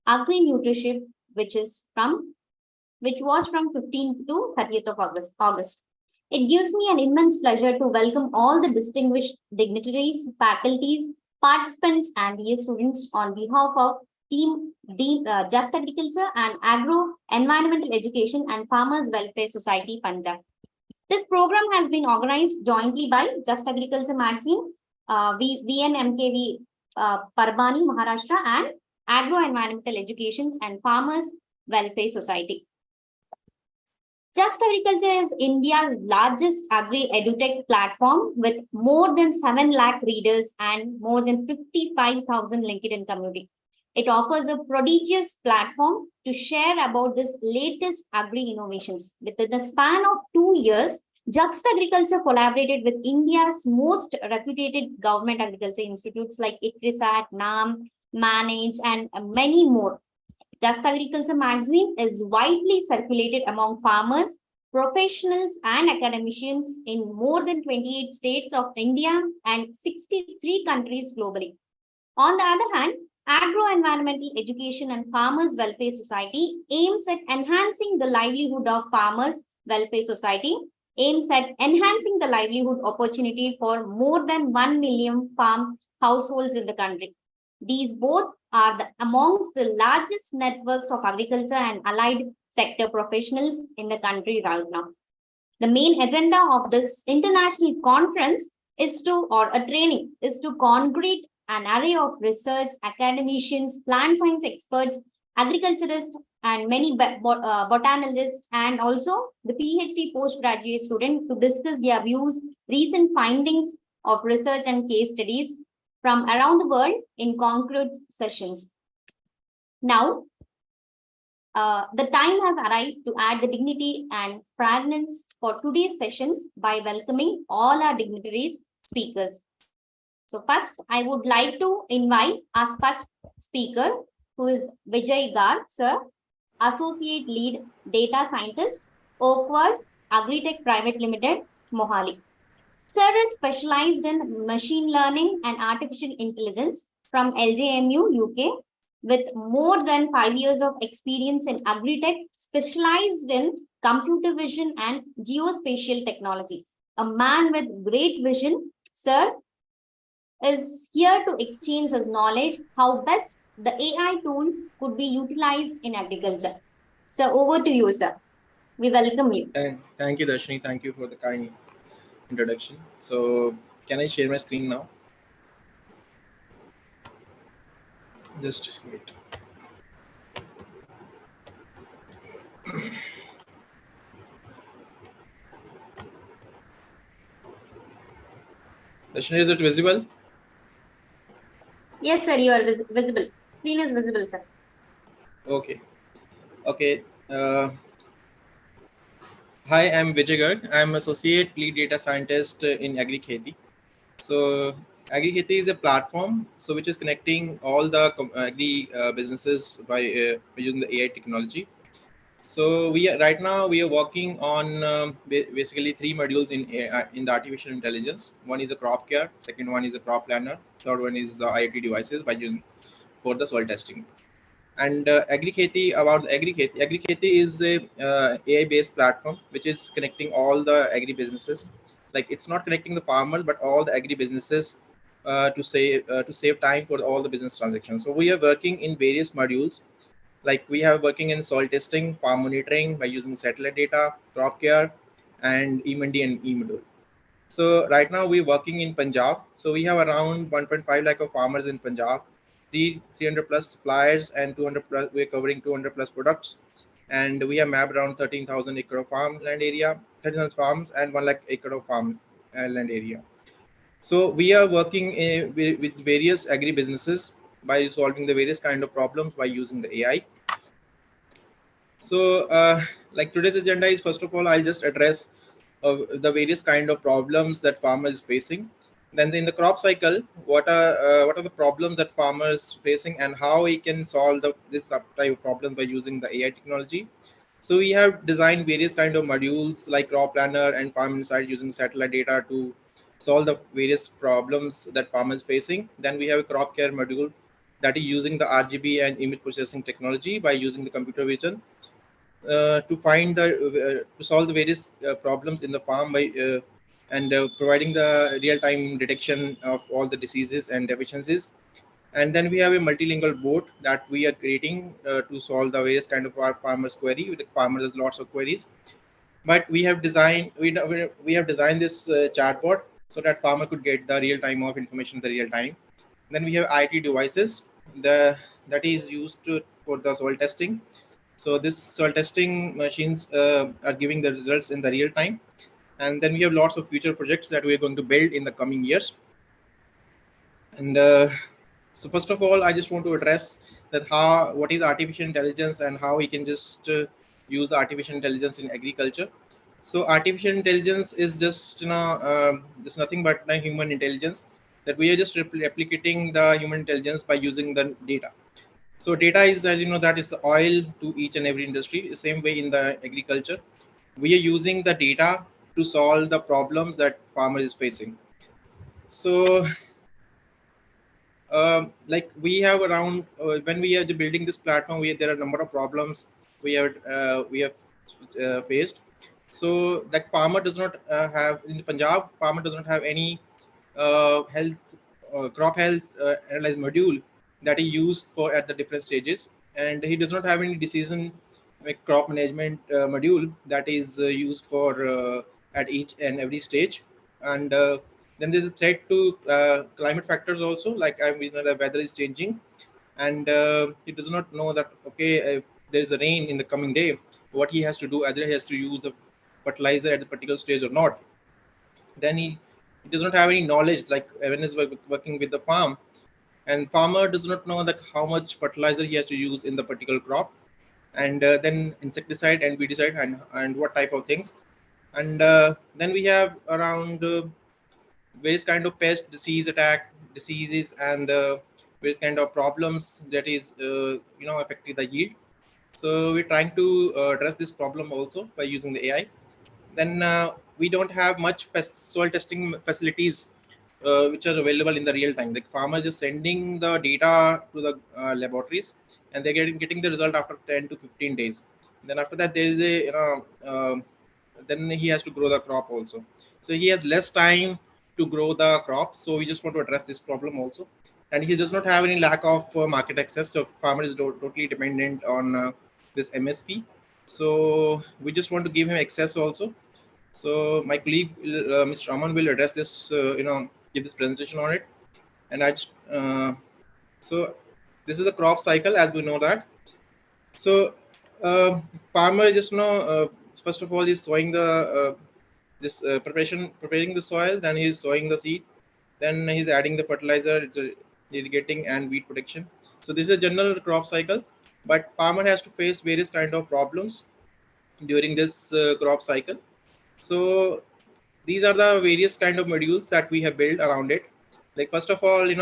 Agri Nutrition, which was from 15th to 30th of August. It gives me an immense pleasure to welcome all the distinguished dignitaries, faculties, participants, and dear students on behalf of Team Just Agriculture and Agro Environmental Education and Farmers Welfare Society, Punjab. This program has been organized jointly by Just Agriculture Magazine, VNMKV Parbani, Maharashtra, and Agro Environmental Education and Farmers Welfare Society. Just Agriculture is India's largest agri edutech platform with more than 7 lakh readers and more than 55,000 LinkedIn community. It offers a prodigious platform to share about this latest agri innovations. Within the span of 2 years, Just Agriculture collaborated with India's most reputed government agriculture institutes like ICRISAT, NAM, Manage, and many more. Just Agriculture magazine is widely circulated among farmers, professionals, and academicians in more than 28 states of India and 63 countries globally. On the other hand, Agro Environmental Education and Farmers Welfare Society aims at enhancing the livelihood of farmers welfare society, aims at enhancing the livelihood opportunity for more than 1 million farm households in the country. These both are amongst the largest networks of agriculture and allied sector professionals in the country right now. The main agenda of this international conference is to congregate an array of research, academicians, plant science experts, agriculturists, and many botanists, and also the PhD postgraduate student to discuss their views, recent findings of research and case studies from around the world in concrete sessions. Now, the time has arrived to add the dignity and fragrance for today's sessions by welcoming all our dignitaries speakers. So first, I would like to invite our first speaker, who is Vijay Icar, sir, Associate Lead Data Scientist, Oakwood Agritech Private Limited, Mohali. Sir is specialized in machine learning and artificial intelligence from LJMU, UK, with more than 5 years of experience in agritech, specialized in computer vision and geospatial technology. A man with great vision, sir is here to exchange his knowledge how best the AI tool could be utilized in agriculture. So over to you, sir. We welcome you. Thank you, Darshini. Thank you for the kind introduction. So can I share my screen now? Just wait. Darshini, is it visible? Yes, sir, you are visible. Screen is visible, sir. Okay. Okay. Hi, I'm Vijay Garg. I'm Associate Lead Data Scientist in Agri. So Agri is a platform which is connecting all the agri businesses by using the AI technology. So right now we are working on basically 3 modules in the artificial intelligence. One is the crop care, second one is the crop planner, third one is the IIT Devices by using for the soil testing. And Agri is a AI-based platform which is connecting all the agri businesses. Like, it's not connecting the farmers, but all the agri businesses to save time for all the business transactions. So we are working in various modules. Like, we have working in soil testing, farm monitoring by using satellite data, crop care, and EMD and E-module. So right now we're working in Punjab. So we have around 1.5 lakh of farmers in Punjab, 300 plus suppliers, and 200 plus, we're covering 200 plus products. And we have mapped around 13,000 acre of farmland area, 13,000 farms, and 1 lakh acre of farm land area. So we are working with various agri businesses by solving the various kind of problems by using the AI. So like, today's agenda is, first of all, I'll just address the various kind of problems that farmers is facing. Then in the crop cycle, what are the problems that farmers facing, and how we can solve this type of problems by using the AI technology. So we have designed various kind of modules like crop planner and farm insight using satellite data to solve the various problems that farmers facing. Then we have a crop care module that is using the RGB and image processing technology by using the computer vision to find the to solve the various problems in the farm by and providing the real-time detection of all the diseases and deficiencies. And then we have a multilingual bot that we are creating to solve the various kind of our farmers query. With the farmers, has lots of queries, but we have designed we have designed this chatbot so that farmer could get the real time of information in the real time. Then we have IIT Devices, the that is used for the soil testing. So this soil testing machines are giving the results in the real time. And then we have lots of future projects that we are going to build in the coming years. And so first of all, I just want to address that what is artificial intelligence and how we can just use the artificial intelligence in agriculture. So artificial intelligence is just just nothing but the human intelligence, that we are just replicating the human intelligence by using the data. So data is, as you know, that is oil to each and every industry. The same way in the agriculture, we are using the data to solve the problems that farmer is facing. So like we have around when we are building this platform, there are a number of problems we have faced. So that farmer does not have in Punjab, farmer does not have any health crop health analyze module that is used for at the different stages, and he does not have any decision like crop management module that is used for at each and every stage. And then there's a threat to climate factors also, like I mean the weather is changing, and he does not know that okay, if there is a rain in the coming day, what he has to do, either he has to use the fertilizer at the particular stage or not. Then he does not have any knowledge, like when he's working with the farm, and farmer does not know that how much fertilizer he has to use in the particular crop, and then insecticide and weedicide and what type of things. And then we have around various kind of pest disease attack diseases, and various kind of problems that is affecting the yield. So we're trying to address this problem also by using the AI. Then we don't have much soil testing facilities which are available in the real time. The farmers is sending the data to the laboratories, and they're getting the result after 10 to 15 days. Then after that, there is a then he has to grow the crop also. So he has less time to grow the crop. So we just want to address this problem also. And he does not have any lack of market access. So farmer is totally dependent on this MSP. So we just want to give him access also. So my colleague, Mr. Aman, will address this, give this presentation on it. And so this is the crop cycle, as we know that. So farmer just first of all, is sowing the preparing the soil. Then he's sowing the seed. Then he's adding the fertilizer, it's irrigating and weed protection. So this is a general crop cycle, but farmer has to face various kind of problems during this crop cycle. So these are the various kind of modules that we have built around it. Like first of all, in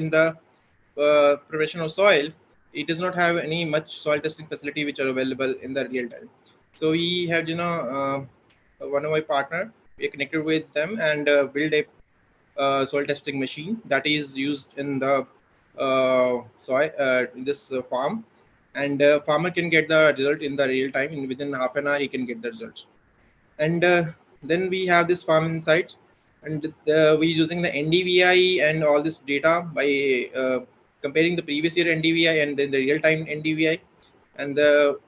the preparation of soil, it does not have any much soil testing facility which are available in the real time. So we have one of my partner, we are connected with them and build a soil testing machine that is used in the soil in this farm, and farmer can get the result in the real time. In within half an hour he can get the results. And then we have this farm insights, and we're using the NDVI and all this data by comparing the previous year NDVI and then the real time NDVI. And the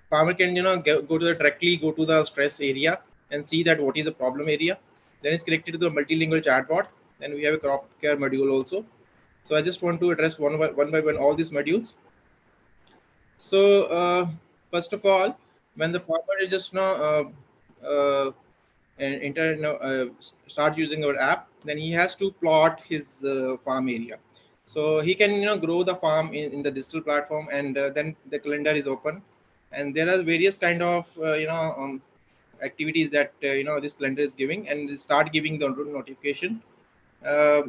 farmer can directly go to the stress area and see that what is the problem area. Then it's connected to the multilingual chatbot. Then we have a crop care module also. So I just want to address one by one all these modules. So first of all, when the farmer is just start using our app, then he has to plot his farm area. So he can grow the farm in the digital platform, and then the calendar is open, and there are various kind of activities that this calendar is giving, and start giving the notification. Uh,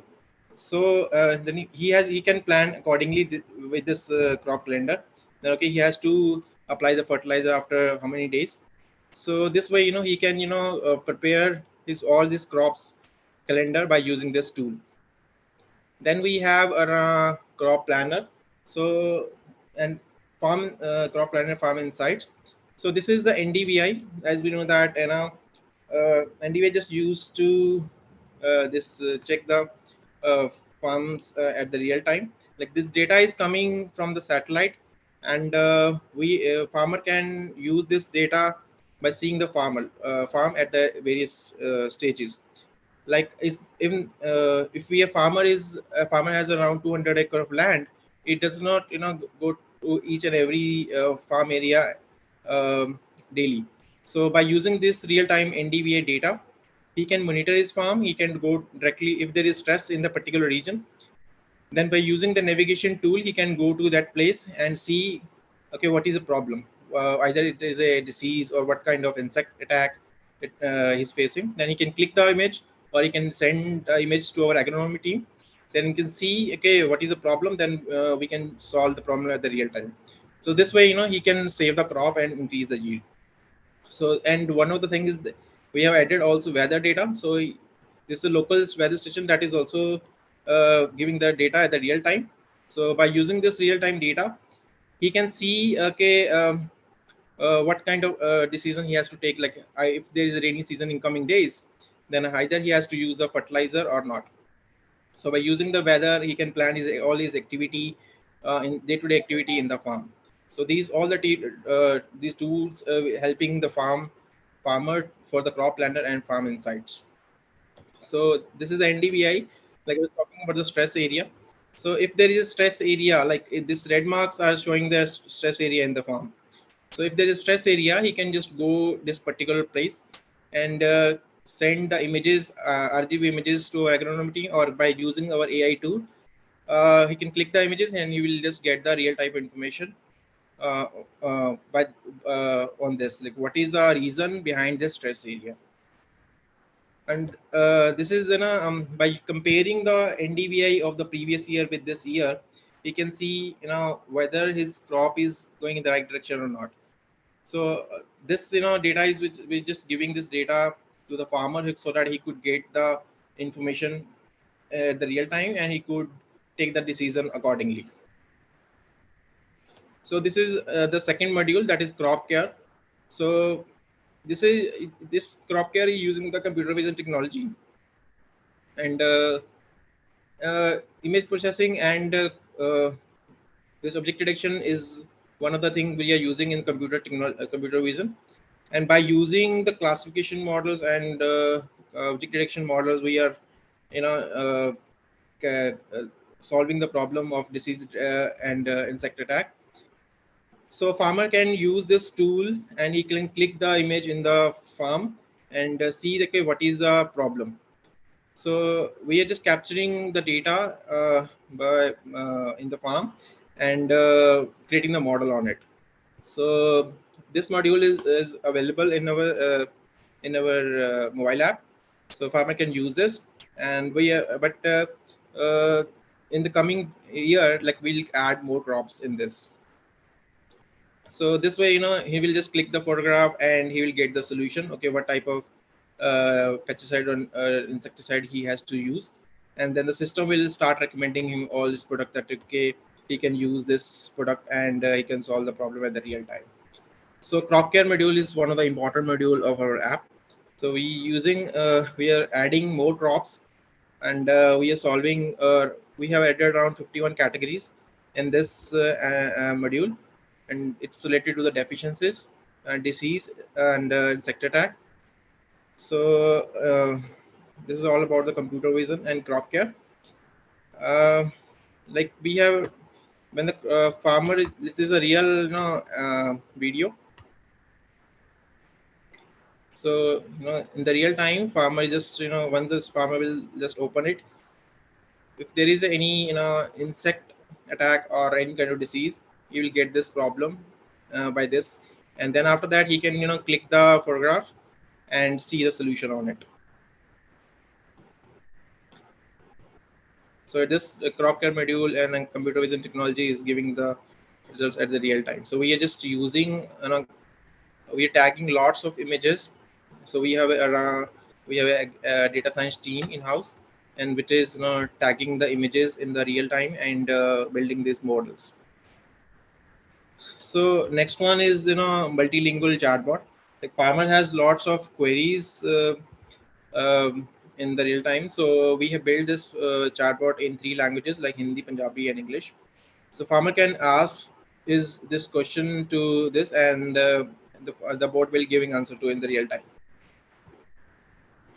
so then he can plan accordingly with this crop calendar. Then okay, he has to apply the fertilizer after how many days. So this way he can prepare his all these crops calendar by using this tool. Then we have a crop planner. So, and farm crop planner, farm insights. So this is the NDVI. As we know that, NDVI just used to check the uh, farms at the real time. Like this data is coming from the satellite, and we farmer can use this data by seeing the farm at the various stages. Like is even if we a farmer has around 200 acre of land, it does not go to each and every farm area daily. So by using this real time NDVA data, he can monitor his farm. He can go directly if there is stress in the particular region. Then by using the navigation tool, he can go to that place and see, okay, what is the problem? Either it is a disease or what kind of insect attack he's facing. Then he can click the image, or he can send the image to our agronomy team. Then you can see, okay, what is the problem? Then we can solve the problem at the real time. So this way, he can save the crop and increase the yield. So, and one of the things is that we have added also weather data. So this is a local weather station that is also giving the data at the real time. So by using this real time data, he can see, okay, what kind of decision he has to take. Like if there is a rainy season in coming days, then either he has to use the fertilizer or not. So by using the weather, he can plan all his activity in day-to-day activity in the farm. So these all these tools helping the farmer for the crop planner and farm insights. So this is the NDVI. Like I was talking about the stress area. So if there is a stress area, like if this red marks are showing the stress area in the farm. So if there is stress area, he can just go this particular place and send the images, RGB images to our agronomy team, or by using our AI tool, he can click the images and you will just get the real time information uh, but on this, like what is the reason behind this stress area. And this is by comparing the NDVI of the previous year with this year, we can see whether his crop is going in the right direction or not. So this data is which we're just giving this data to the farmer so that he could get the information at the real time and he could take the decision accordingly. So this is the second module, that is crop care. So this crop care is using the computer vision technology and image processing and this object detection is one of the things we are using in computer vision. And by using the classification models and object detection models, we are you know solving the problem of disease and insect attack. So farmer can use this tool and he can click the image in the farm and see okay, what is the problem. So we are just capturing the data in the farm and creating the model on it. So this module is available in our mobile app. So farmer can use this, and uh, in the coming year, like we'll add more crops in this. So this way, he will just click the photograph and he will get the solution. Okay, what type of pesticide or insecticide he has to use, and then the system will start recommending him all this product that okay, he can use this product and he can solve the problem at the real time. So crop care module is one of the important module of our app. So we are adding more crops and we are solving. We have added around 51 categories in this module, and it's related to the deficiencies, disease, and insect attack. So this is all about the computer vision and crop care. Uh, like we have when the farmer, this is a real video. So in the real time, farmer just once this farmer will just open it. If there is any insect attack or any kind of disease, you will get this problem by this, and then after that he can click the photograph and see the solution on it. So this crop care module and computer vision technology is giving the results at the real time. So we are just using we are tagging lots of images. So we have a data science team in house, and which is tagging the images in the real time and building these models. So next one is multilingual chatbot. Like farmer has lots of queries in the real time. So we have built this chatbot in 3 languages like Hindi, Punjabi, and English. So farmer can ask is this question to this, and the bot will giving answer to in the real time.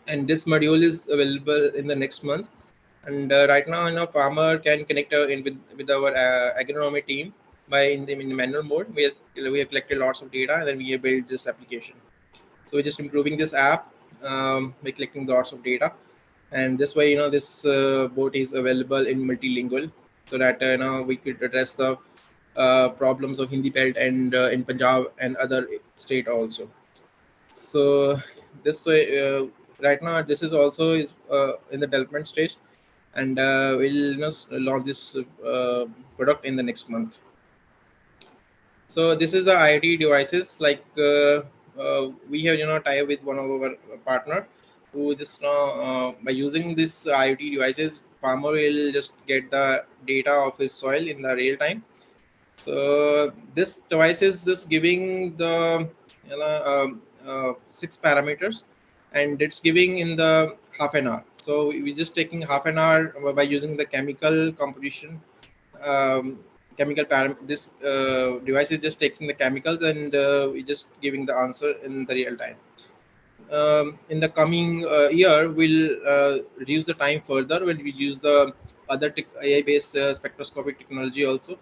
And this module is available in the next month. And right now, farmer can connect in with our agronomy team by in the manual mode. We have collected lots of data, and then we have built this application. So we're just improving this app by collecting lots of data, and this way, this bot is available in multilingual, so that we could address the problems of Hindi belt and in Punjab and other state also. So this way, right now, this is also is in the development stage, and we'll launch this product in the next month. So this is the IIT Devices. Like we have tie with one of our partner who just by using this IoT devices, farmer will just get the data of his soil in the real time. So this device is just giving the 6 parameters, and it's giving in the half an hour. So we're just taking half an hour by using the chemical composition. This device is just taking the chemicals, and we're just giving the answer in the real time. In the coming year, we'll reduce the time further when we use the other AI-based spectroscopic technology also.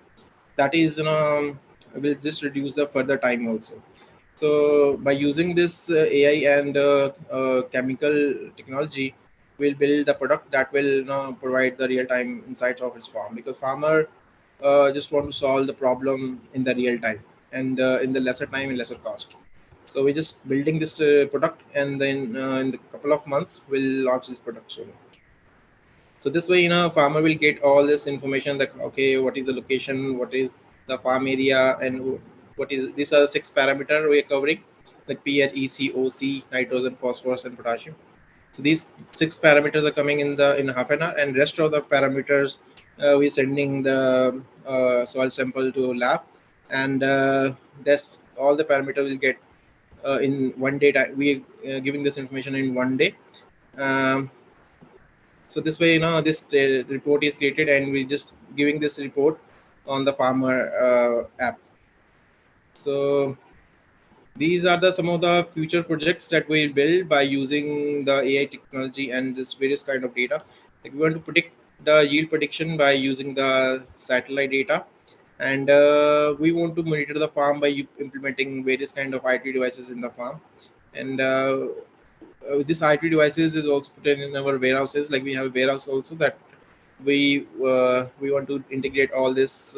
That is, will just reduce the further time also. So by using this AI and chemical technology, we'll build the product that will provide the real-time insights of his farm, because farmer just want to solve the problem in the real time and in the lesser time and lesser cost. So we're just building this product, and then in a couple of months we'll launch this product soon. So this way, farmer will get all this information, like okay, what is the location, what is the farm area, and what is these are 6 parameter we are covering, like pH, EC, OC, nitrogen, phosphorus, and potassium. So these 6 parameters are coming in half an hour, and rest of the parameters we're sending the soil sample to lab, and this all the parameters will get in 1 day. We giving this information in 1 day. Um, so this way, this report is created, and we just giving this report on the farmer app. So these are the some of the future projects that we build by using the AI technology and this various kind of data. Like we want to predict the yield prediction by using the satellite data, and we want to monitor the farm by implementing various kind of IT devices in the farm. And this IT devices is also put in our warehouses. Like we have a warehouse also that we want to integrate all this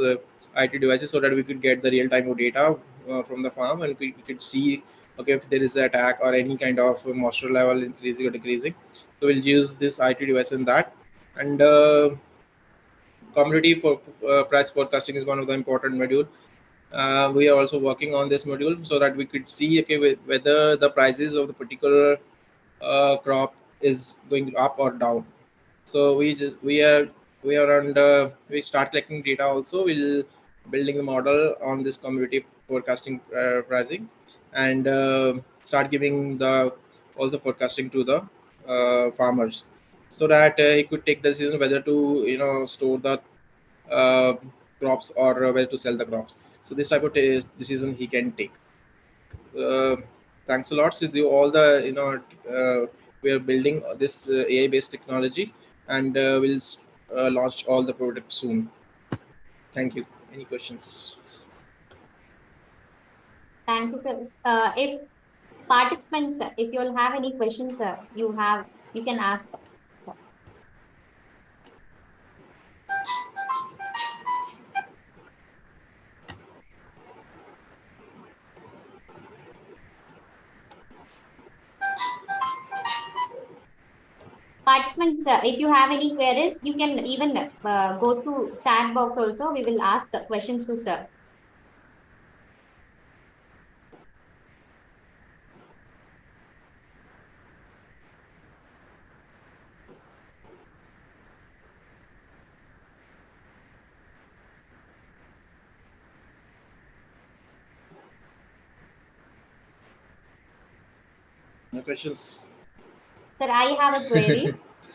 IT devices so that we could get the real time of data from the farm, and we could see okay if there is an attack or any kind of moisture level increasing or decreasing. So we'll use this IT device in that. And commodity for price forecasting is one of the important module. We are also working on this module so that we could see okay whether the prices of the particular crop is going up or down. So we start collecting data also. We'll building the model on this commodity forecasting pricing, and start giving the also forecasting to the farmers, so that he could take the decision whether to store the uh, crops or whether to sell the crops. So this type of decision he can take. uh, Thanks a lot. So do all the we are building this AI based technology, and we'll launch all the products soon. Thank you. Any questions? Thank you, sir. If participants, if you all have any questions, you can ask. Participants, if you have any queries, you can even go through chat box also. We will ask the questions to sir. No questions? Sir, I have a query.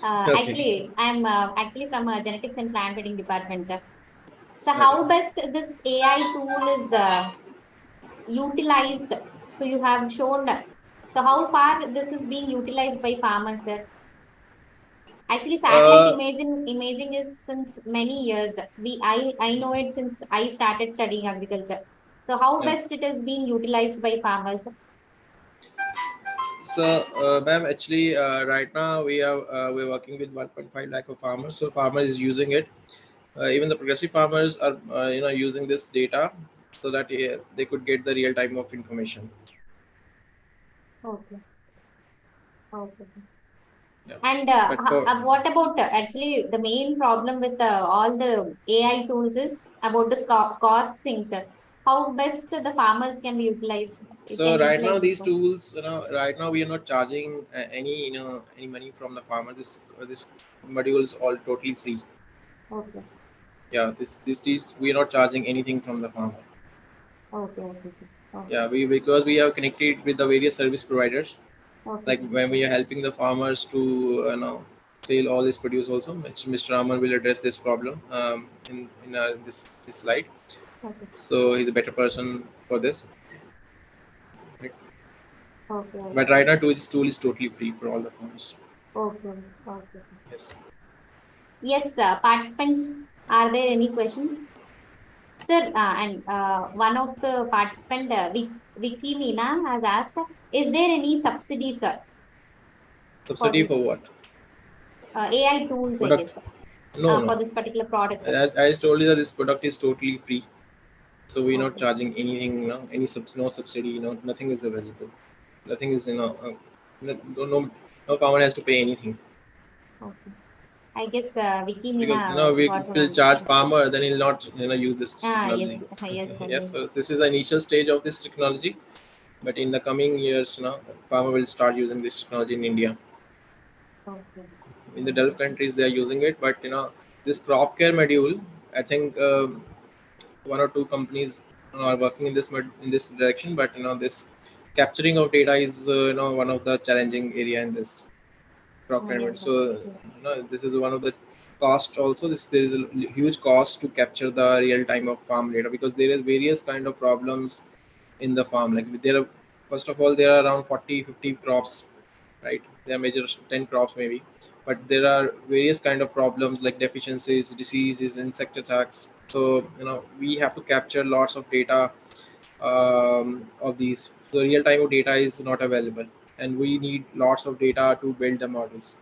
Okay. Actually, I'm actually from genetics and plant breeding department, sir. So, Okay. how best this AI tool is utilized? So, you have shown. So, how far this is being utilized by farmers, sir? Actually, satellite Uh, imaging is since many years. I know it since I started studying agriculture. So, how yeah. best it is being utilized by farmers? So, ma'am, actually, right now we're working with 1.5 lakh of farmers. So, farmers is using it. Even the progressive farmers are, using this data so that they could get the real time of information. Okay. Okay. Yeah. And But for what about actually the main problem with all the AI tools is about the cost things, sir. How best the farmers can utilize so right now this these one? tools, right now we are not charging any money from the farmer. This module is all totally free. Okay, Yeah, this we are not charging anything from the farmer. okay, okay, sir. Okay, Yeah, we because we have connected with the various service providers. okay, Like when we are helping the farmers to sell all this produce also, Mr. Aman will address this problem in this slide. okay, So he's a better person for this. Right? okay, But okay, right now, this tool is totally free for all the farmers. okay, okay. Yes. Yes, participants, are there any question? Sir, and one of the participant, Vicky Veena has asked, is there any subsidy, sir, for Subsidy for this what? AI tools, I Product? guess, No, no. for this particular product? I told you that this product is totally free. So we're not Okay, charging anything, no subsidy, nothing is available. Nothing is, no farmer has to pay anything. okay. I guess Vicky Because Meena we got one will answer. charge farmer, then he'll not use this Ah, yes, technology. yes, sir, Yes, yes. so this is the initial stage of this technology, but in the coming years, farmer will start using this technology in India. Okay. In the developed countries, they are using it, but this crop care module, I think one or two companies are working in in this direction, but this capturing of data is one of the challenging area in this crop Ah, care yes, module. sir. So Yes. this is one of the cost also. There is a huge cost to capture the real time of farm data, because there is various kind of problems in the farm. Like there are, first of all, there are around 40-50 crops, right? There are major 10 crops maybe, but there are various kind of problems like deficiencies, diseases, insect attacks. So we have to capture lots of data of these. So real time of data is not available, and we need lots of data to build the models.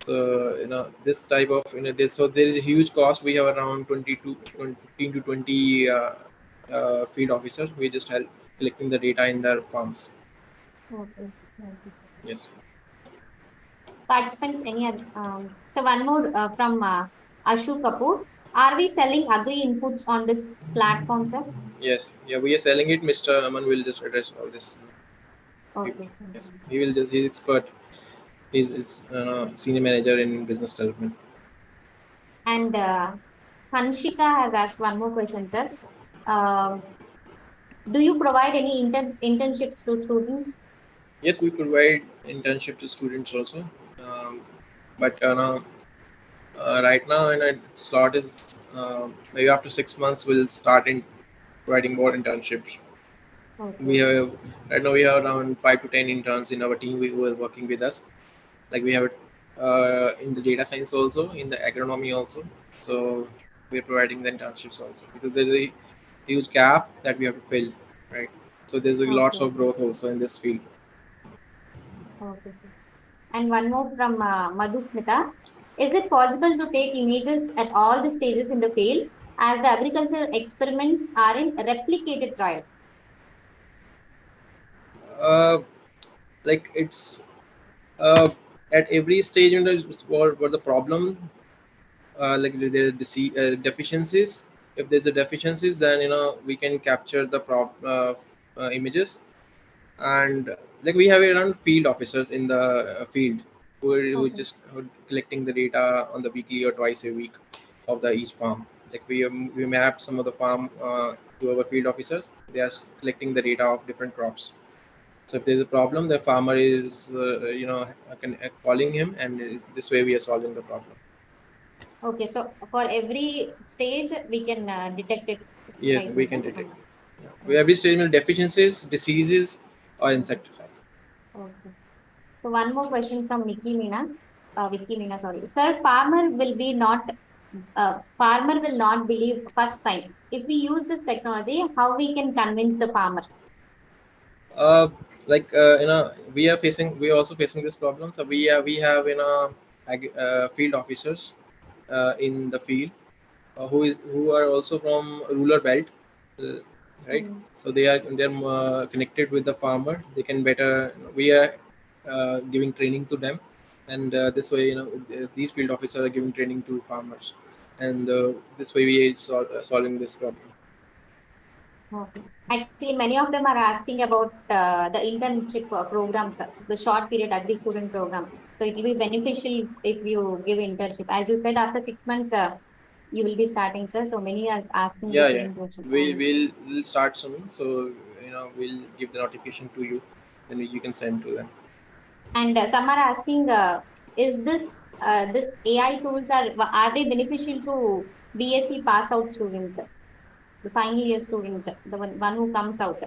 So this type of this, so there is a huge cost. We have around 15 to 20 field officers. We just help collecting the data in their farms. Okay. Okay. Yes. Participants, any other? So one more from Ashu Kapoor. Are we selling agri inputs on this platform, sir? Yes, yeah, we are selling it. Mr. Aman will just address all this. Okay. Yes, he will just, he's expert. He's senior manager in business development. And Hanshika has asked one more question, sir. Um, do you provide any internships to students? Yes, we provide internship to students also, um, but right now, slot is maybe after 6 months we'll start in providing more internships. We Okay. have right now we have around 5 to 10 interns in our team who are working with us. Like we have it in the data science also, in the agronomy also. So we're providing the internships also, because there's a huge gap that we have to fill, right? So there's a Okay. lots of Okay. growth also in this field. Okay. And one more from Madhusmita. Is it possible to take images at all the stages in the field as the agricultural experiments are in replicated trial? Uh, like it's at every stage, what the problem, like there are deficiencies. If there's a deficiencies, then we can capture the images. And like we have around field officers in the field who Okay. just collecting the data on the weekly or twice a week of the each farm. Like we mapped some of the farm to our field officers. They are collecting the data of different crops. So if there's a problem, the farmer is calling him, and this way we are solving the problem. Okay, so for every stage we can detect it, Yes, right, we sir? can detect. Yeah. We Okay. every stage will deficiencies, diseases, or insecticide. Okay. So one more question from Vicky Meena, sorry. Sir, farmer will not believe first time. If we use this technology, how we can convince the farmer? Uh, we are also facing this problem. So we have field officers in the field who are also from rural belt, uh, right? Mm. So they're connected with the farmer. They can better. We are giving training to them, and this way, these field officers are giving training to farmers, and this way we are solving this problem. Okay. Actually, many of them are asking about the internship programs, the short period agri student program. So it will be beneficial if you give internship. As you said, after 6 months, you will be starting, sir. So many are asking the Yeah, yeah. same question. We'll start soon. So we'll give the notification to you, and you can send to them. And some are asking, is this AI tools are they beneficial to BSc pass out students, the final year students, the one who comes out?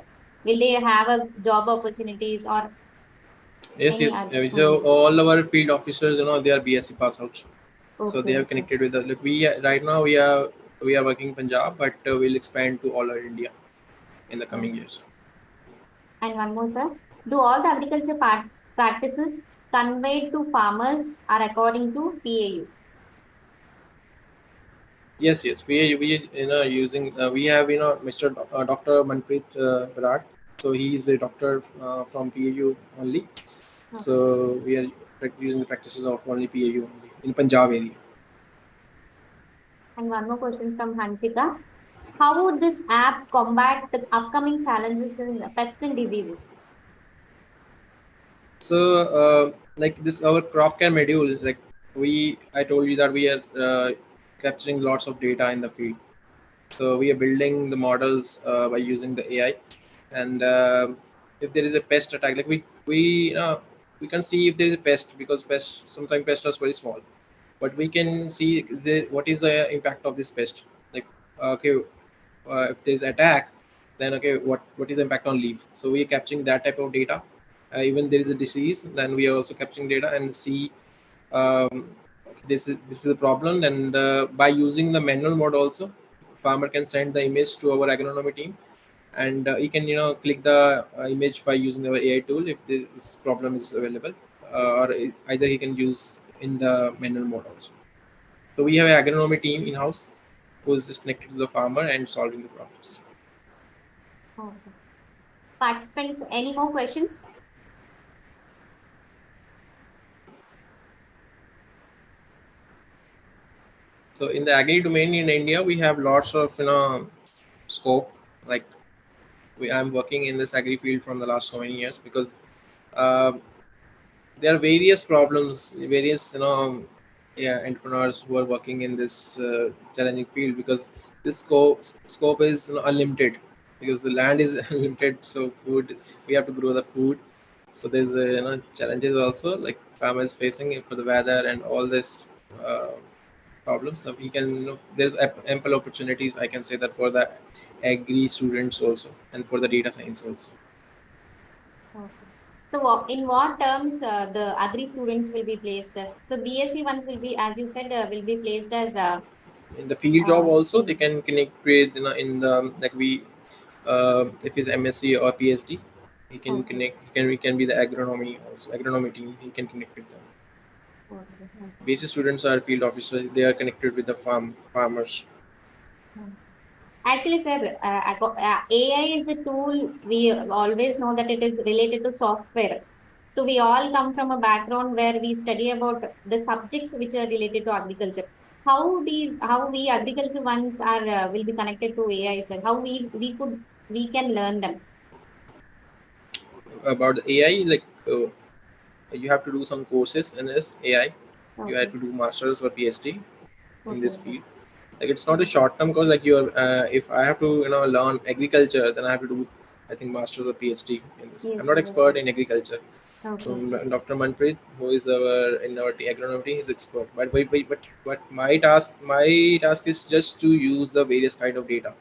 Will they have a job opportunities or Yes, any yes. other? So all our field officers, they are BSc pass outs. So Okay, they have okay, connected with the. Look, right now we are working in Punjab, but we'll expand to all over India in the coming okay. years. And one more, sir. Do all the agriculture practices conveyed to farmers are according to PAU? Yes, yes. We using we have Mr. Dr. Manpreet Barat. So he is a doctor from PAU only. Okay. So we are using the practices of only PAU only in Punjab area. And one more question from Hansika. How would this app combat the upcoming challenges in pest and diseases? So like this our crop care module, like I told you that we are capturing lots of data in the field. So we are building the models by using the AI, and if there is a pest attack, like we can see if there is a pest, because sometimes pests are very small, but we can see what is the impact of this pest. Like okay, if there is attack, then okay, what is the impact on leaf? So we are capturing that type of data. Even there is a disease, then we are also capturing data and see um, this is a problem. And by using the manual mode also, farmer can send the image to our agronomy team, and he can click the image by using our AI tool if this problem is available, or either he can use in the manual mode also. So we have an agronomy team in house who is just connected to the farmer and solving the problems. Okay. Participants, any more questions? So in the agri domain in India, we have lots of scope. Like I'm working in this agri field from the last so many years, because um there are various problems, various yeah, entrepreneurs who are working in this challenging field, because this scope is unlimited, because the land is unlimited. So food, we have to grow the food. So there's challenges also, like farmers facing it for the weather and all this uh, problems. So we can there's ample opportunities, I can say, that for the agri students also, and for the data science also. Okay. So in what terms the agri students will be placed? So BSc ones will be, as you said, will be placed as In the field job also, they in, can connect with in the, like if he's MSc or PhD, he can okay. connect. We can be the agronomy also, agronomy team. He can connect with them. Okay. Okay. Basic students are field officers. They are connected with the farmers. Hmm. Actually, sir, AI is a tool. We always know that it is related to software. So we all come from a background where we study about the subjects which are related to agriculture. How we agriculture ones are will be connected to AI, sir? How we can learn them? About the AI, like you have to do some courses in this AI. You have Okay. to do masters or PhD in Okay. this Okay. field. Like it's not a Okay. short term course. Like you're if I have to learn agriculture, then I have to do I think master's or PhD in this. Yes, I'm not yes. expert in agriculture. Okay. Dr. Manpreet, who is in our agronomy team, is expert. But my task is just to use the various kind of data.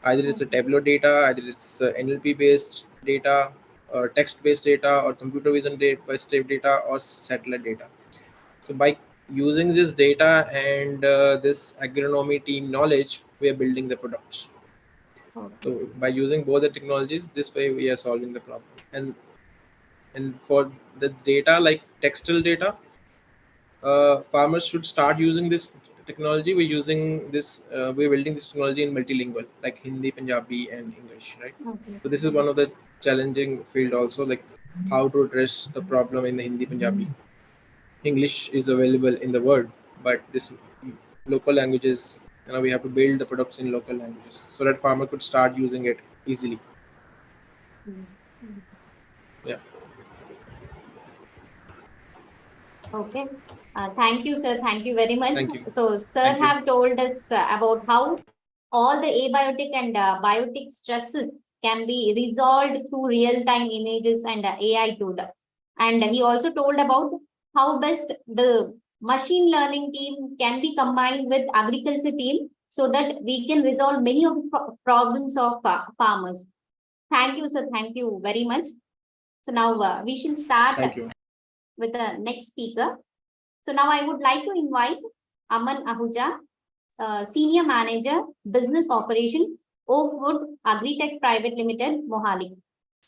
Either it's a Tableau data, either it's NLP based data, or text based data, or computer vision based data, or satellite data. So by using this data and this agronomy team knowledge, we are building the products. Okay. So by using both the technologies, this way we are solving the problem. And for the data like textile data, farmers should start using this technology. We're building this technology in multilingual, like Hindi, Punjabi, and English, right? Okay. So this is one of the challenging field also, like how to address the problem in the Hindi, Punjabi. English is available in the world, but this local languages, we have to build the products in local languages so that farmer could start using it easily. Mm. Yeah. Okay. Thank you, sir. Thank you very much. Thank you. So, sir Thank you. have told us about how all the abiotic and biotic stresses can be resolved through real-time images and AI tool. And he also told about how best the machine learning team can be combined with agriculture team so that we can resolve many of the problems of farmers. Thank you, sir. Thank you very much. So now we should start Thank you. with the next speaker. So now I would like to invite Aman Ahuja, Senior Manager, Business Operation, Oakwood Agritech Private Limited, Mohali.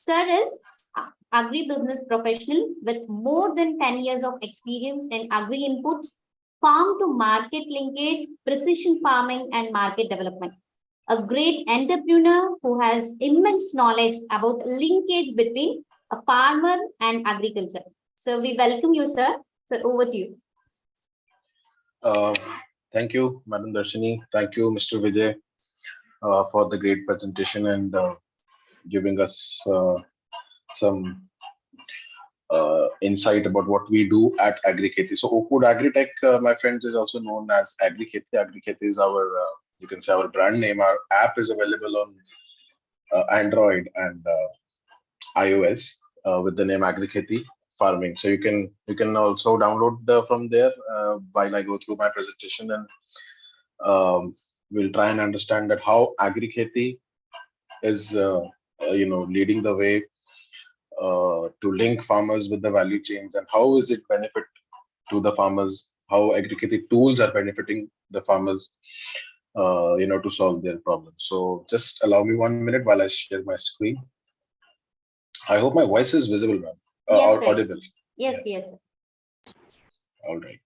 Sir is agri-business professional with more than 10 years of experience in agri inputs, farm to market linkage, precision farming, and market development. A great entrepreneur who has immense knowledge about linkage between a farmer and agriculture. So we welcome you, sir. So over to you. Thank you, Madam Darshini. Thank you, Mr. Vijay, for the great presentation and giving us some insight about what we do at Agri-Kheti. So Oakwood Agritech, my friends, is also known as Agri-Kheti. Agri-Kheti is our, you can say, our brand name. Our app is available on Android and iOS with the name Agri-Kheti Farming. So you can also download from there while I go through my presentation, and we'll try and understand that how Agri-Kheti is leading the way to link farmers with the value chains, and how is it benefit to the farmers, how Agri-Kheti tools are benefiting the farmers to solve their problems. So just allow me 1 minute while I share my screen. I hope my voice is visible, ma'am. Yes, sir. Audible. Yes, yes. All right.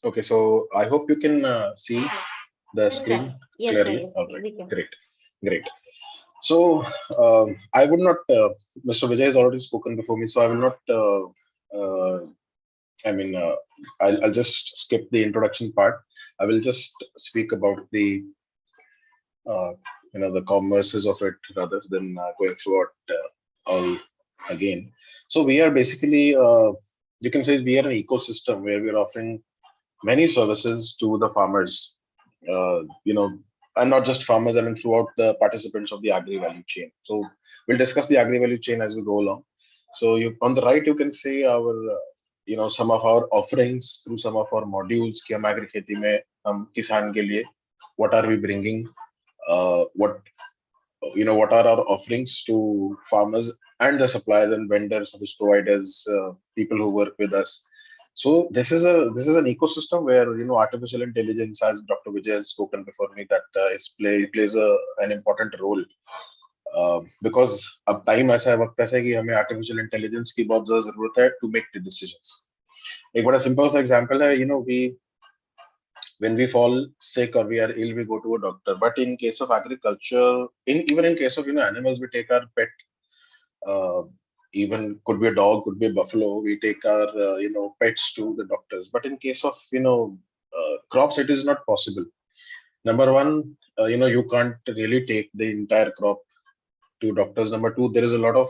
Okay, so I hope you can see the Yes, screen sir. Yes, clearly. sir. Yes, All right, we can. great. So I would not, Mr. Vijay has already spoken before me, so I will not. I mean, I'll just skip the introduction part. I will just speak about the the commerces of it rather than going through it all again. So we are basically, you can say, we are an ecosystem where we are offering many services to the farmers, and not just farmers, I mean, throughout the participants of the agri value chain. So we'll discuss the agri value chain as we go along. So on the right, you can see our, some of our offerings through some of our modules. कि हम agri खेती में हम किसान के लिए, what are we bringing? What are our offerings to farmers and the suppliers and vendors, service providers, people who work with us. So this is an ecosystem where artificial intelligence, as Dr. Vijay has spoken before me, that plays an important role. Because अब time ऐसा है, वक्त ऐसा है कि हमें artificial intelligence की बहुत ज्यादा जरूरत है टू मेक द डिसीजंस. एक बड़ा सिंपल सा एग्जांपल है, when we fall sick or we are ill, we go to a doctor. But in case of agriculture, even in case of animals, we take our pet even could be a dog, could be a buffalo. We take our pets to the doctors. But in case of crops, it is not possible. Number one, you can't really take the entire crop to doctors. Number two, there is a lot of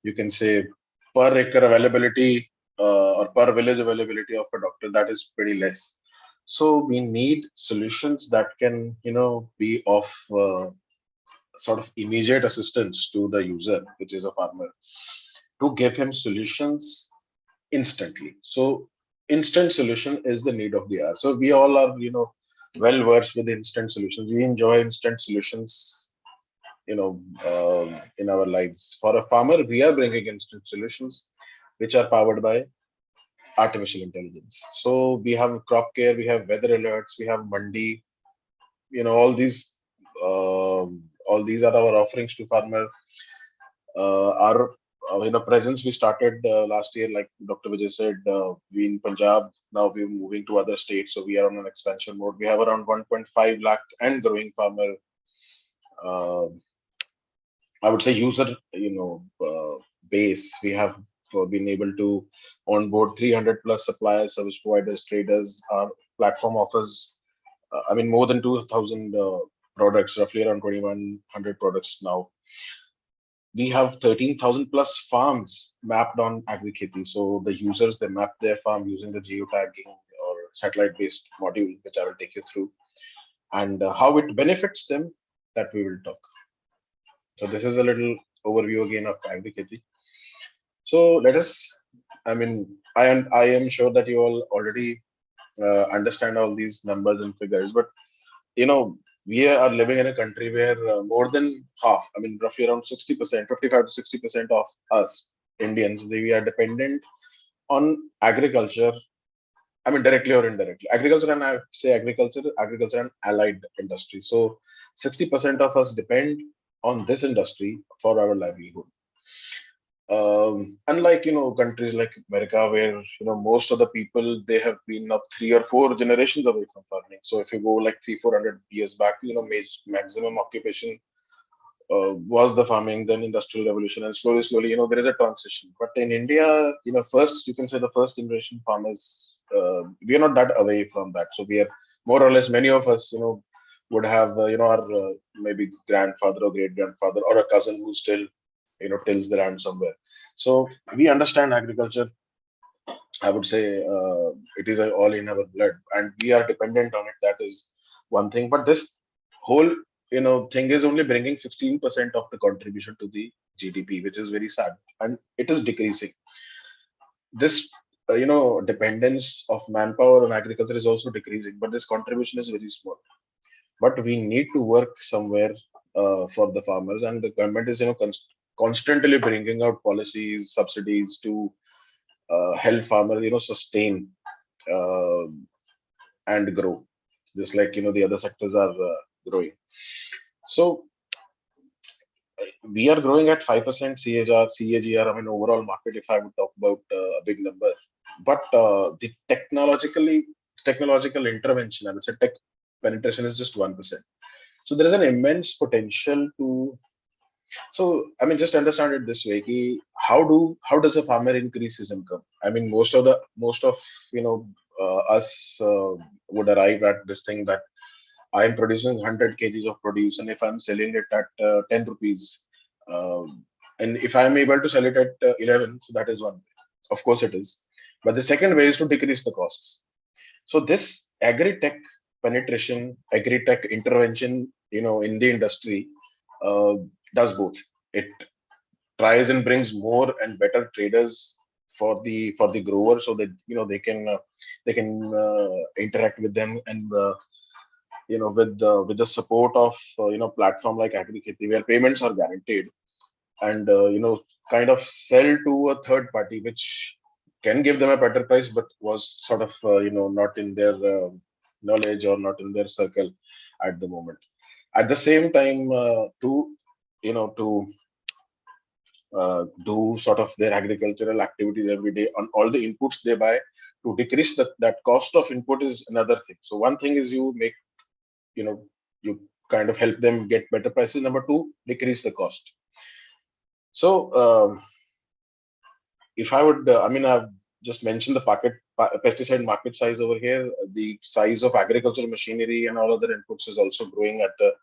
you can say per acre availability or per village availability of a doctor, that is pretty less. So we need solutions that can be of sort of immediate assistance to the user, which is a farmer, to give him solutions instantly. So instant solution is the need of the hour. So we all are well versed with instant solutions. We enjoy instant solutions in our lives. For a farmer, we are bringing instant solutions which are powered by artificial intelligence. So we have crop care, we have weather alerts, we have mandi, all these are our offerings to farmer. Our presence we started last year, like Dr. Vijay said, we in Punjab, now we're moving to other states, so we are on an expansion mode. We have around 1.5 lakh and growing farmer uh, I would say user, base. We have been able to onboard 300 plus suppliers, service providers, traders. Our platform offers, more than 2,000 products, roughly around 2,100 products now. We have 13,000 plus farms mapped on Agri. So the users, they map their farm using the geotagging or satellite-based module, which I will take you through, and how it benefits them, that we will talk. So this is a little overview again of Agri. So let us, I am sure that you all already understand all these numbers and figures, but we are living in a country where more than half, roughly around 60%, 55 to 60% of us Indians, we are dependent on agriculture. Directly or indirectly. Agriculture, and I say agriculture and allied industry. So 60% of us depend on this industry for our livelihood. Unlike countries like America, where most of the people, they have been up 3 or 4 generations away from farming. So if you go like 300-400 years back, maximum occupation was the farming, then industrial revolution, and slowly, there is a transition. But in India, first, you can say the first generation farmers, we are not that away from that. So we are more or less, many of us, would have, our maybe grandfather or great grandfather or a cousin who still, tills the land somewhere. So we understand agriculture. I would say it is all in our blood, and we are dependent on it. That is one thing. But this whole thing is only bringing 16% of the contribution to the GDP, which is very sad, and it is decreasing. This dependence of manpower on agriculture is also decreasing, but this contribution is very small. But we need to work somewhere for the farmers, and the government is constantly bringing out policies, subsidies to help farmers sustain uh, and grow, just like the other sectors are growing. So we are growing at 5% CAGR. Overall market, if I would talk about a big number, but the technological intervention, I would say tech penetration is just 1%. So there is an immense potential to. So just understand it this way: how does a farmer increase his income? Most of us would arrive at this thing that I am producing 100 kgs of produce, and if I'm selling it at 10 rupees, and if I'm able to sell it at 11, so that is one way. Of course, it is. But the second way is to decrease the costs. So this agri-tech penetration, agri-tech intervention, in the industry, does both. It tries and brings more and better traders for the growers, so that they can interact with them, and with the support of platform like Agri, where payments are guaranteed, and kind of sell to a third party, which can give them a better price, but was sort of not in their knowledge or not in their circle at the moment. At the same time, to do sort of their agricultural activities every day on all the inputs they buy, to decrease that cost of input is another thing. So one thing is you make, you kind of help them get better prices. Number two, decrease the cost. So if I would, I mean, I've just mentioned the pesticide market size over here. The size of agricultural machinery and all other inputs is also growing at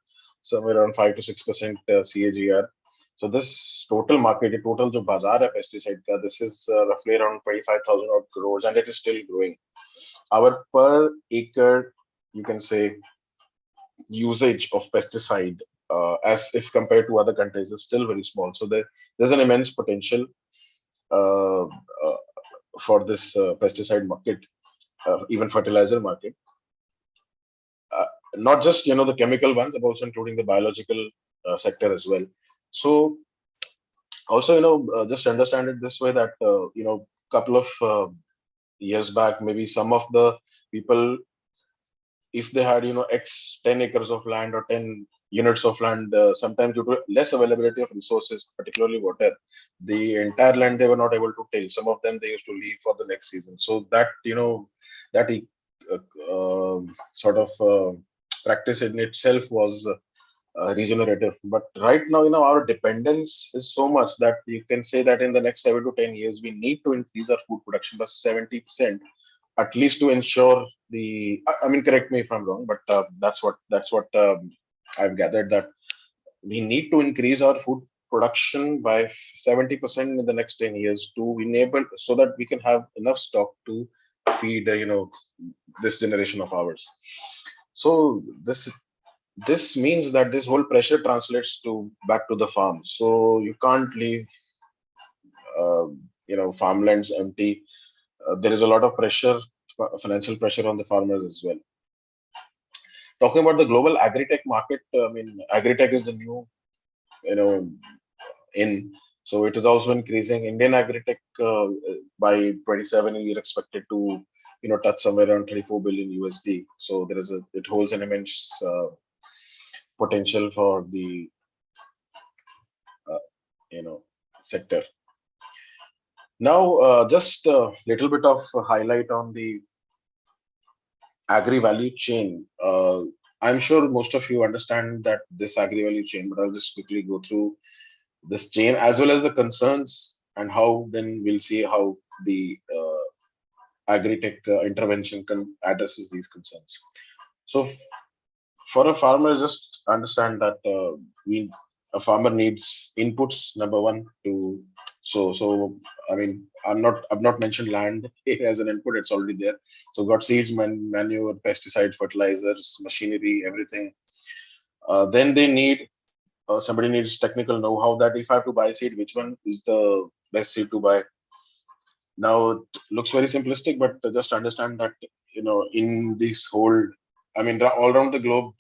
somewhere around 5 to 6% CAGR. So this total market, the total jo bazaar hai pesticide ka, this is roughly around 25,000 odd crores, and it is still growing. Our per acre, you can say, usage of pesticide, as if compared to other countries, is still very small. So there's an immense potential uh, uh, for this pesticide market, even fertilizer market. Uh, Not just the chemical ones, but also including the biological sector as well. So also just understand it this way that couple of years back, maybe some of the people, if they had x 10 acres of land or 10 units of land, sometimes due to less availability of resources, particularly water, the entire land they were not able to till. Some of them they used to leave for the next season. So that that sort of practice in itself was regenerative. But right now, our dependence is so much that you can say that in the next 7 to 10 years, we need to increase our food production by 70%, at least to ensure the. I mean, correct me if I'm wrong, but that's what I've gathered, that we need to increase our food production by 70% in the next 10 years to enable, so that we can have enough stock to feed this generation of ours. So this means that this whole pressure translates to back to the farm. So you can't leave uh, farmlands empty. There is a lot of pressure, financial pressure on the farmers as well. Talking about the global agri-tech market, I mean, agri-tech is the new you know in. So it is also increasing. Indian agri-tech, by 27 we're expected to touch somewhere around 34 billion USD. So it holds an immense potential for the uh, sector. Now, just a little bit of a highlight on the agri value chain. I'm sure most of you understand that this agri value chain, but I'll just quickly go through this chain as well as the concerns, and how then we'll see how the agri-tech intervention addresses these concerns. So for a farmer, just understand that a farmer needs inputs, number one, to so I mean, I've not mentioned land as an input. It's already there. So got seeds, manure, pesticides, fertilizers, machinery, everything. Then they need, somebody needs technical know-how, that if I have to buy seed, which one is the best seed to buy. Now it looks very simplistic, but just understand that in this whole, I mean, all around the globe,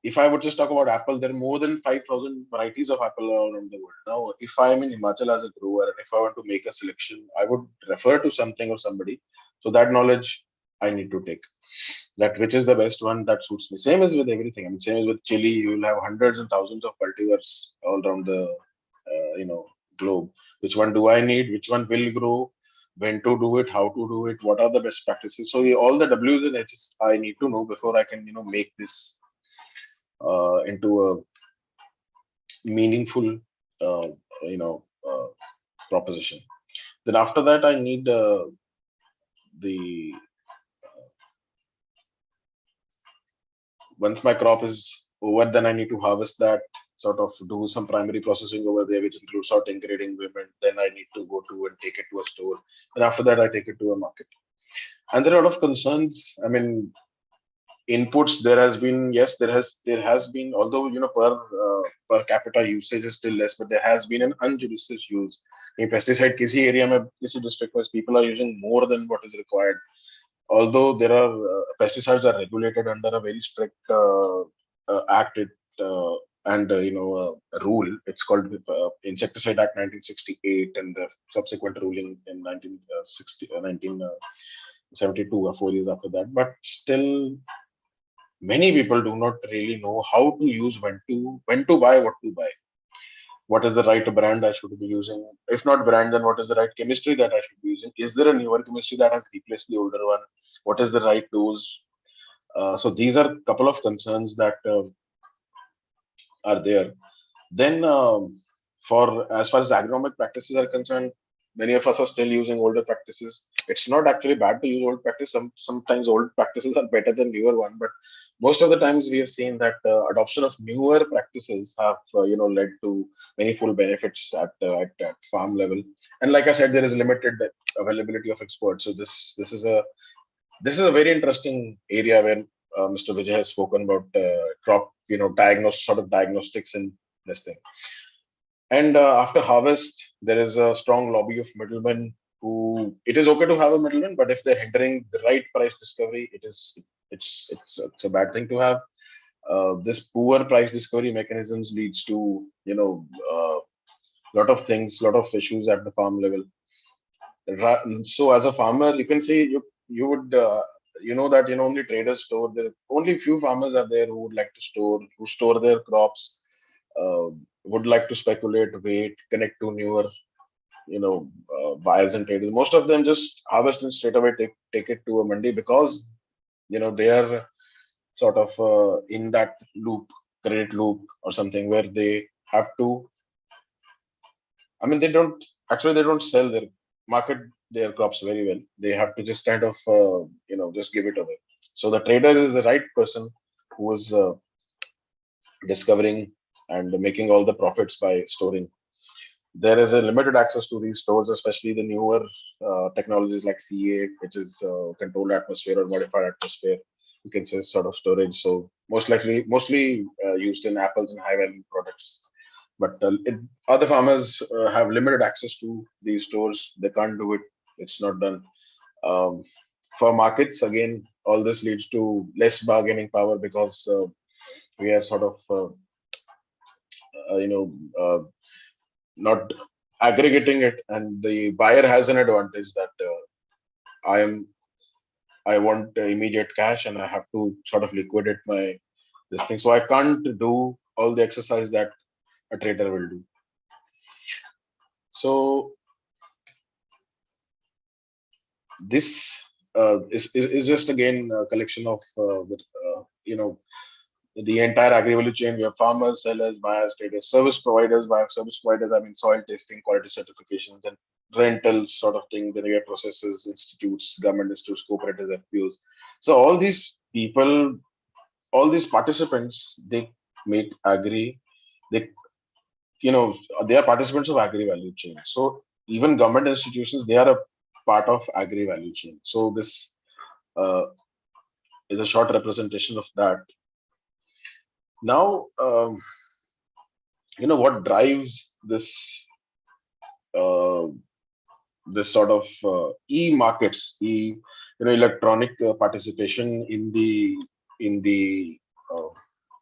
if I would just talk about apple, there are more than 5,000 varieties of apple around the world. Now, if I am in Himachal as a grower, and if I want to make a selection, I would refer to something or somebody. So that knowledge I need to take, that which is the best one that suits me. Same as with everything. I mean, same as with chili, you will have hundreds and thousands of cultivars all around the globe. Which one do I need? Which one will grow? When to do it? How to do it? What are the best practices? So all the W's and H's I need to know before I can make this into a meaningful uh, you know uh, proposition. Then after that, I need the once my crop is over, then I need to harvest that, sort of do some primary processing over there, which includes sorting, grading, payment. Then I need to go to and take it to a store, and after that I take it to a market. And there are a lot of concerns. I mean, inputs, there has been, yes, there has been, although per capita usage is still less, but there has been an unjudicious use in pesticide. Kisi area mein, kisi district where people are using more than what is required. Although there are pesticides are regulated under a very strict act, and rule. It's called Insecticide Act 1968, and the subsequent ruling in 1972, or 4 years after that. But still, many people do not really know how to use, when to buy, what to buy. What is the right brand I should be using? If not brand, then what is the right chemistry that I should be using? Is there a newer chemistry that has replaced the older one? What is the right dose? So these are a couple of concerns that are there. Then for as far as agronomic practices are concerned, many of us are still using older practices. It's not actually bad to use old practice. Sometimes old practices are better than newer one, but most of the times we have seen that adoption of newer practices have led to many full benefits at farm level. And like I said, there is limited availability of experts. So this is a very interesting area where Mr. Vijay has spoken about crop, diagnostics in this thing. And after harvest, there is a strong lobby of middlemen who it is okay to have a middleman, but if they're hindering the right price discovery, it's a bad thing to have. This poor price discovery mechanisms leads to lot of things, lot of issues at the farm level. So as a farmer, you can say you would that only traders store their only few farmers are there who would like to store their crops, uh, would like to speculate, wait, connect to newer buyers and traders. Most of them just harvest and straight away take it to a mandi because they are sort of in that loop, credit loop or something where they have to. I mean, they don't sell their market their crops very well. They have to just kind of just give it away. So the trader is the right person who is discovering and making all the profits by storing. There is a limited access to these stores, especially the newer technologies like CA, which is controlled atmosphere or modified atmosphere. You can say sort of storage. So mostly used in apples and high value products. But other farmers have limited access to these stores. They can't do it. It's not done. Um, for markets, again, all this leads to less bargaining power because we are sort of, uh, you know, uh, not aggregating it, and the buyer has an advantage that I am I want immediate cash and I have to sort of liquidate my this thing. So I can't do all the exercise that a trader will do. So this is just again a collection of the entire agri value chain. We have farmers, sellers, buyers, traders, service providers. By service providers, I mean soil testing, quality certifications, and rentals sort of thing. Then we have processes, institutes, government institutes, cooperatives, FPOs. So all these people, all these participants, they make agri. They they are participants of agri value chain. So even government institutions, they are a part of agri value chain. So this uh, is a short representation of that. Now, what drives uh, this sort of e-markets, electronic participation in the uh,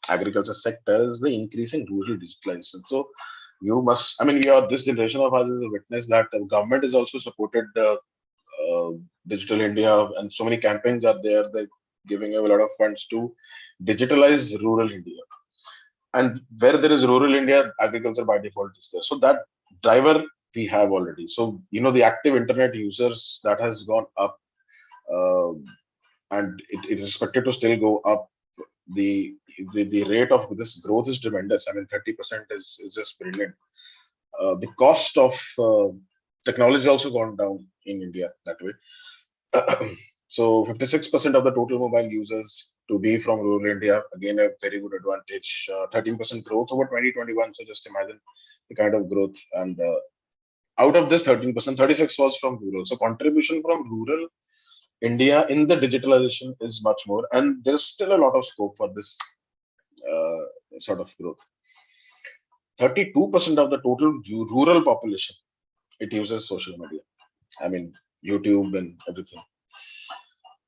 agriculture sector is the increasing rural digitalization. So you must, I mean, this generation of us is a witness that the government is also supported Digital India, and so many campaigns are there. They're giving a lot of funds to digitalize rural India. And where there is rural India, agriculture by default is there. So that driver we have already. So the active internet users that has gone up, uh, and it is expected to still go up. The rate of this growth is tremendous. I mean, 30% is just brilliant. The cost of technology has also gone down in India that way. So 56% of the total mobile users to be from rural India, again, a very good advantage. 13% growth over 2021. So just imagine the kind of growth. And out of this 13%, 36 was from rural. So contribution from rural India in the digitalization is much more. And there's still a lot of scope for this sort of growth. 32% of the total rural population, it uses social media. I mean, YouTube and everything.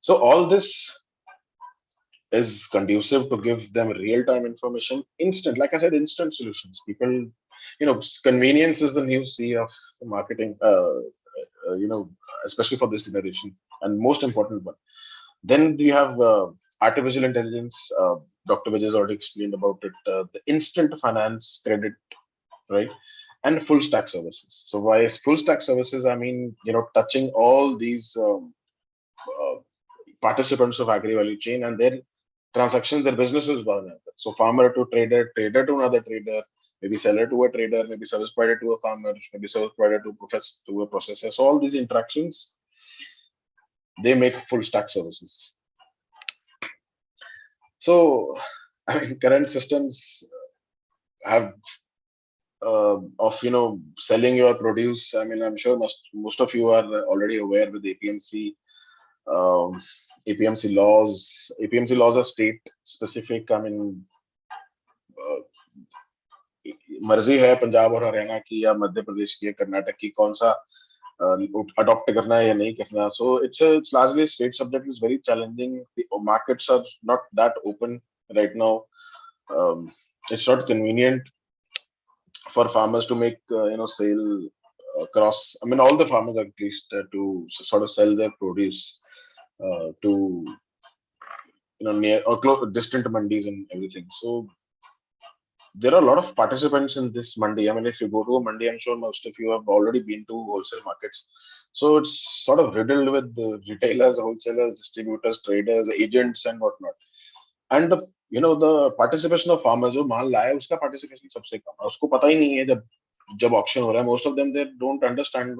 So all this is conducive to give them real-time information, instant, like I said, instant solutions. People, convenience is the new C of marketing, especially for this generation, and most important one. Then we have artificial intelligence. Dr. Vijay has already explained about it. The instant finance, credit, right? And full stack services. So by full stack services, I mean, touching all these uh, participants of agri value chain and their transactions, their businesses one another. So farmer to trader, trader to another trader, maybe seller to a trader, maybe service provider to a farmer, maybe service provider to a processor. So all these interactions, they make full stack services. So I mean, current systems have of selling your produce. I mean, I'm sure most of you are already aware with APMC. Um, APMC laws. APMC laws are state specific. I mean, मर्जी है पंजाब और हरियाणा की या मध्य प्रदेश की या कर्नाटक की कौन सा अडॉप्ट करना है या नहीं करना. So it's largely state subject. Is very challenging. The markets are not that open right now. It's not convenient for farmers to make sale across. I mean, all the farmers at least to sort of sell their produce to near or close distant mandis and everything. So there are a lot of participants in this mandi. I mean, if you go to a mandi, I'm sure most of you have already been to wholesale markets. So it's sort of riddled with the retailers, wholesalers, distributors, traders, agents, and whatnot. And the participation of farmers, जो माल लाया उसका participation सबसे कम है. उसको पता ही नहीं है जब auction हो रहा है. Most of them, they don't understand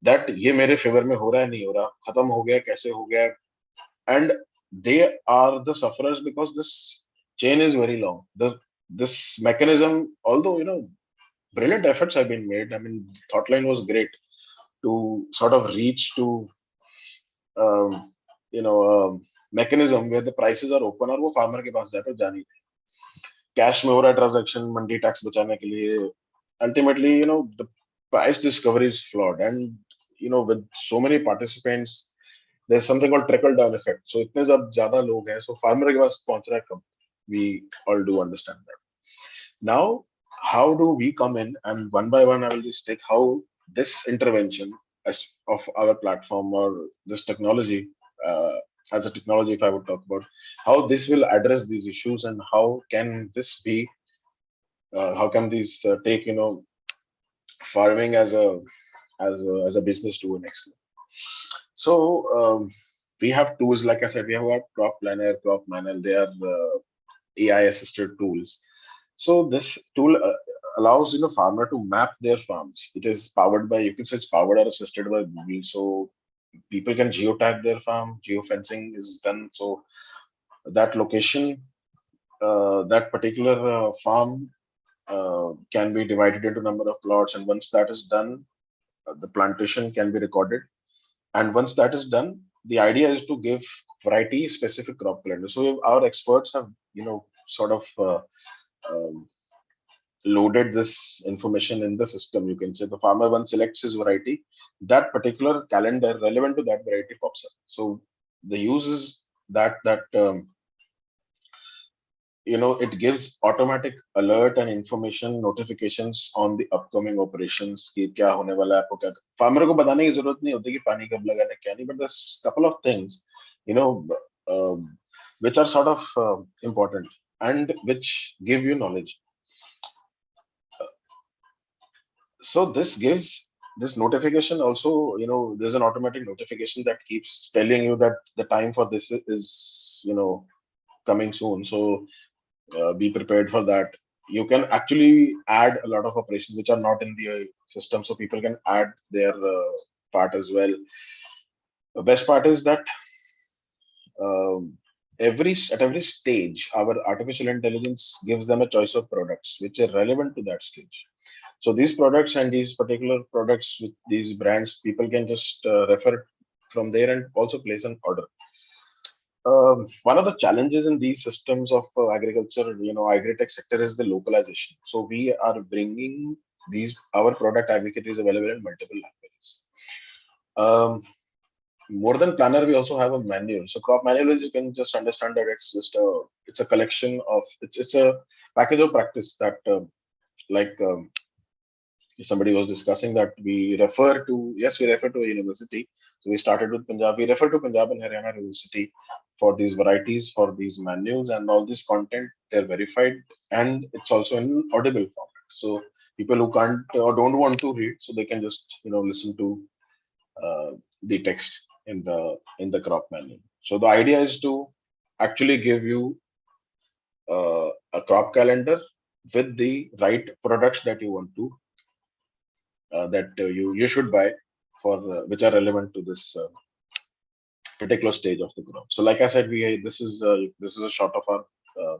that ये मेरे favor में हो रहा है नहीं हो रहा, खत्म हो गया कैसे हो गया. And they are the sufferers because this chain is very long. This mechanism, although brilliant efforts have been made. I mean, Thoughtline was great to sort of reach to mechanism where the prices are open और वो farmer के पास जाकर जा नहीं रहे. Cash में हो रहा है transaction मंडी tax बचाने के लिए. Ultimately, the price discovery is flawed, and with so many participants, there's something called trickle down effect. So इतने जब ज्यादा लोग हैं, so farmer के पास पहुंच रहा है कम. We all do understand that. Now, how do we come in? And one by one, I will just take how this intervention of our platform or this technology, as a technology, if I would talk about, how this will address these issues and how can this be, how can these take farming as a business to a next level. So we have tools, like I said, we have our crop planner, crop manual. They are AI assisted tools. So this tool allows farmer to map their farms. It is powered by, you can say it's powered or assisted by Google. So people can geotag their farm. Geofencing is done. So that location, that particular farm can be divided into number of plots. And once that is done, the plantation can be recorded. And once that is done, the idea is to give variety specific crop calendar. So our experts have, sort of loaded this information in the system. You can say the farmer once selects his variety, that particular calendar relevant to that variety pops up. So the use is that it gives automatic alert and information notifications on the upcoming operations कि क्या होने वाला है, आपको क्या farmer को बताने की जरूरत नहीं होती कि पानी कब लगाना क्या नहीं, but there's a couple of things which are sort of important and which give you knowledge. So this gives this notification also, there's an automatic notification that keeps telling you that the time for this is coming soon. So be prepared for that. You can actually add a lot of operations which are not in the system, so people can add their part as well. The best part is that at every stage, our artificial intelligence gives them a choice of products which are relevant to that stage. So these products and these particular products with these brands, people can just refer from there and also place an order. One of the challenges in these systems of agriculture, agri-tech sector is the localization. So we are bringing our product Agri-Khet is available in multiple languages. More than planner, we also have a manual. So crop manual is, you can just understand that it's a collection of, it's a package of practice that somebody was discussing that we refer to a university. So we started with Punjab. We refer to Punjab and Haryana University for these varieties, for these manuals, and all this content. They're verified, and it's also in audible format. So people who can't or don't want to read, so they can just listen to the text in the crop manual. So the idea is to actually give you a crop calendar with the right products that you want to you should buy for which are relevant to this particular stage of the crop. So, like I said, this is a shot of our uh,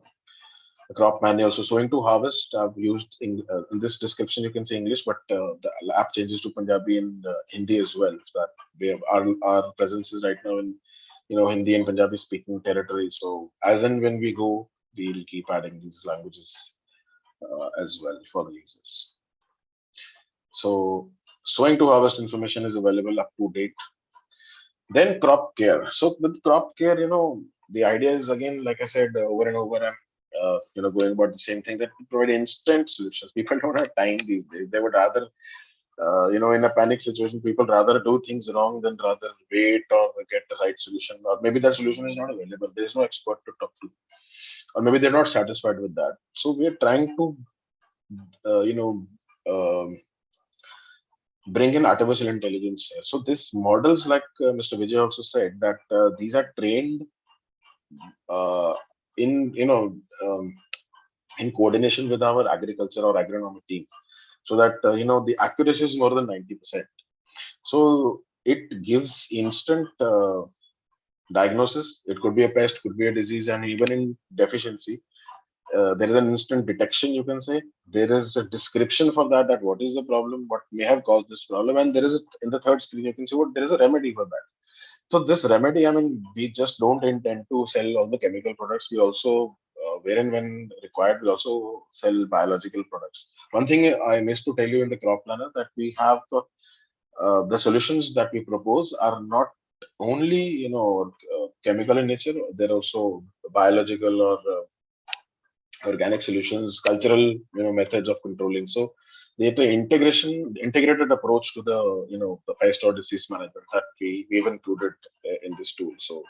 crop manual. So, sowing to harvest, I've used in this description. You can say English, but the app changes to Punjabi and Hindi as well. So that we have our presence is right now in Hindi and Punjabi speaking territory. So, as and when we go, we'll keep adding these languages as well for the users. So, sowing to harvest information is available up to date. Then crop care. So with crop care, the idea is again, like I said over and over, I'm going about the same thing, that we provide instant solutions. People don't have time these days. They would rather, in a panic situation, people rather do things wrong than rather wait or get the right solution. Or maybe that solution is not available. There's no expert to talk to, or maybe they're not satisfied with that. So we're trying to, uh, you know, um bring in artificial intelligence here. So these models, like Mr. Vijay also said, that these are trained uh, in in coordination with our agriculture or agronomy team, so that the accuracy is more than 90%. So it gives instant diagnosis. It could be a pest, could be a disease, and even in deficiency, there is an instant detection, you can say. There is a description for that what is the problem, what may have caused this problem, and there is in the third screen you can see what there is a remedy for that. So this remedy, I mean, we just don't intend to sell all the chemical products. We also, wherein when required, we also sell biological products. One thing I missed to tell you in the crop planner, that we have the solutions that we propose are not only chemical in nature. They're also biological or organic solutions, cultural methods of controlling. So the integrated approach to the the pest or disease management that we've included in this tool. So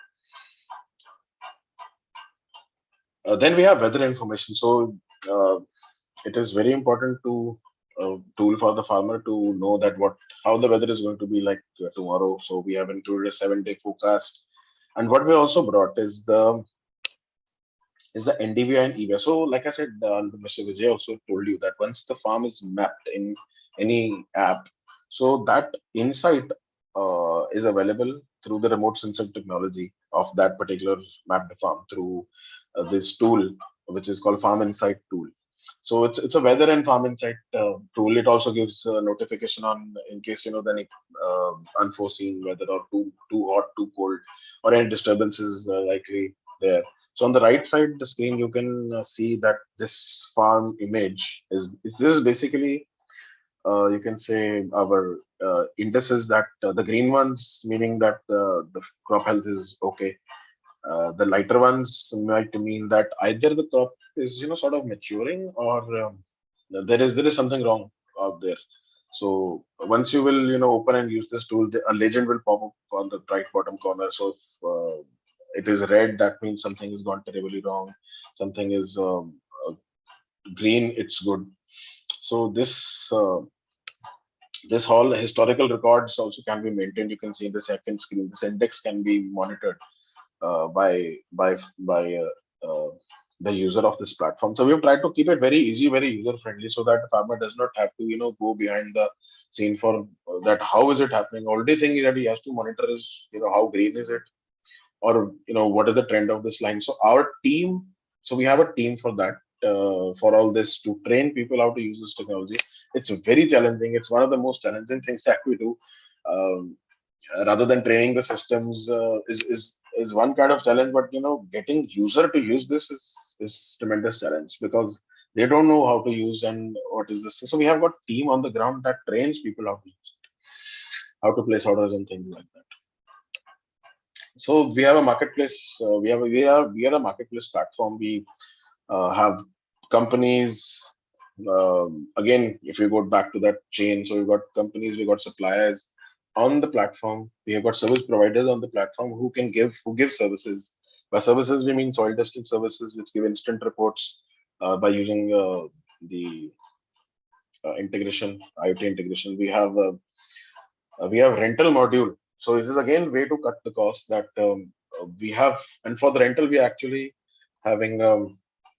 then we have weather information. So it is very important to tool for the farmer to know that how the weather is going to be like tomorrow. So we have included a 7-day forecast, and what we also brought is the NDVI and EVA. So, like I said, Mr. Vijay also told you that once the farm is mapped in any app, so that insight is available through the remote sensor technology of that particular mapped farm through this tool, which is called Farm Insight tool. So it's a weather and farm insight tool. It also gives notification on in case any unforeseen weather, or too hot, too cold, or any disturbances likely there. So on the right side of the screen, you can see that this farm image this is basically you can say our indices, that the green ones meaning that the crop health is okay. The lighter ones might mean that either the crop is sort of maturing, or there is something wrong out there. So once you will open and use this tool, a legend will pop up on the right bottom corner. So if it is red, that means something has gone terribly wrong. Something is green, it's good. So this whole historical records also can be maintained. You can see in the second screen, this index can be monitored by the user of this platform. So we've tried to keep it very easy, very user friendly, so that the farmer does not have to go behind the scene for that. How is it happening? Only thing that he has to monitor is how green is it, or what is the trend of this line. So our team, so we have a team for that. For all this, to train people how to use this technology, it's very challenging. It's one of the most challenging things that we do. Um, Rather than training the systems is one kind of challenge, but getting user to use this is tremendous challenge, because they don't know how to use and what is this. So we have got team on the ground that trains people how to use it, how to place orders and things like that. So we have a marketplace. We are a marketplace platform. We have companies. Again, if you go back to that chain, so we've got companies, we've got suppliers on the platform. We have got service providers on the platform who give services. By services, we mean soil testing services, which give instant reports by using the integration, IoT integration. We have rental module. So this is again way to cut the cost that we have. And for the rental, we are actually having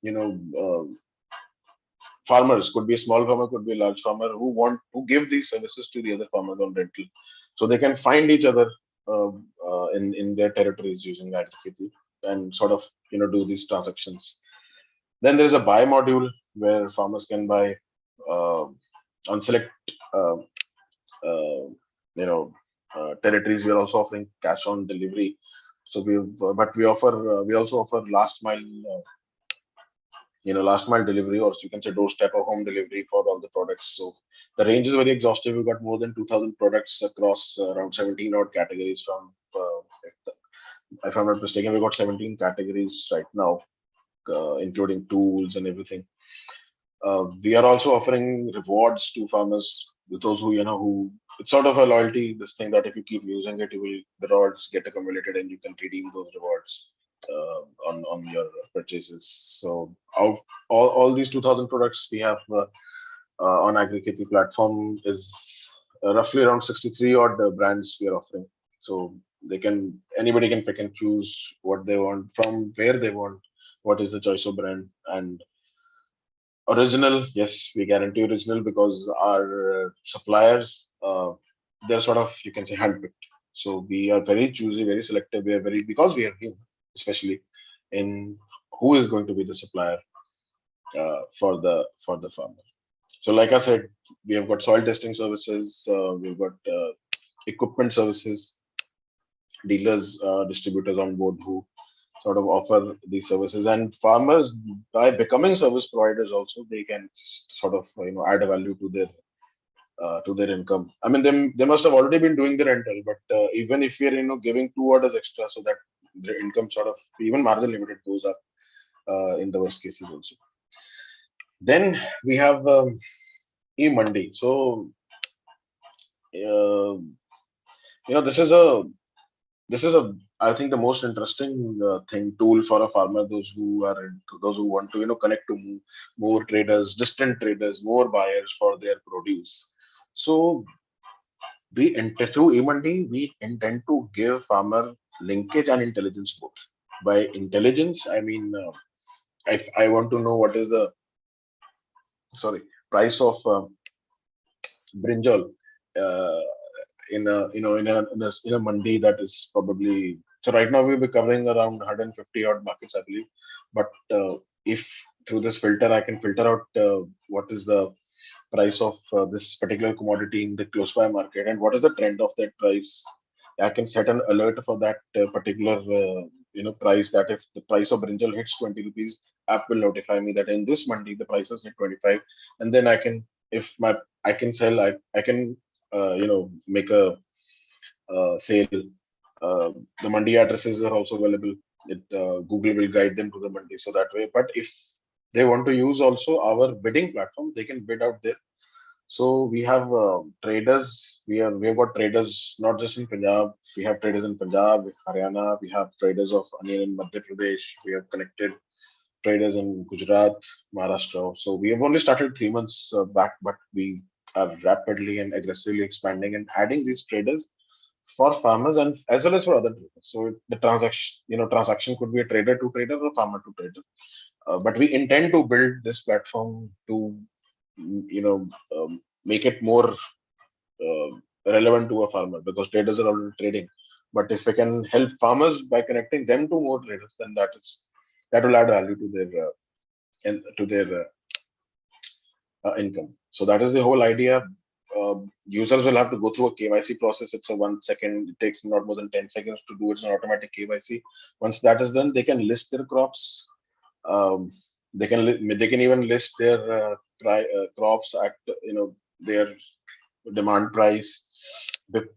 you know farmers, could be a small farmer, could be a large farmer, who give these services to the other farmers on rental, so they can find each other in their territories using AgriKखेती and sort of do these transactions. Then there's a buy module where farmers can buy uh, on select uh, uh, territories. We are also offering cash on delivery. So we also offer last mile delivery, or you can say doorstep or home delivery for all the products. So the range is very exhaustive. We've got more than 2,000 products across around 17 odd categories from, if I'm not mistaken, we've got 17 categories right now, including tools and everything. We are also offering rewards to farmers, those who it's sort of a loyalty, this thing that if you keep using it, the rewards get accumulated and you can redeem those rewards on your purchases. So all these 2,000 products we have on AgriKखेती platform is roughly around 63 odd brands we are offering. So anybody can pick and choose what they want from where they want, what is the choice of brand. And original, yes, we guarantee original because our suppliers, they're sort of, you can say, handpicked. So we are very choosy, very selective. Because we are new, especially in who is going to be the supplier for the farmer. So, like I said, we have got soil testing services, we've got equipment services, dealers, distributors on board who sort of offer these services, and farmers, by becoming service providers also, they can sort of add a value to their income. I mean, they must have already been doing the rental, but even if we are giving 2 orders extra, so that their income sort of, even margin limited, goes up in the worst cases also. Then we have e-Mandi. So this is a I think the most interesting tool for a farmer, those who want to connect to more traders, distant traders, more buyers for their produce. So through e-Mandi, we intend to give farmer linkage and intelligence both. By intelligence, I mean, if I want to know what is the price of brinjal uh, in a mandi, that is probably, so right now we'll be covering around 150 odd markets, I believe. But if through this filter I can filter out what is the price of this particular commodity in the close by market and what is the trend of that price, I can set an alert for that particular price, that if the price of brinjal hits 20 rupees, app will notify me that in this mandi the price is hit 25, and then I can sell, I can make a sale. The mandi addresses are also available. Google will guide them to the mandi, so that way. But if they want to use also our bidding platform, they can bid out there. So we have traders. We have got traders not just in Punjab. We have traders in Punjab, Haryana. We have traders of onion in Madhya Pradesh. We have connected traders in Gujarat, Maharashtra. So we have only started 3 months back, but we are rapidly and aggressively expanding and adding these traders for farmers and as well as for other traders. So the transaction could be a trader to trader or farmer to trader. But we intend to build this platform to make it more relevant to a farmer, because traders are already trading. But if we can help farmers by connecting them to more traders, then that will add value to their income. So that is the whole idea. Users will have to go through a KYC process. It's a 1 second. It takes not more than 10 seconds to do. It's an automatic KYC. Once that is done, they can list their crops. They can even list their crops at their demand price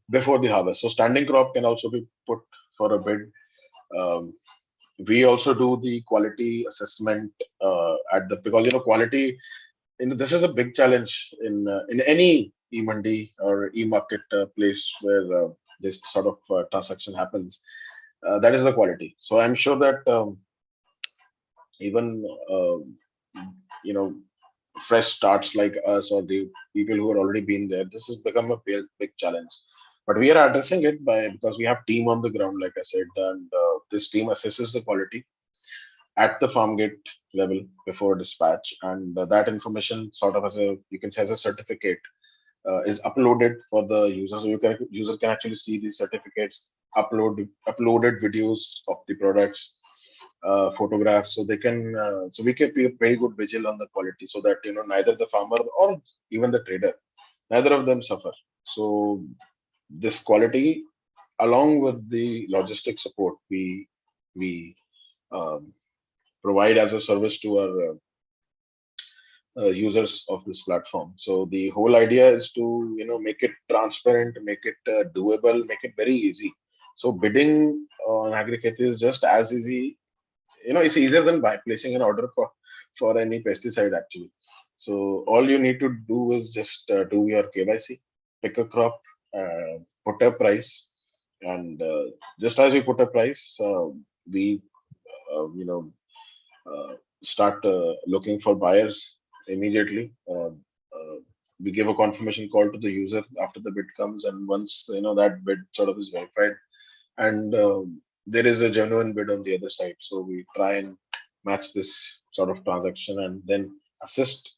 before the harvest. So standing crop can also be put for a bid. We also do the quality assessment because quality. This is a big challenge in any e-mandi or e-market place where this sort of transaction happens. That is the quality. So I'm sure that even fresh starts like us or the people who are already been there, this has become a big challenge. But we are addressing it because we have team on the ground, like I said, and this team assesses the quality at the farm gate. level before dispatch, and that information sort of as a, you can say, as a certificate is uploaded for the user. So user can actually see these certificates, uploaded videos of the products, photographs, so they can so we can be a very good vigil on the quality, so that neither the farmer or even the trader, neither of them suffer. So this quality, along with the logistic support, we um, provide as a service to our users of this platform. So the whole idea is to make it transparent, make it doable, make it very easy. So bidding on Agrikhet is just as easy. It's easier than by placing an order for any pesticide actually. So all you need to do is just do your KYC, pick a crop, put a price, and just as we put a price, we you know start looking for buyers immediately. We give a confirmation call to the user after the bid comes, and once that bid sort of is verified, and there is a genuine bid on the other side, so we try and match this sort of transaction and then assist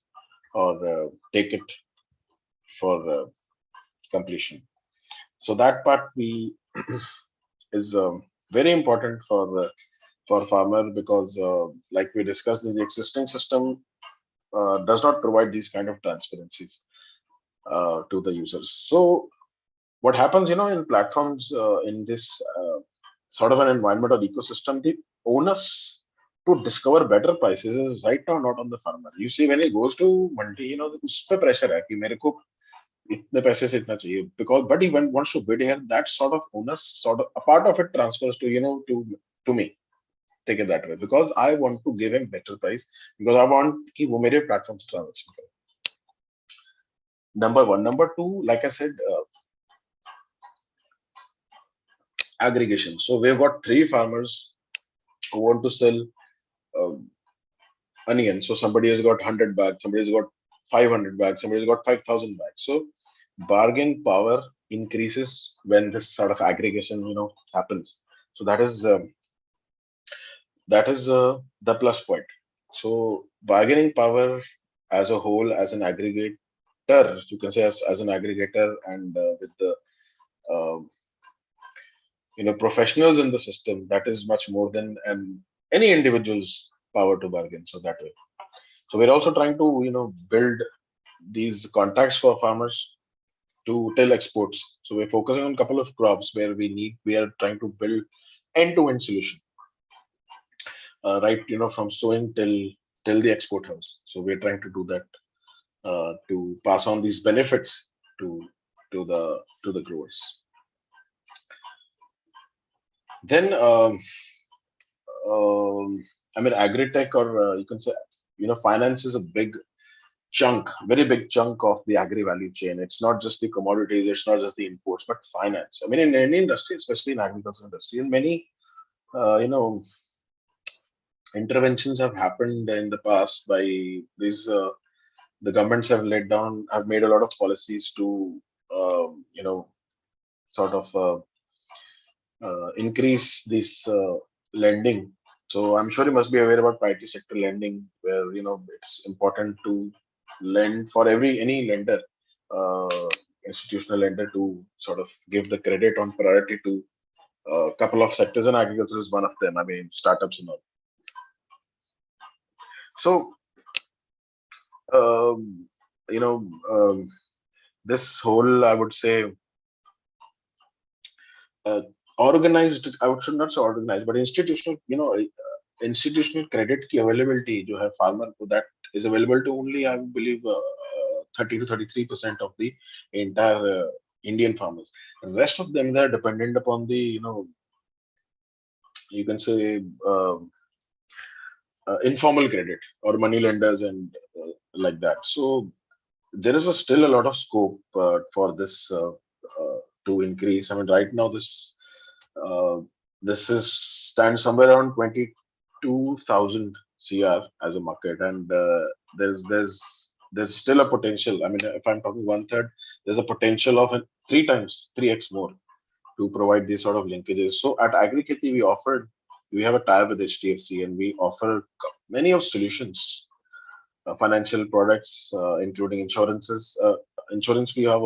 or take it for completion. So that part we is very important for farmer, because like we discussed, the existing system does not provide these kind of transparencies to the users. So what happens, in platforms in this sort of an environment or ecosystem, the onus to discover better prices is right now not on the farmer. You see, when he goes to mandi, उस पे pressure है कि मेरे को इतने पैसे से इतना चाहिए, because but he wants to bid here, that sort of onus, sort of a part of it transfers to to me. Take it that way, because I want to give him better price, because I want कि वो मेरे platform से transaction करे. Number one. Number two, like I said, aggregation. So we've got 3 farmers who want to sell onion. So somebody has got 100 bags, somebody has got 500 bags, somebody has got 5,000 bags. So bargain power increases when this sort of aggregation happens. So that is the plus point. So bargaining power as a whole, as an aggregator, you can say as an aggregator, and with the professionals in the system, that is much more than any individual's power to bargain. So that way, so we're also trying to build these contacts for farmers to till exports. So we're focusing on a couple of crops where we are trying to build end-to-end solution, right, from sowing till the export house. So we're trying to do that to pass on these benefits to the growers. Then I mean, agri-tech, or you can say finance is a very big chunk of the agri value chain. It's not just the commodities, it's not just the imports, but finance. I mean, in any industry, especially in agriculture industry, and many interventions have happened in the past by these the governments have made a lot of policies to sort of increase this lending. So I'm sure you must be aware about priority sector lending, where it's important to lend for any lender, institutional lender, to sort of give the credit on priority to a couple of sectors, and agriculture is one of them. I mean, startups and all. So this whole, I would say, organized, I would not say organized, but institutional, institutional credit ki availability jo hai farmer ko, that is available to only, I believe, 30 to 33% of the entire Indian farmers. The rest of them, they're dependent upon the you can say informal credit or money lenders and like that. So there is still a lot of scope for this to increase. I mean, right now this stands somewhere around 22,000 CR as a market, and there's still a potential. I mean, if I'm talking 1/3, there's a potential of 3x more to provide these sort of linkages. So at Agri Kheti, we offered we have a tie with HDFC, and we offer many of solutions, financial products, including insurances. Insurance we have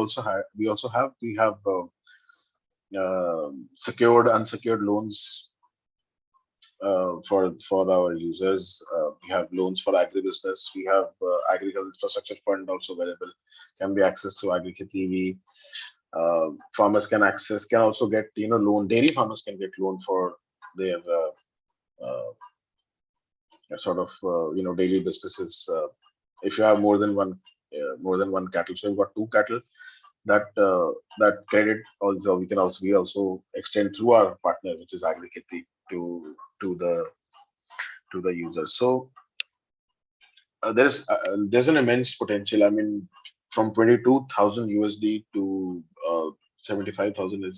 secured, unsecured loans for our users. We have loans for agribusiness. We have agricultural infrastructure fund also available, can be accessed through Agri TV. Farmers can also get loan. Dairy farmers can get loan for their sort of daily businesses. If you have more than one cattle, so you've got two cattle, that credit also we also extend through our partner, which is Agri to the users. So there's an immense potential. I mean, from 22,000 USD to 75,000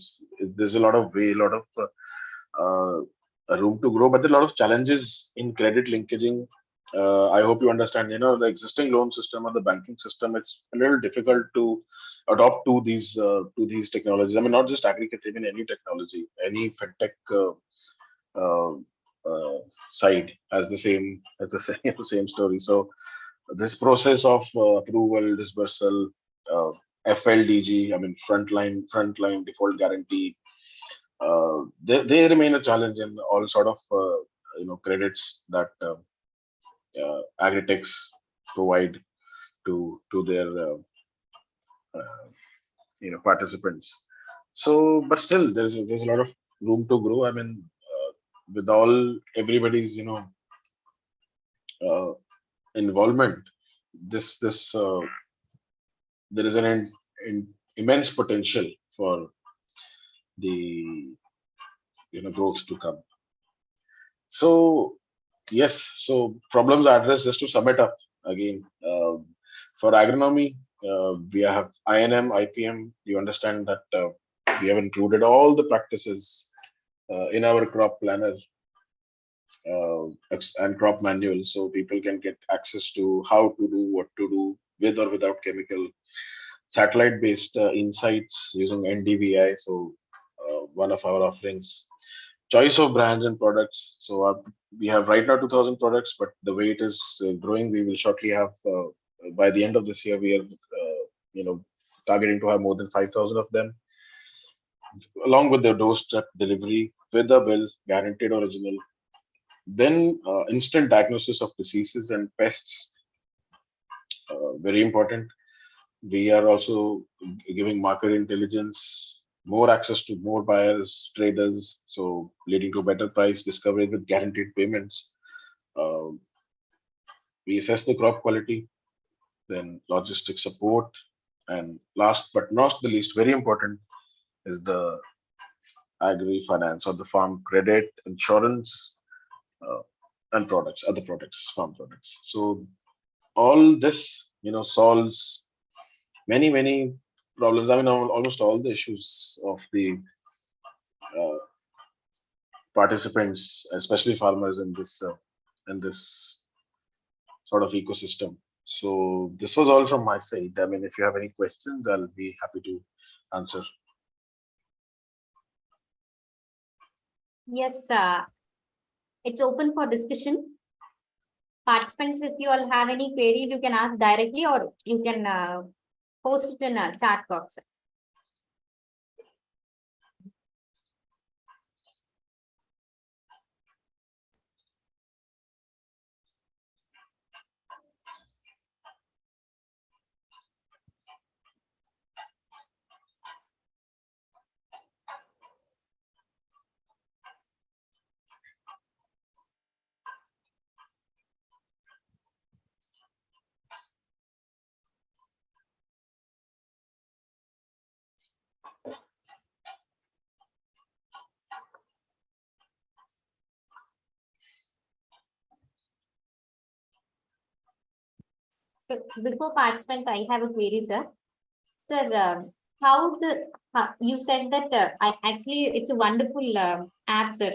there's a lot of room to grow, but there are a lot of challenges in credit linkaging. I hope you understand. The existing loan system or the banking system, it's a little difficult to adopt to these technologies. I mean, not just Agri, even any technology, any fintech side has the same same story. So this process of approval, dispersal, FLDG, I mean frontline default guarantee, they remain a challenge in all sort of credits that agritechs provide to their participants. So, but still, there's a lot of room to grow. I mean, with everybody's involvement, this there is an immense potential for the growth to come. So yes, so problems are addressed. Just to sum it up again, for agronomy, we have INM, IPM. You understand that we have included all the practices in our crop planner and crop manual, so people can get access to how to do, what to do with or without chemical. Satellite-based insights using NDVI. So one of our offerings. Choice of brands and products. So we have right now 2,000 products, but the way it is growing, we will shortly have by the end of this year, we are targeting to have more than 5,000 of them, along with the doorstep delivery with a bill, guaranteed original. Then instant diagnosis of diseases and pests, very important. We are also giving market intelligence, more access to more buyers, traders, so leading to better price discovery with guaranteed payments. We assess the crop quality, then logistic support, and last but not the least, very important, is the agri finance or the farm credit, insurance, and other products, farm products. So all this, solves many problems. I mean, almost all the issues of the participants, especially farmers in this sort of ecosystem. So this was all from my side. I mean, if you have any questions, I'll be happy to answer. Yes, it's open for discussion. Participants, if you all have any queries, you can ask directly or you can post it in a chat box. So before participant, I have a query, sir. Sir, you said that it's a wonderful app, sir.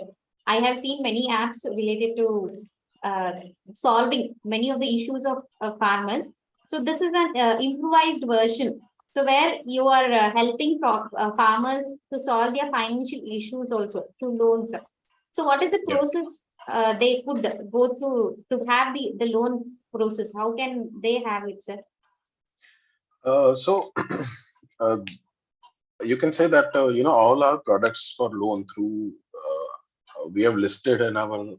I have seen many apps related to solving many of the issues of farmers. So this is an improvised version. So where you are helping farmers to solve their financial issues also through loans. So what is the Yeah. process they could go through to have the loan process? How can they have it, sir? So uh, you can say that all our products for loan through we have listed in our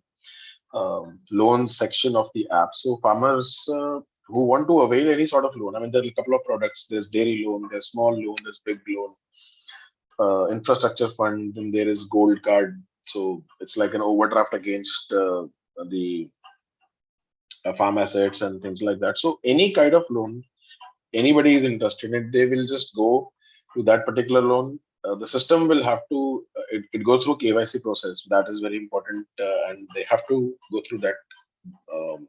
loan section of the app. So farmers who want to avail any sort of loan, I mean, there are a couple of products. There's dairy loan, there's small loan, there's big loan, infrastructure fund, then there is gold card. So it's like an overdraft against the farm assets and things like that. So any kind of loan, anybody is interested in it, they will just go to that particular loan. The system will have to, it goes through KYC process. That is very important. And they have to go through that um,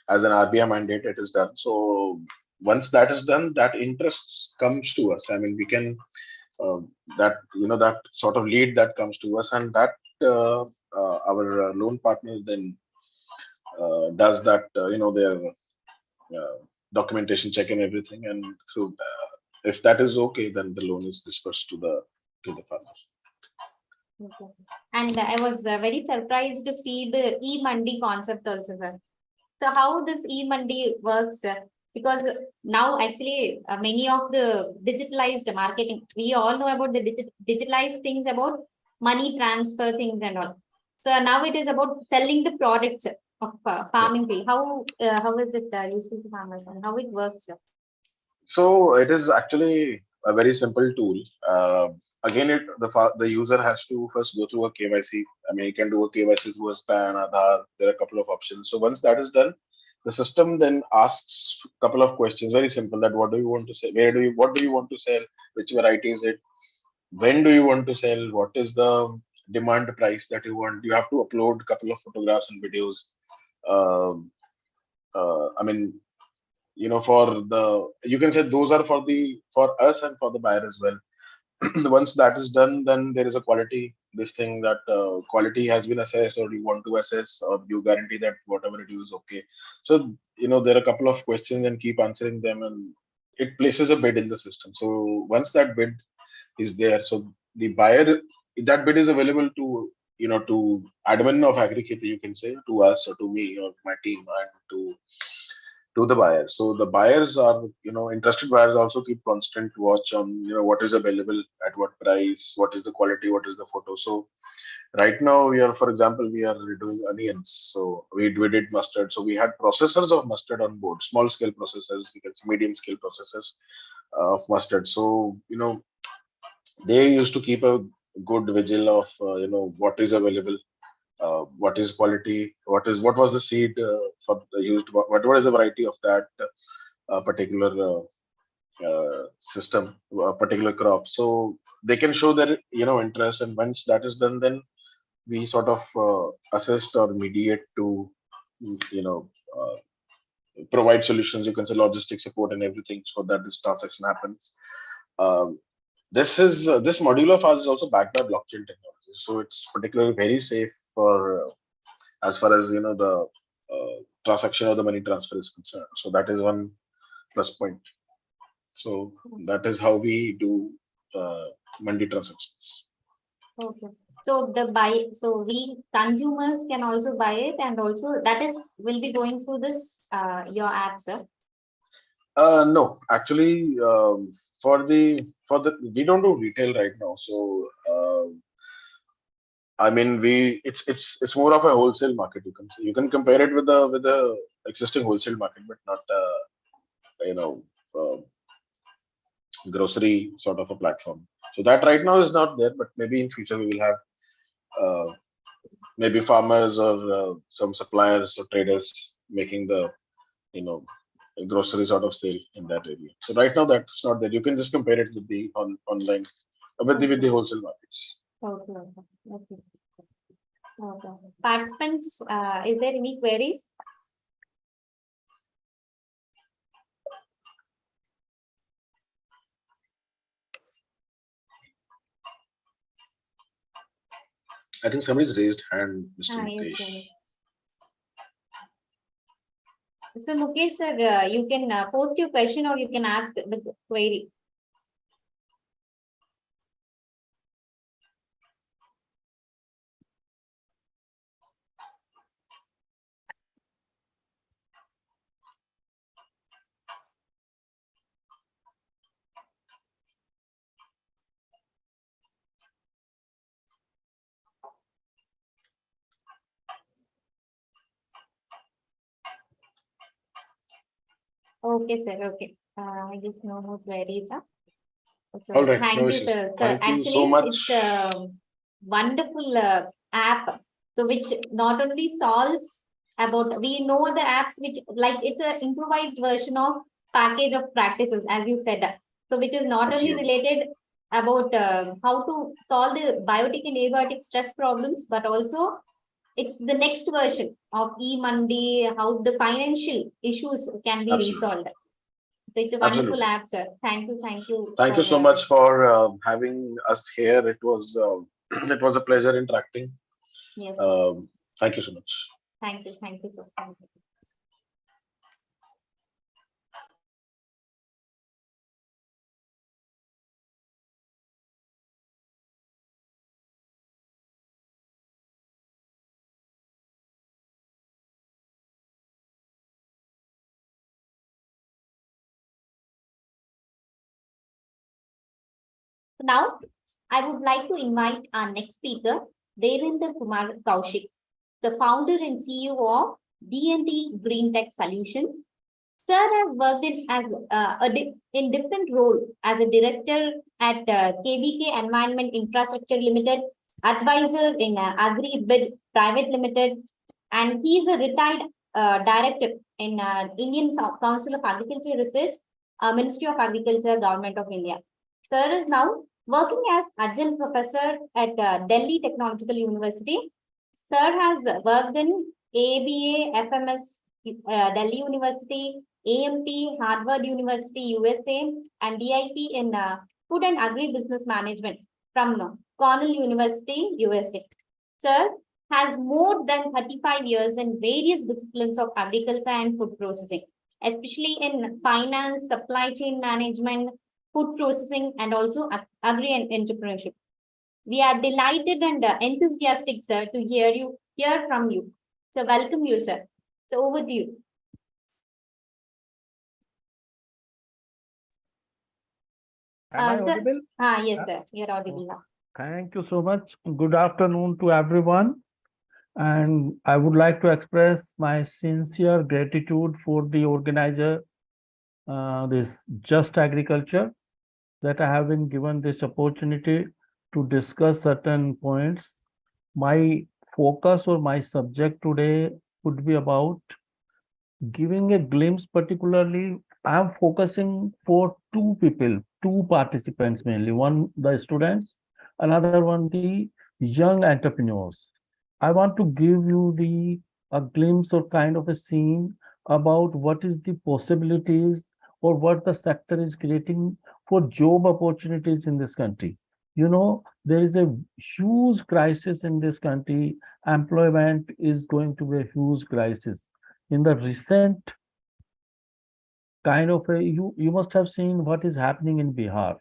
as an RBI mandate, it is done. So once that is done, that interest comes to us. I mean, we can, that, that sort of lead that comes to us, and that our loan partner then does that, their documentation check and everything. And so if that is okay, then the loan is dispersed to the farmer. Okay. And I was very surprised to see the e-mandi concept also, sir. So how this e-mandi works, sir? Because now actually many of the digitalized marketing, we all know about the digitalized things about money transfer things and all. So now it is about selling the products of farming field. How is it useful to farmers and how it works, sir? So it is actually a very simple tool. Again, the user has to first go through a KYC. I mean, you can do a KYC through a PAN, Aadhaar. There are a couple of options. So once that is done, the system then asks a couple of questions. Very simple. That what do you want to sell? What do you want to sell? Which variety is it? When do you want to sell? What is the demand price that you want? You have to upload a couple of photographs and videos. Um I mean, for the, you can say those are for us and for the buyer as well. Once that is done, then there is a quality, this thing that quality has been assessed, or you want to assess, or you guarantee that whatever it is okay. So there are a couple of questions and keep answering them, and it places a bid in the system. So once that bid is there, so the buyer, that bid is available to to admin of Agri, you can say, to us or to me or my team, and to the buyer. So the buyers are, interested buyers also keep constant watch on, what is available at what price, what is the quality, what is the photo. So right now we are, for example, we are doing onions. So we did mustard. So we had processors of mustard on board, small scale processors, we can say medium scale processors of mustard. So, they used to keep a good vigil of, what is available, what is quality, what was the seed for the used, what is the variety of that particular system, a particular crop. So they can show their interest, and once that is done, then we sort of assist or mediate to you know uh, provide solutions. You can say logistic support and everything, so that this transaction happens. Um, this module of ours is also backed by blockchain technology, so it's particularly very safe for as far as the transaction or the money transfer is concerned. So that is one plus point. So that is how we do Mandi transactions. Okay. So we consumers can also buy it, and also that is will be going through this your app, sir. No, actually, for the we don't do retail right now. So I mean, it's more of a wholesale market. You can say, you can compare it with the existing wholesale market, but not you know uh, grocery sort of a platform. So that right now is not there, but maybe in future we will have uh, maybe farmers or some suppliers or traders making the you know grocery sort of sale in that area. So right now that's not there. You can just compare it with the online with the wholesale markets. Okay. Okay. Okay. Participants, is there any queries? I think somebody's raised hand, Mr. Yes, Mukesh. yes. So Mukesh, sir, you can post your question or you can ask the query. Okay, sir. Okay. I guess no more queries. So All right, thank no you, issues. sir. So Thank you so actually, much. it's a wonderful app. So which not only solves about, we know the apps which like it's a improvised version of package of practices, as you said. So which is not only Absolutely. related about how to solve the biotic and abiotic stress problems, but also it's the next version of e-Monday, how the financial issues can be Absolutely. resolved. So it's a wonderful Absolutely. app, sir. Thank you Thank for you so much for having us here. It was it was a pleasure interacting. yes, sir. Um, Thank you so much. Thank you, sir. Thank you. Now, I would like to invite our next speaker, Devendra Kumar Kaushik, the founder and CEO of D&D Green Tech Solution. Sir has worked in different role as a director at KBK Environment Infrastructure Limited, advisor in Agri Private Limited, and he is a retired director in Indian Council of Agricultural Research, Ministry of Agriculture, Government of India. Sir is now working as adjunct professor at Delhi Technological University. Sir has worked in ABA, FMS, Delhi University, AMT, Harvard University, USA, and DIP in Food and Agri Business Management from Cornell University, USA. Sir has more than 35 years in various disciplines of agriculture and food processing, especially in finance, supply chain management, food processing, and also agri and entrepreneurship. We are delighted and enthusiastic, sir, to hear from you. So welcome you, sir. So over to you. Am I Sir, audible? yes, sir, you're audible now. Thank you so much. Good afternoon to everyone. And I would like to express my sincere gratitude for the organizer, this Just Agriculture, that I have been given this opportunity to discuss certain points. My focus or my subject today would be about giving a glimpse. Particularly, I'm focusing for two people, two participants mainly, one the students, another one the young entrepreneurs. I want to give you the a glimpse or kind of a scene about what is the possibilities or what the sector is creating for job opportunities in this country. You know, there is a huge crisis in this country. Employment is going to be a huge crisis in the recent kind of a, you must have seen what is happening in Bihar.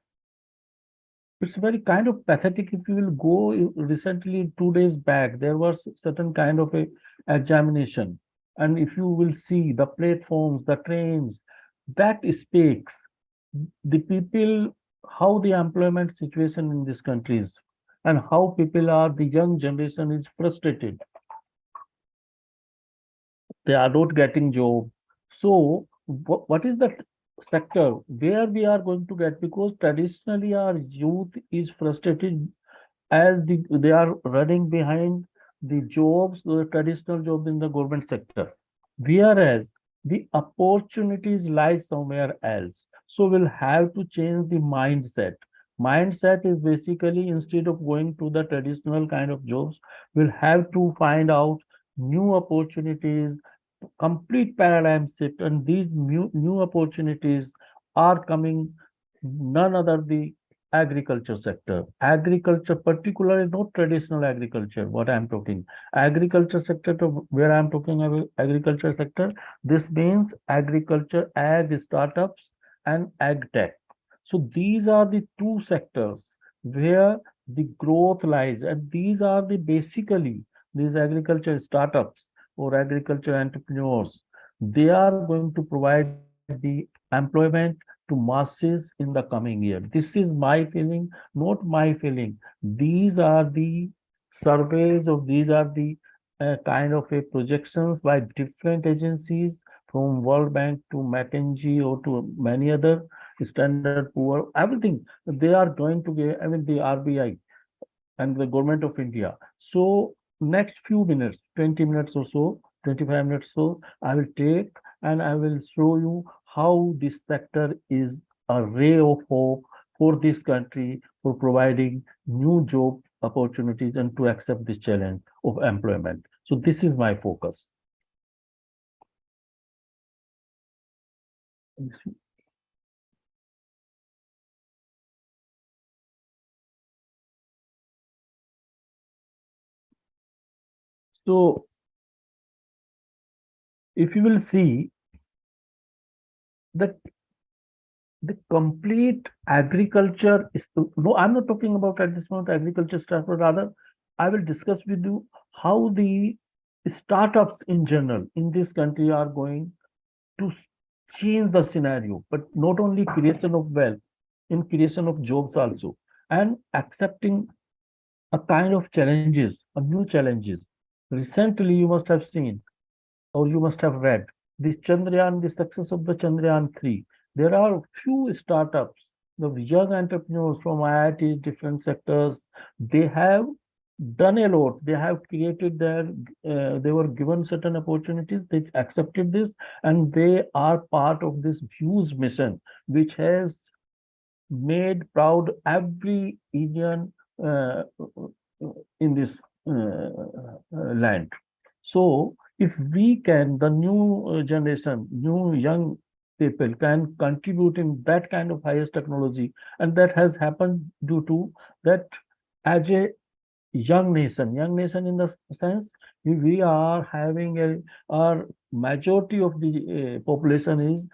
It's very kind of pathetic. If you will go recently, 2 days back, there was certain kind of a examination, and if you will see the platforms, the trains, that speaks the people, how the employment situation in this country is, and how people are, the young generation is frustrated. They are not getting job. So what is the sector where we are going to get? Because traditionally our youth is frustrated as they are running behind the jobs, the traditional jobs in the government sector, whereas the opportunities lie somewhere else. So we'll have to change the mindset. Mindset is basically, instead of going to the traditional kind of jobs, we'll have to find out new opportunities, complete paradigm shift, and these new opportunities are coming none other the agriculture sector. Agriculture, particularly not traditional agriculture, what I'm talking. Agriculture sector, to where I'm talking about agriculture sector, this means agriculture, ag startups, and ag tech. So these are the two sectors where the growth lies, and these are the basically these agriculture startups or agriculture entrepreneurs. They are going to provide the employment to masses in the coming year. This is my feeling, not my feeling. These are the surveys, or these are the kind of a projections by different agencies from World Bank to McKinsey or to many other Standard Poor, everything they are going to get. I mean, the RBI and the government of India. So next few minutes, 20 minutes or so, 25 minutes so, I will take and I will show you how this sector is a ray of hope for this country for providing new job opportunities and to accept this challenge of employment. So this is my focus. So if you will see that the complete agriculture is, no, I'm not talking about at this moment agriculture stuff, but rather I will discuss with you how the startups in general in this country are going to change the scenario, but not only creation of wealth, in creation of jobs also, and accepting a kind of challenges, a new challenges. Recently, you must have seen or you must have read the Chandrayaan, the success of the Chandrayaan 3. There are few startups, the young entrepreneurs from IIT, different sectors, they have done a lot. They have created they were given certain opportunities, they accepted this, and they are part of this huge mission, which has made proud every Indian in this land. So if we can, the new generation, new young people can contribute in that kind of highest technology, and that has happened due to that as a young nation in the sense we are having our majority of the population is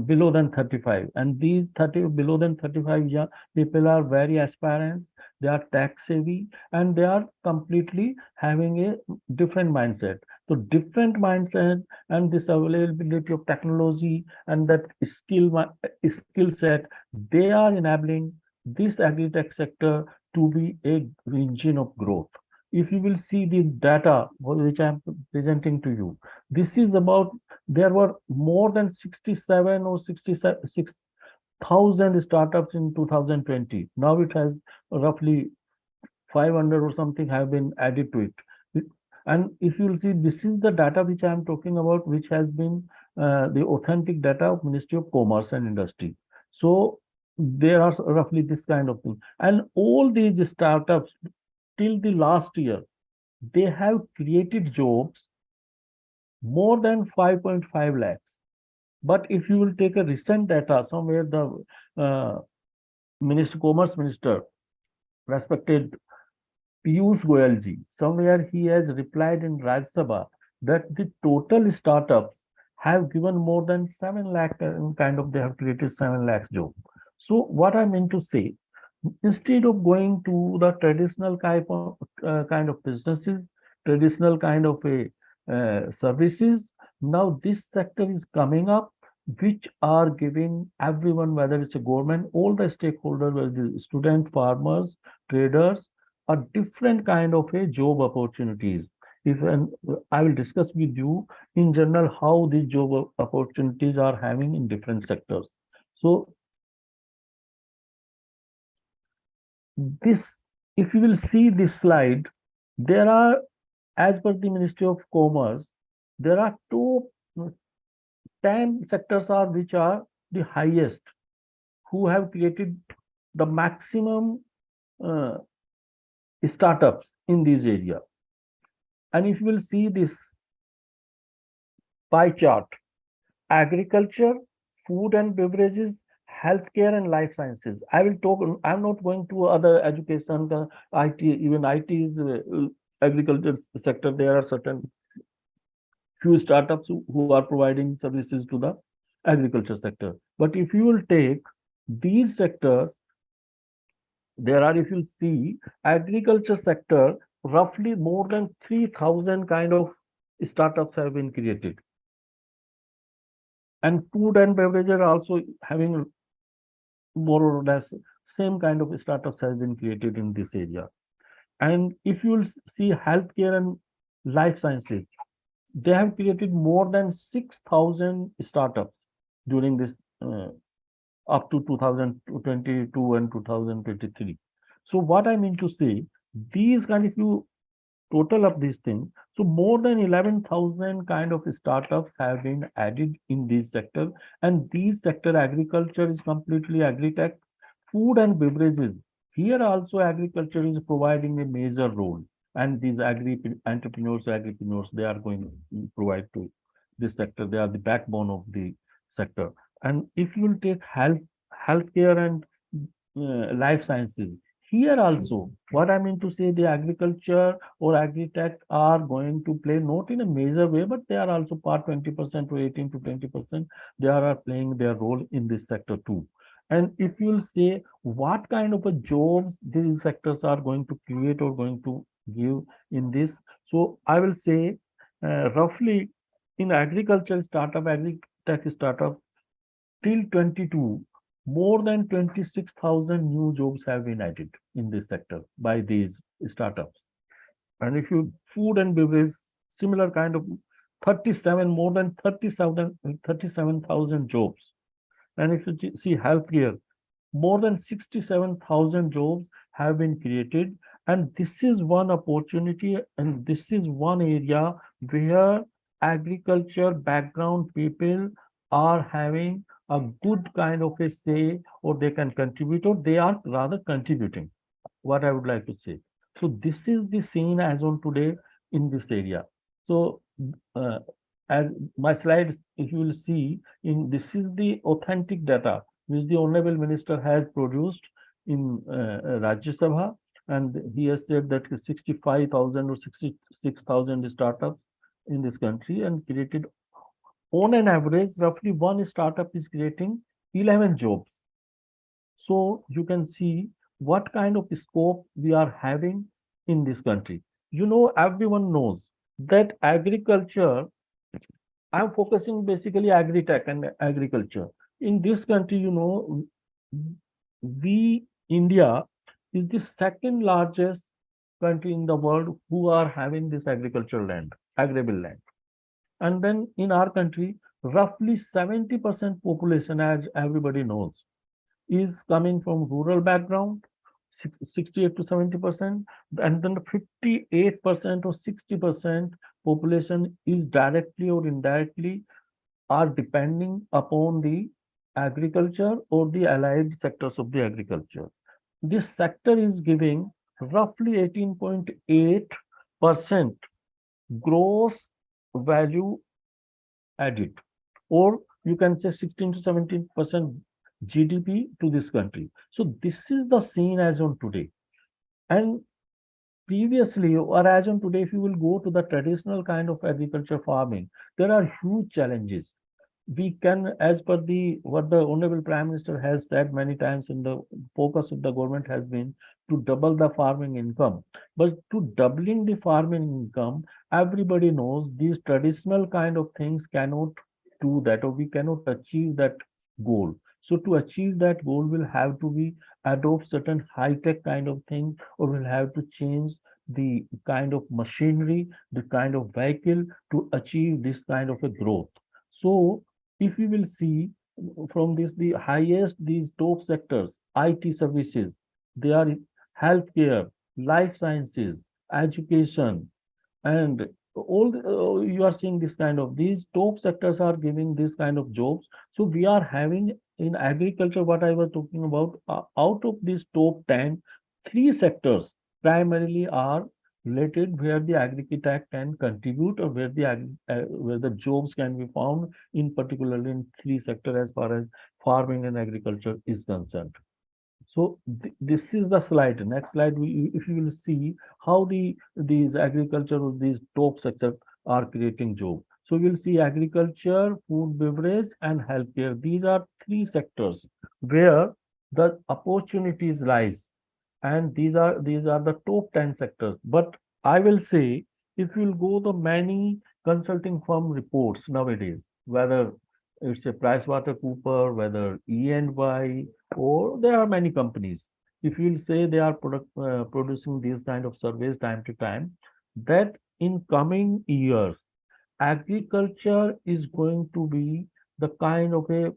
below than 35, and these 30 below than 35 young people are very aspirant, they are tech savvy, and they are completely having a different mindset. So different mindset and this availability of technology and that skill set, they are enabling this agri-tech sector to be a engine of growth. If you will see the data which I am presenting to you, this is about, there were more than 67 or 66,000 startups in 2020. Now it has roughly 500 or something have been added to it. And if you will see, this is the data which I am talking about, which has been the authentic data of Ministry of Commerce and Industry. So there are roughly this kind of thing. And all these startups till the last year, they have created jobs more than 5.5 lakhs. But if you will take a recent data, somewhere the Commerce Minister, respected Piyush Goyal ji, somewhere he has replied in Rajya Sabha that the total startups have given more than 7 lakh, kind of they have created 7 lakh jobs. So what I mean to say, instead of going to the traditional kind of businesses, traditional kind of a services, now this sector is coming up, which are giving everyone, whether it's a government, all the stakeholders, whether the student, farmers, traders, a different kind of a job opportunities. If and I will discuss with you in general how these job opportunities are having in different sectors. So this, if you will see this slide, there are, as per the Ministry of Commerce, there are 10 sectors are which are the highest, who have created the maximum uh, startups in this area. And if you will see this pie chart, agriculture, food and beverages, healthcare and life sciences. I will talk, I'm not going to other education, the IT, even IT is agriculture sector. There are certain few startups who are providing services to the agriculture sector. But if you will take these sectors, there are, if you see, agriculture sector, roughly more than 3,000 kind of startups have been created. And food and beverage are also having more or less same kind of startups has been created in this area. And if you will see healthcare and life sciences, They have created more than 6,000 startups during this up to 2022 and 2023. So what I mean to say, these kind, if you total up these things, so more than 11,000 kind of startups have been added in this sector, and these sector, agriculture is completely agri-tech, food and beverages. Here also agriculture is providing a major role, and these agripreneurs, they are going to provide to this sector. They are the backbone of the sector. And if you will take healthcare and life sciences, here also, what I mean to say, the agriculture or agri-tech are going to play not in a major way, but they are also part 20% to 18 to 20%. They are playing their role in this sector too. And if you'll say what kind of a jobs these sectors are going to create or going to give in this, so I will say roughly in agriculture startup, agri-tech startup till 22, more than 26,000 new jobs have been added in this sector by these startups. And if you food and beverage, similar kind of 37, more than 37,000 jobs. And if you see healthcare, more than 67,000 jobs have been created. And this is one opportunity, and this is one area where agriculture background people are having a good kind of a say, or they can contribute, or they are rather contributing, what I would like to say. So this is the scene as on today in this area. So uh, as my slide, if you will see, in this is the authentic data which the Honorable Minister has produced in Rajya Sabha, and he has said that 65,000 or 66,000 startups in this country, and created on an average, roughly one startup is creating 11 jobs. So you can see what kind of scope we are having in this country. You know, everyone knows that agriculture, I'm focusing basically agri-tech and agriculture. In this country, you know, we, India, is the second largest country in the world who are having this agricultural land, agrarian land. And then in our country, roughly 70% population, as everybody knows, is coming from rural background, 68 to 70%, and then 58% or 60% population is directly or indirectly are depending upon the agriculture or the allied sectors of the agriculture. This sector is giving roughly 18.8% gross value added, or you can say 16 to 17% GDP to this country. So this is the scene as on today. And previously, or as on today, if you will go to the traditional kind of agriculture farming, there are huge challenges. We can, as per the what the Honorable Prime Minister has said many times, in the focus of the government has been to double the farming income. But to doubling the farming income, everybody knows these traditional kind of things cannot do that, or we cannot achieve that goal. So to achieve that goal, we'll have to be adopt certain high-tech kind of thing, or we'll have to change the kind of machinery, the kind of vehicle to achieve this kind of a growth. So if you will see from this, the highest, these top sectors, IT services, they are healthcare, life sciences, education, and all you are seeing this kind of, these top sectors are giving this kind of jobs. So we are having in agriculture, what I was talking about, out of these top 10, three sectors primarily are related where the agri-tech can contribute, or where where the jobs can be found, in particularly in three sectors as far as farming and agriculture is concerned. So this is the slide. Next slide, if you will see how these agriculture or these top sectors are creating job. So we'll see agriculture, food, beverage, and healthcare. These are three sectors where the opportunities lies, and these are the top 10 sectors. But I will say, if you'll go the many consulting firm reports nowadays, whether it's a PricewaterhouseCoopers, whether E&Y, or there are many companies. If you'll say they are producing these kind of surveys time to time, that in coming years, agriculture is going to be the kind of a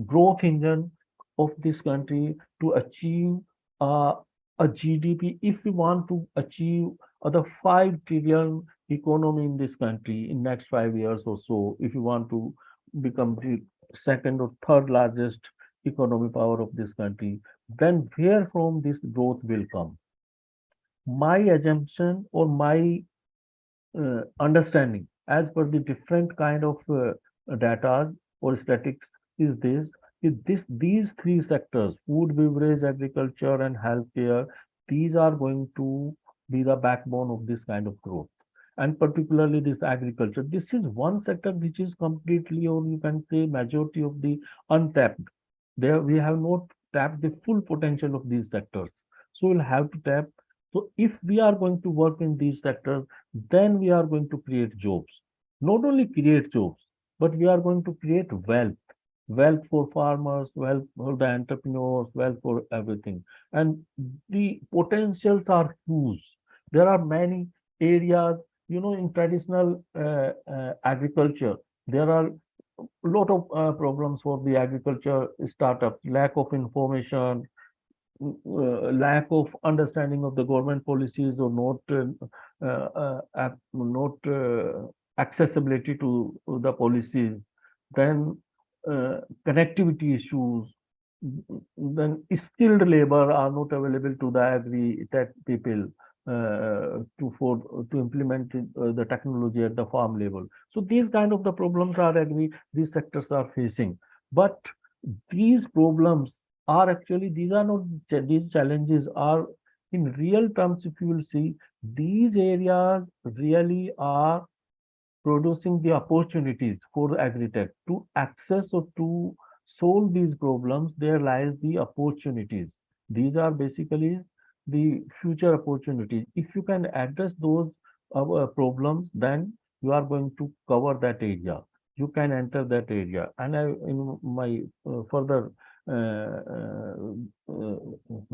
growth engine of this country to achieve uh, a GDP. If we want to achieve the 5 trillion economy in this country in next 5 years or so, if you want to become the second or third largest economy power of this country, then where from this growth will come? My assumption or my understanding as per the different kind of data or statistics is this these three sectors, food, beverage, agriculture, and healthcare, these are going to be the backbone of this kind of growth. And particularly this agriculture, this is one sector which is completely, or you can say majority of the untapped. There we have not tapped the full potential of these sectors, so we'll have to tap. So if we are going to work in these sectors, then we are going to create jobs. Not only create jobs, but we are going to create wealth. Wealth for farmers, wealth for the entrepreneurs, wealth for everything. And the potentials are huge. There are many areas, in traditional agriculture, there are a lot of problems for the agriculture startup, lack of information, lack of understanding of the government policies, or not accessibility to the policies, then connectivity issues, then skilled labor are not available to the agri tech people to implement the technology at the farm level. So these kind of the problems are agri these sectors are facing, but these problems are actually, these are not these challenges are in real terms. If you will see, these areas really are producing the opportunities for the agri-tech to access or to solve these problems. There lies the opportunities. These are basically the future opportunities. If you can address those problems, then you are going to cover that area. You can enter that area. And in my further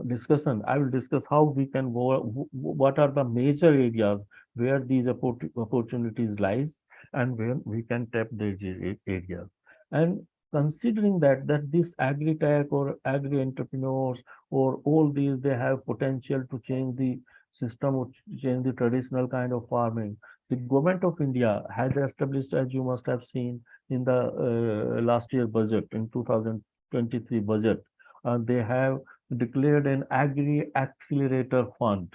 discussion, I will discuss how we can what are the major areas where these opportunities lies, and where we can tap these areas. And considering that this agri-tech or agri-entrepreneurs or all these, they have potential to change the system or change the traditional kind of farming. The government of India has established, as you must have seen in the last year budget, in 2023 budget, they have declared an agri accelerator fund.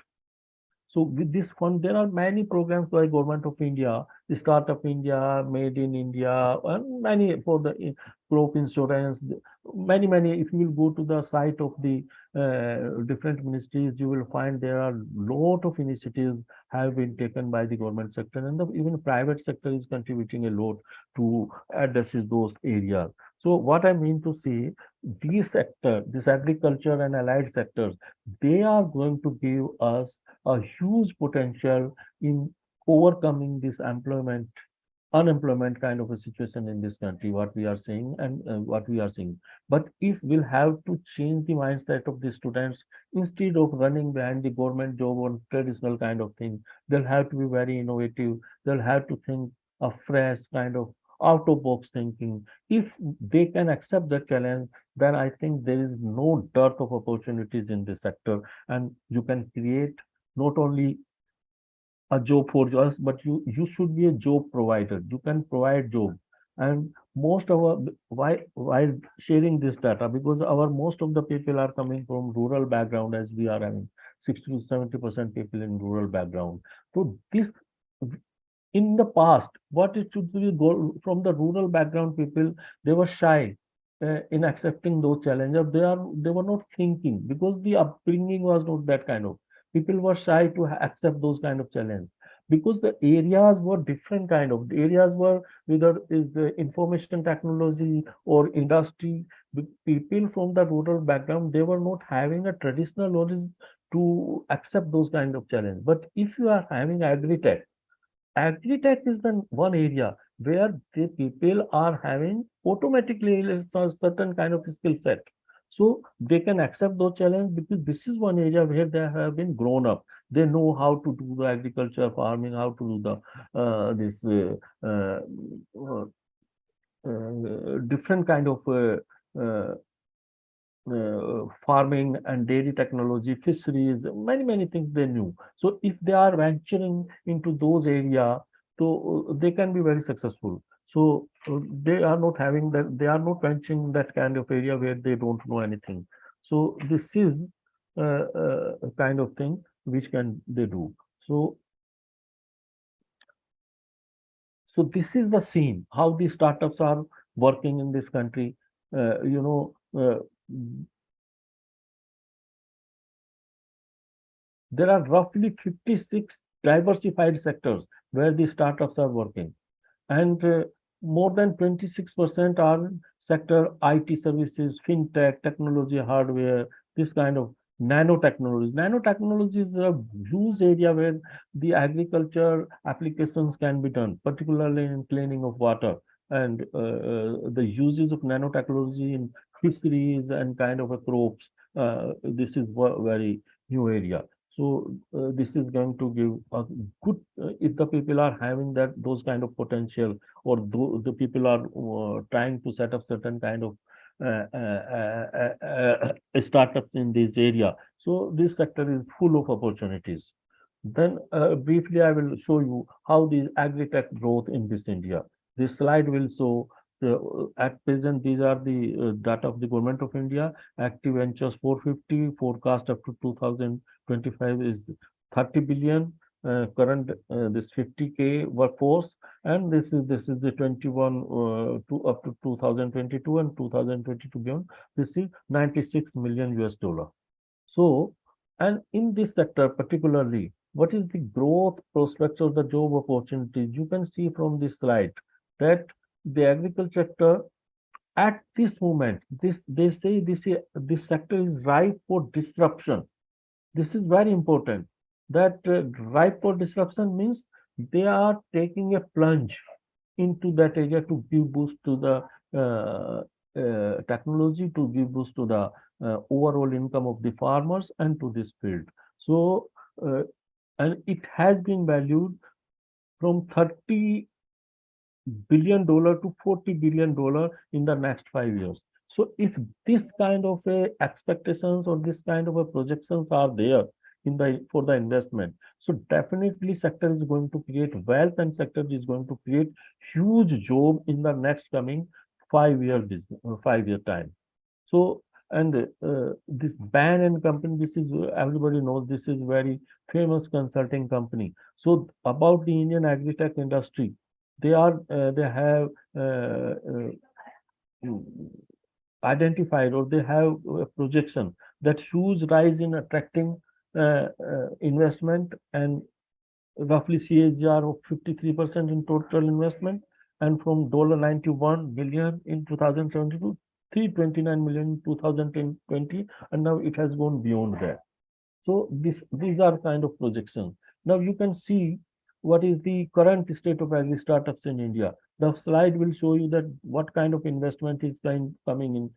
So with this fund, there are many programs by Government of India, Startup India, Made in India, and many for the crop insurance. Many. If you will go to the site of the different ministries, you will find there are lot of initiatives have been taken by the government sector, and even private sector is contributing a lot to address those areas. So what I mean to say, these sector, this agriculture and allied sectors, they are going to give us a huge potential in overcoming this unemployment kind of a situation in this country, what we are seeing and what we are seeing. But if we'll have to change the mindset of the students, instead of running behind the government job or traditional kind of thing, they'll have to be very innovative. They'll have to think a fresh kind of out of box thinking. If they can accept that challenge, then I think there is no dearth of opportunities in this sector, and you can create not only a job for us, but you should be a job provider. You can provide job. And most of our, why sharing this data, because our most of the people are coming from rural background, as we are having 60 to 70% people in rural background. So this, in the past, what it should be, go from the rural background people, they were shy in accepting those challenges. They were not thinking, because the upbringing was not that kind of. People were shy to accept those kind of challenge, because the areas were different kind of. The areas were whether is the information technology or industry. People from the rural background, they were not having a traditional knowledge to accept those kind of challenge. But if you are having agri-tech is the one area where the people are having automatically a certain kind of skill set. So they can accept those challenges because this is one area where they have been grown up. They know how to do the agriculture, farming, how to do the this uh, uh, different kind of uh, farming and dairy technology, fisheries, many things they knew. So if they are venturing into those area, so they can be very successful. So they are not having that, they are not venturing that kind of area where they don't know anything. So this is a kind of thing which can they do. So this is the scene, how the startups are working in this country. You know, there are roughly 56 diversified sectors where the startups are working, and more than 26% are sector IT services, fintech, technology, hardware, this kind of nanotechnologies. Nanotechnology is a huge area where the agriculture applications can be done, particularly in cleaning of water, and the uses of nanotechnology in fisheries and kind of a crops. This is very new area. So this is going to give a good if the people are having that those kind of potential, or the people are trying to set up certain kind of startups in this area. So this sector is full of opportunities. Then briefly, I will show you how the agri-tech growth in this India. This slide will show at present these are the data of the government of India. Active ventures 450, forecast up to 2025 is 30 billion. Current this 50K workforce, and this is the 21 to up to 2022 and 2022 beyond. This is 96 million US dollar. So, and in this sector particularly, what is the growth prospects or the job opportunities? You can see from this slide that the agriculture sector at this moment, this they say this sector is ripe for disruption. This is very important. That ripe for disruption means they are taking a plunge into that area to give boost to the technology, to give boost to the overall income of the farmers and to this field. So, and it has been valued from $30 billion to $40 billion in the next 5 years. So if this kind of expectations or this kind of a projections are there in the for the investment, so definitely sector is going to create wealth and sector is going to create huge job in the next coming 5 year business, 5 year time. So, and this Ban and Company, this is everybody knows this is very famous consulting company. So about the Indian agri-tech industry, they have mm, identified, or they have a projection that huge rise in attracting investment, and roughly CAGR of 53% in total investment, and from $91 billion in 2017 to 329 million in 2020, and now it has gone beyond that. So these are kind of projections. Now you can see what is the current state of agri startups in India. The slide will show you that what kind of investment is coming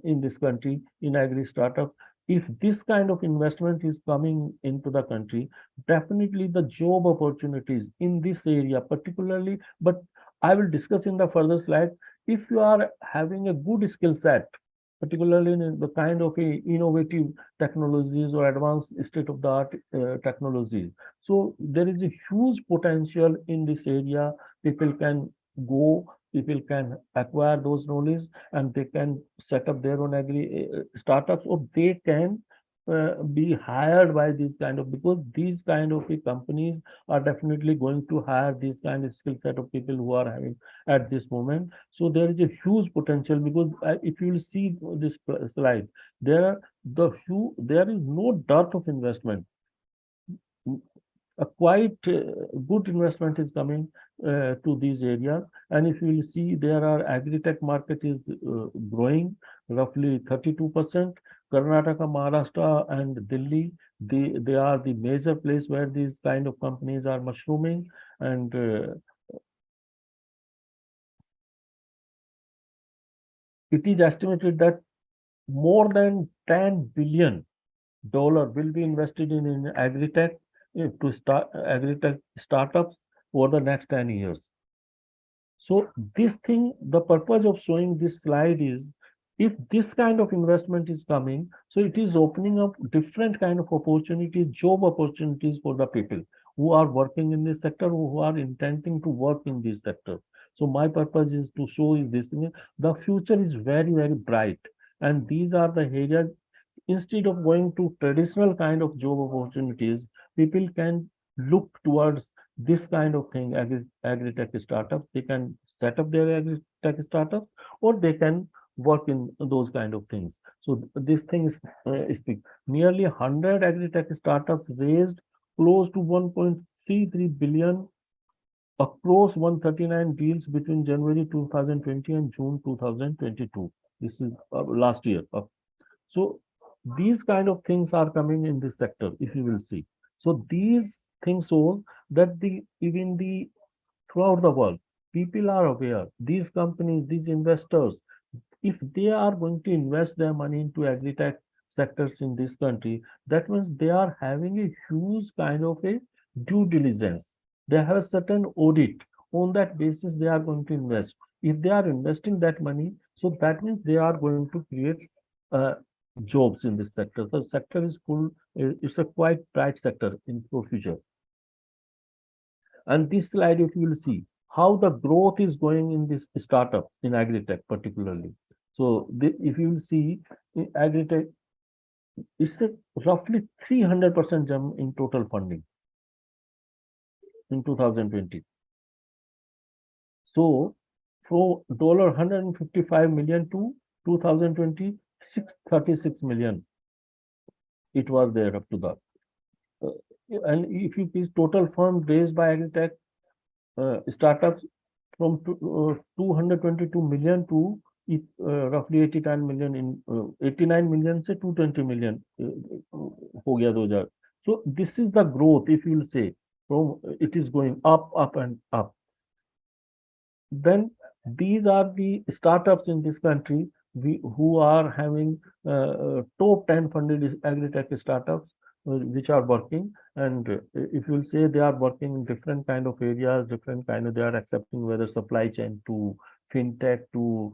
in this country in agri startup. If this kind of investment is coming into the country, definitely the job opportunities in this area, particularly, but I will discuss in the further slide. If you are having a good skill set, particularly in the kind of a innovative technologies or advanced state of the art technologies. So there is a huge potential in this area. People can go, people can acquire those knowledge, and they can set up their own agri startups, or they can be hired by these kind of, because these kind of companies are definitely going to hire these kind of skill set of people who are having at this moment. So there is a huge potential, because if you will see this slide, there is no dearth of investment. A quite good investment is coming to these areas, and if you will see, there are agri-tech market is growing roughly 32%. Karnataka, Maharashtra, and Delhi, they are the major place where these kind of companies are mushrooming, and it is estimated that more than $10 billion will be invested in agri-tech to start agri-tech startups over the next 10 years. So this thing, the purpose of showing this slide is, if this kind of investment is coming, so it is opening up different kind of opportunities, job opportunities for the people who are working in this sector, who are intending to work in this sector. So my purpose is to show is this thing. The future is very, very bright. And these are the areas, instead of going to traditional kind of job opportunities, people can look towards this kind of thing, agri-tech startups. They can set up their agri-tech startups, or they can work in those kind of things. So this thing is big. Nearly 100 agri-tech startups raised close to 1.33 billion across 139 deals between January 2020 and June 2022. This is last year. So these kind of things are coming in this sector, if you will see. So these things show that even the throughout the world, people are aware. These companies, these investors, if they are going to invest their money into agri-tech sectors in this country, that means they are having a huge kind of a due diligence. They have a certain audit. On that basis, they are going to invest. If they are investing that money, so that means they are going to create uh, jobs in this sector. The sector is full, it's a quite bright sector in for future. And this slide, if you will see how the growth is going in this startup in agri-tech particularly. So if you will see in agri-tech, it's a roughly 300% jump in total funding in 2020. So from $155 million to 2020, 636 million it was there up to that. And if you see total funds raised by agri-tech startups from 222 million to roughly 89 million in 89 million से 220 million हो गया 2000. So this is the growth, if you will say, from it is going up and up. Then these are the startups in this country who are having top 10 funded agri-tech startups which are working. And if you'll say they are working in different kind of areas, different kind of, they are accepting whether supply chain to fintech to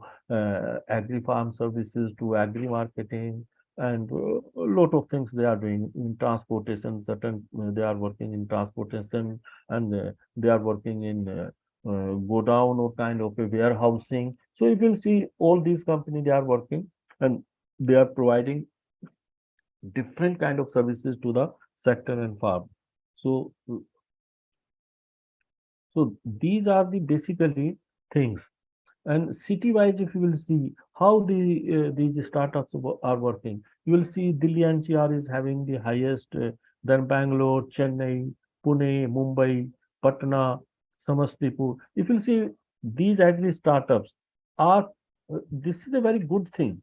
agri-farm services to agri-marketing, and a lot of things they are doing in transportation. Certain they are working in transportation, and they are working in go down or kind of a warehousing. So if you'll see all these companies, they are working and they are providing different kind of services to the sector and farm. So, so these are the basically things. And city-wise, if you will see how these startups are working, you will see Delhi NCR is having the highest, then Bangalore, Chennai, Pune, Mumbai, Patna, Samastipur. If you see these agri startups are, this is a very good thing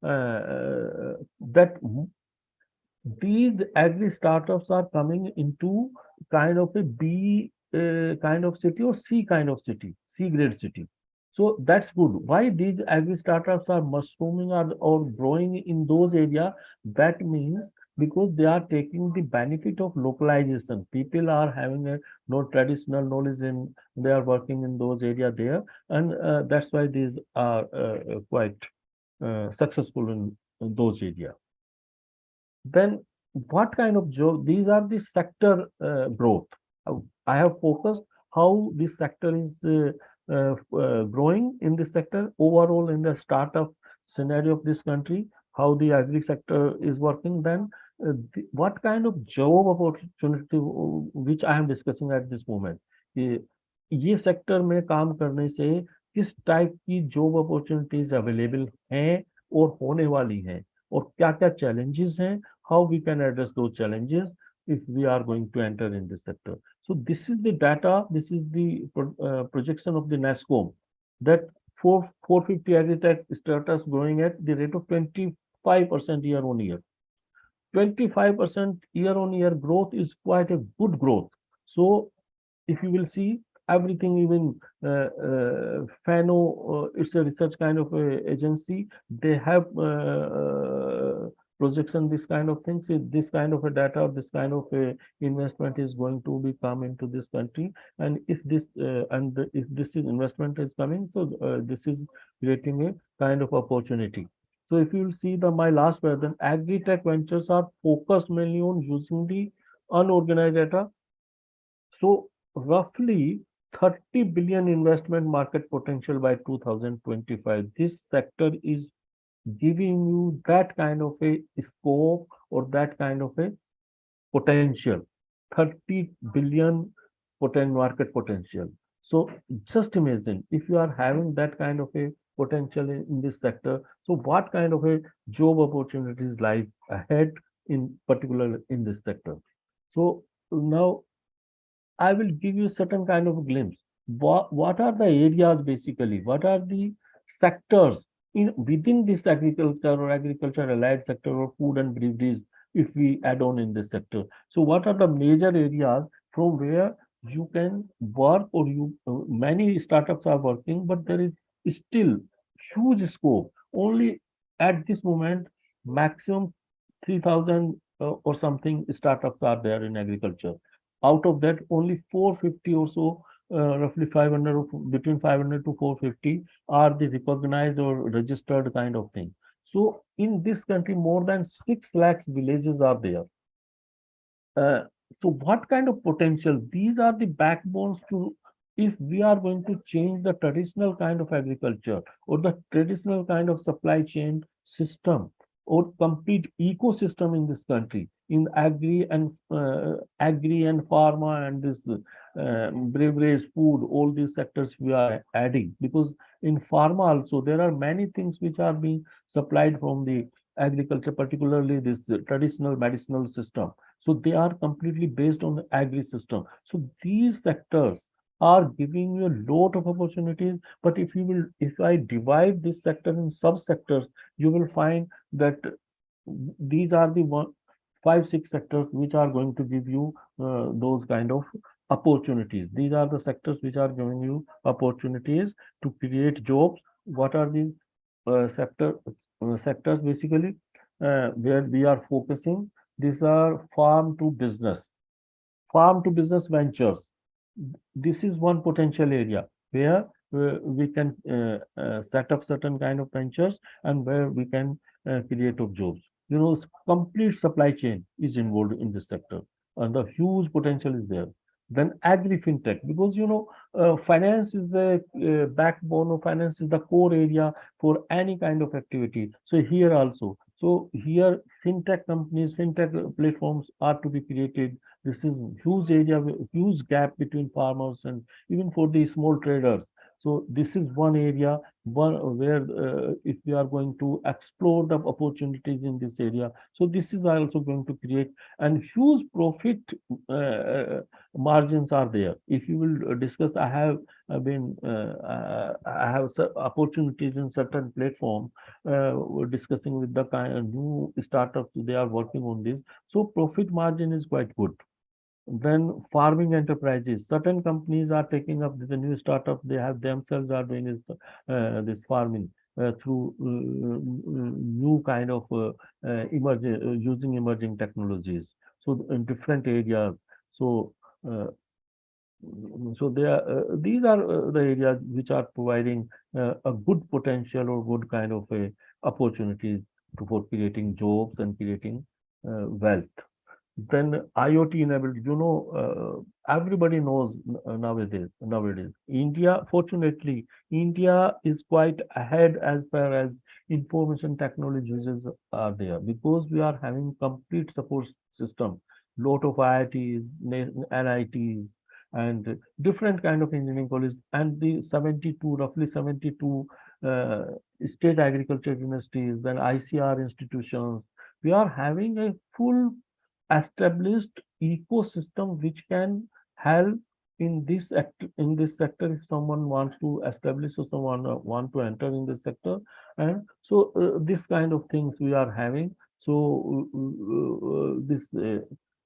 that these agri startups are coming into kind of a B kind of city or C kind of city, C grade city. So that's good. Why these agri startups are mushrooming or growing in those areas? That means because they are taking the benefit of localization. People are having a no traditional knowledge and they are working in those areas there, and that's why these are quite successful in those areas. Then what kind of job? These are the sector growth. I have focused how this sector is growing in this sector overall in the startup scenario of this country, how the agri sector is working. Then what kind of job opportunity which I am discussing at this moment. ये sector में काम करने से किस type की job opportunities available हैं और होने वाली हैं, और क्या क्या challenges हैं, how we can address those challenges if we are going to enter in this sector. So this is the data, this is the projection of the NASCOM, that 450 agri-tech startups growing at the rate of 25% year on year. 25% year on year growth is quite a good growth. So if you will see everything, even Fano, it's a research kind of a agency. They have projection, this kind of things, this kind of a data, this kind of a investment is going to be come into this country. And if this if this is investment is coming, so this is creating a kind of opportunity. So if you will see my last word, then agri-tech ventures are focused mainly on using the unorganized data. So roughly 30 billion investment market potential by 2025. This sector is giving you that kind of a scope or that kind of a potential. 30 billion market potential. So just imagine if you are having that kind of a potential in this sector, so what kind of a job opportunities lie ahead in particular in this sector. So now I will give you certain kind of a glimpse. What are the areas basically? What are the sectors in within this agriculture or agriculture allied sector or food and beverages if we add on in this sector? So what are the major areas from where you can work or many startups are working, but there is still huge scope. Only at this moment, maximum 3,000 or something startups are there in agriculture. Out of that, only 450 or so, roughly 500, between 500 to 450 are the recognized or registered kind of thing. So in this country, more than 6 lakhs villages are there. Uh, so what kind of potential? These are the backbones to, if we are going to change the traditional kind of agriculture or the traditional kind of supply chain system or complete ecosystem in this country, in agri and pharma and this beverage, food, all these sectors we are adding, because in pharma also there are many things which are being supplied from the agriculture, particularly this traditional medicinal system. So they are completely based on the agri system. So these sectors are giving you a lot of opportunities. But if I divide this sector in sub-sectors, you will find that these are the 5, 6 sectors which are going to give you those kind of opportunities. These are the sectors which are giving you opportunities to create jobs. What are the sectors basically where we are focusing? These are farm to business ventures. This is one potential area where we can set up certain kind of ventures and where we can create of jobs. Complete supply chain is involved in this sector, and the huge potential is there. Then agri fintech, because finance is the backbone of finance, is the core area for any kind of activity. So here also, so here fintech companies, fintech platforms are to be created. This is huge area, huge gap between farmers and even for the small traders. So this is one area where if we are going to explore the opportunities in this area, so this is also going to create and huge profit margins are there. If you will discuss, I have opportunities in certain platform discussing with the kind of new startups, they are working on this. So profit margin is quite good. Then farming enterprises, certain companies are taking up the new startup, they have themselves are doing this farming through new kind of emerging using emerging technologies. So in different areas. So uh, so these are the areas which are providing a good potential or good kind of a opportunities for creating jobs and creating wealth. Then IoT enabled, everybody knows nowadays. Fortunately, India is quite ahead as far as information technology users are there, because we are having complete support system. Lot of IITs, NITs, and different kind of engineering colleges, and the roughly 72 uh, state agriculture universities, then ICR institutions. We are having a full established ecosystem which can help in this sector if someone wants to establish or someone want to enter in this sector. And so this kind of things we are having. So this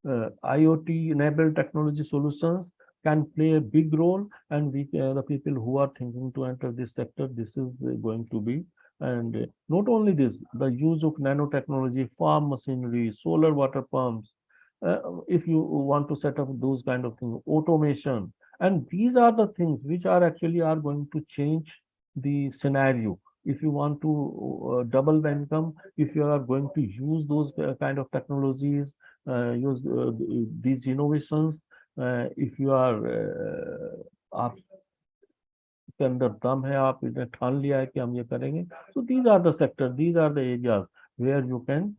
IoT enabled technology solutions can play a big role, and the people who are thinking to enter this sector, this is going to be. And not only this, the use of nanotechnology, farm machinery, solar water pumps, if you want to set up those kind of things, automation, and these are the things which are actually are going to change the scenario. If you want to double the income, if you are going to use those kind of technologies, use these innovations, if you are आप के अंदर दम है, आपने ठान लिया है कि हम ये करेंगे, so these are the sectors, these are the areas where you can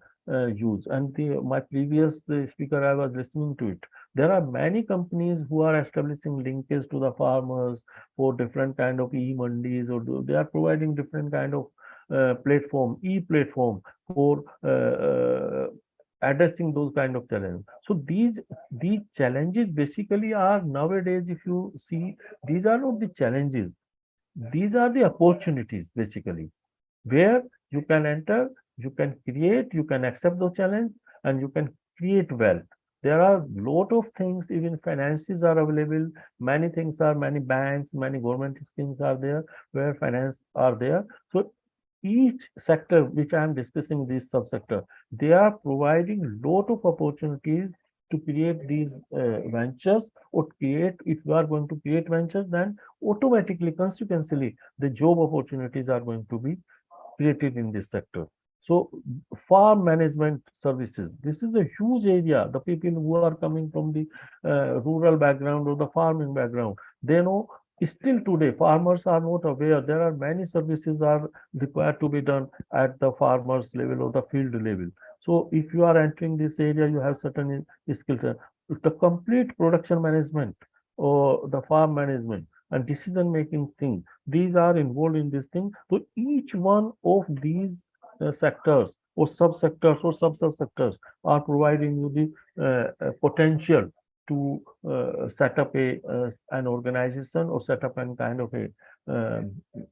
use. And my previous speaker, I was listening to it. There are many companies who are establishing linkage to the farmers for different kind of e-mandis, or they are providing different kind of platform, e-platform for addressing those kind of challenges. So these challenges basically are nowadays, if you see, these are not the challenges. These are the opportunities basically, where you can enter, you can create, you can accept the challenge, and you can create wealth. There are lot of things, even finances are available. Many things are, many banks, many government schemes are there where finance are there. So each sector which I am discussing, this subsector, they are providing lot of opportunities to create these ventures, or create, if you are going to create ventures, then automatically, consequently, the job opportunities are going to be created in this sector. So farm management services, this is a huge area. The people who are coming from the rural background or the farming background, they know still today farmers are not aware. There are many services are required to be done at the farmers level or the field level. So if you are entering this area, you have certain skills. The complete production management or the farm management and decision making thing, these are involved in this thing. So each one of these sectors or subsectors or sub-subsectors are providing you the potential to set up an organization or set up an kind of a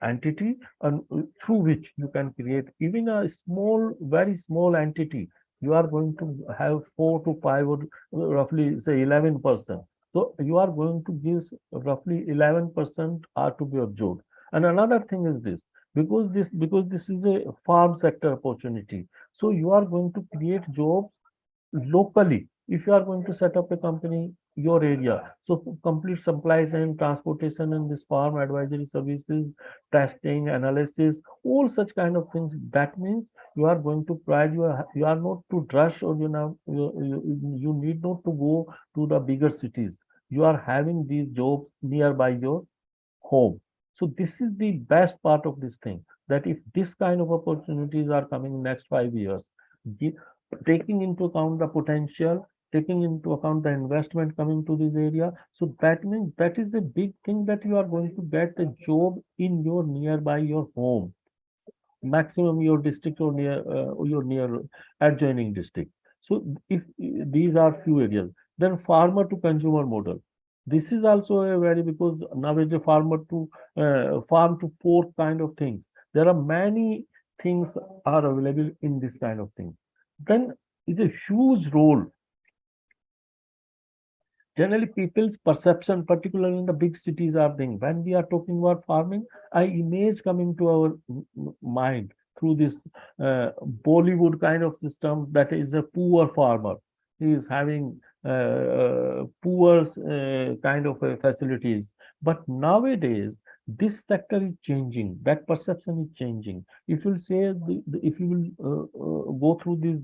entity, and through which you can create even a small, very small entity. You are going to have 4 to 5 or roughly say 11%. So you are going to give roughly 11% are to be absorbed. And another thing is this, because this is a farm sector opportunity. So you are going to create jobs locally. If you are going to set up a company, your area, so complete supplies and transportation and this farm advisory services, testing, analysis, all such kind of things. That means you are going to provide, you are not to rush, or you need not to go to the bigger cities. You are having these jobs nearby your home. So this is the best part of this thing, that if this kind of opportunities are coming next 5 years, taking into account the potential, taking into account the investment coming to this area, so that means that is a big thing, that you are going to get a job in your nearby your home, maximum your district or your near adjoining district. So if these are few areas, then farmer to consumer model. This is also a very, because nowadays farmer to farm to fork kind of things. There are many things are available in this kind of thing. Then is a huge role. Generally, people's perception, particularly in the big cities, are thing. When we are talking about farming, I image coming to our mind through this Bollywood kind of system, that is a poor farmer. He is having poor kind of facilities. But nowadays, this sector is changing. That perception is changing. If you say, if you will go through these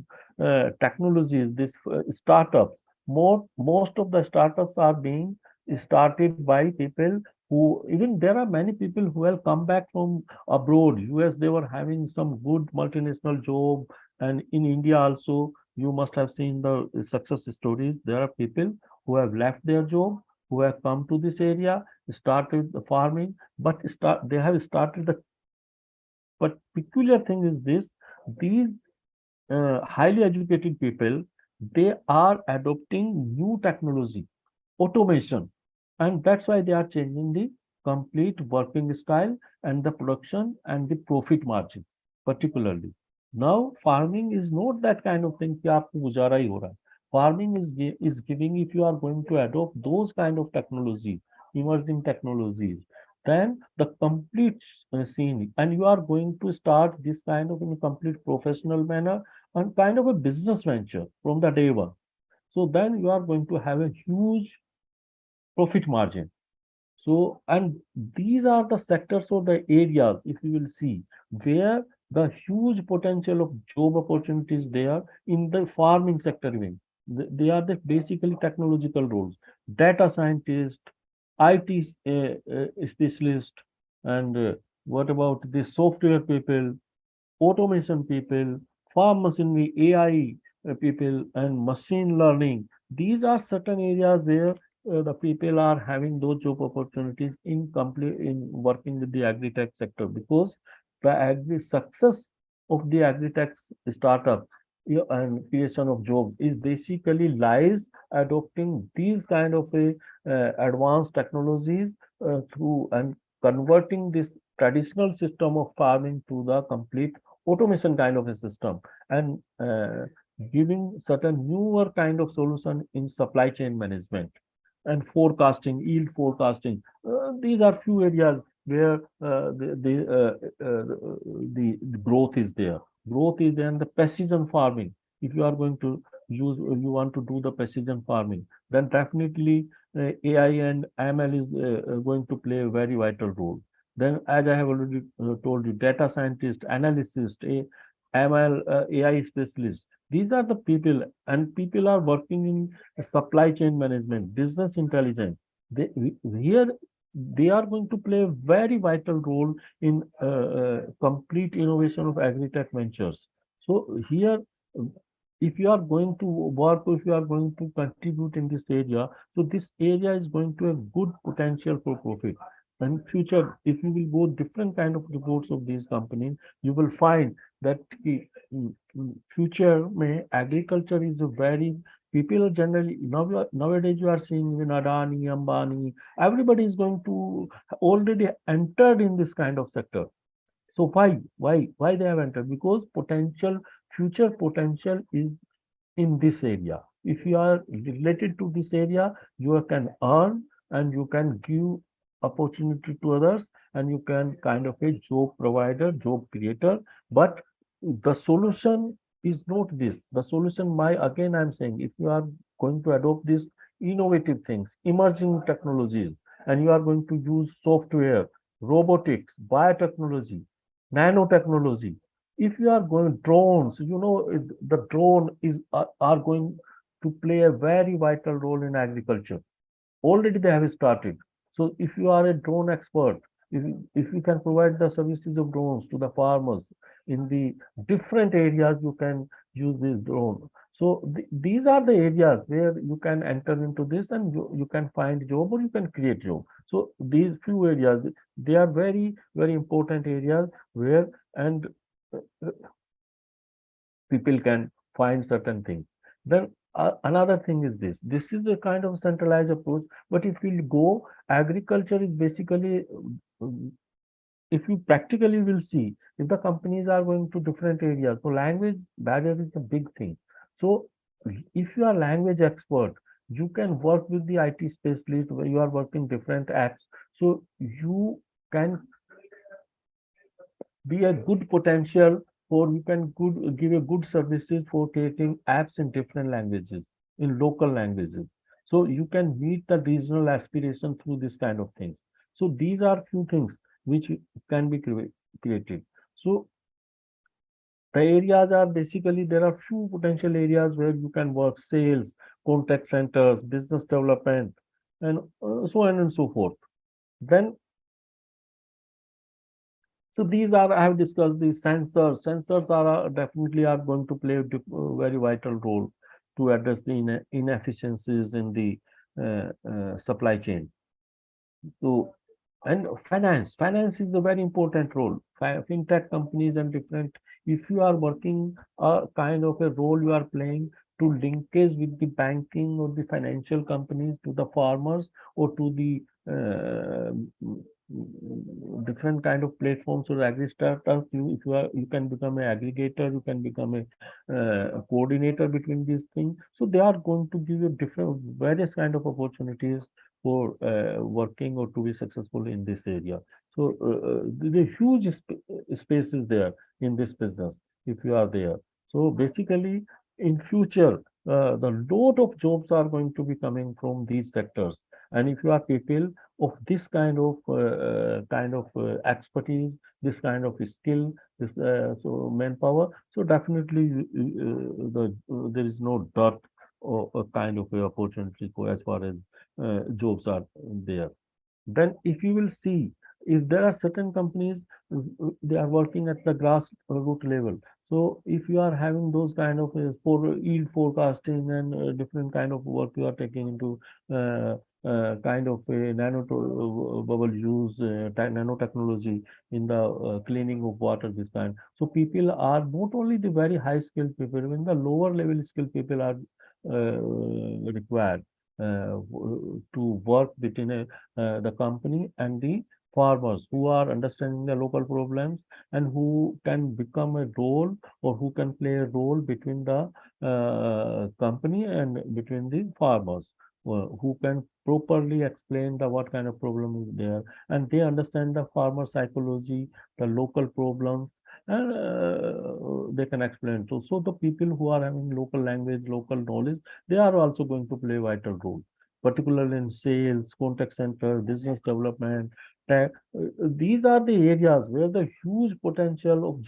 technologies, this startup, most of the startups are being started by people who, even there are many people who have come back from abroad. US, they were having some good multinational job, and in India also, you must have seen the success stories. There are people who have left their job, who have come to this area, started the farming, but they have started the. But peculiar thing is this: these highly educated people, they are adopting new technology, automation, and that's why they are changing the complete working style and the production and the profit margin, particularly. Now, farming is not that kind of thing कि आपको गुजारा ही हो रहा है. farming is giving, if you are going to adopt those kind of technologies, emerging technologies, then the complete scene, and you are going to start this kind of in a complete professional manner and kind of a business venture from the day one. So then you are going to have a huge profit margin. So, and these are the sectors or the areas, if you will see, where the huge potential of job opportunities there in the farming sector even. They are the basically technological roles, data scientist, IT specialist, and what about the software people, automation people, farm machinery, AI people, and machine learning. These are certain areas where the people are having those job opportunities in complete in working with the agri-tech sector, because the agri success of the agri-tech startup, and creation of jobs is basically lies adopting these kind of a advanced technologies through and converting this traditional system of farming to the complete automation kind of a system, and giving certain newer kind of solution in supply chain management and forecasting, yield forecasting. These are few areas where the growth is there. Growth is there in the precision farming. If you are going to use, you want to do the precision farming, then definitely AI and ML is going to play a very vital role. Then, as I have already told you, data scientist, analyst, ML, AI specialist. These are the people, and people are working in supply chain management, business intelligence. They, here, they are going to play a very vital role in complete innovation of agri-tech ventures. So here, if you are going to work, if you are going to contribute in this area, so this area is going to have good potential for profit. And future, if you will go different kind of reports of these companies, you will find that future may agriculture is a very, people are generally nowadays you are seeing even Adani, Ambani, everybody is going to already entered in this kind of sector. So why they have entered? Because potential, future potential is in this area. If you are related to this area, you can earn and you can give opportunity to others, and you can kind of a job provider, job creator. But the solution is not this. The solution, my again I'm saying, if you are going to adopt these innovative things, emerging technologies, and you are going to use software, robotics, biotechnology, nanotechnology, if you are going drones, the drone is are going to play a very vital role in agriculture. Already they have started. So if you are a drone expert, if you can provide the services of drones to the farmers in the different areas, you can use this drone. So these are the areas where you can enter into this, and you can find job or you can create job. So these few areas, they are very, very important areas where, and people can find certain things. Then another thing is this. This is a kind of centralized approach. But if we go, agriculture is basically, if you practically will see, if the companies are going to different areas, so language barrier is a big thing. So if you are language expert, you can work with the IT specialist where you are working different apps. So you can be a good potential for, you can good give a good services for creating apps in different languages, in local languages. So you can meet the regional aspiration through this kind of things. So these are few things which can be created. So the areas are basically, there are few potential areas where you can work: sales, contact centers, business development, and so on and so forth. Then, so these are, I have discussed the sensors. Sensors are definitely are going to play a very vital role to address the inefficiencies in the supply chain. So, and finance is a very important role. Fintech companies and different, if you are working a kind of a role you are playing to linkage with the banking or the financial companies to the farmers or to the different kind of platforms or agri startups. You can become an aggregator, you can become a coordinator between these things. So they are going to give you different various kind of opportunities for working or to be successful in this area. So the huge space is there in this business if you are there. So basically, in future, the lot of jobs are going to be coming from these sectors. And if you are people of this kind of expertise, this kind of skill, this so manpower, so definitely there is no dearth or a kind of opportunity for as far as jobs are there. Then if you will see, if there are certain companies, they are working at the grassroots level. So if you are having those kind of for yield forecasting and different kind of work you are taking into uh, kind of a bubble use, nanotechnology in the cleaning of water, this kind. So people are not only the very high skilled people, even the lower level skilled people are required to work between the company and the farmers who are understanding the local problems and who can become a role or who can play a role between the company and between the farmers who can properly explain the what kind of problem is there, and they understand the farmer psychology, the local problems, and they can explain to. So the people who are having local language, local knowledge, they are also going to play a vital role, particularly in sales, contact center, business development. These are the areas where the huge potential of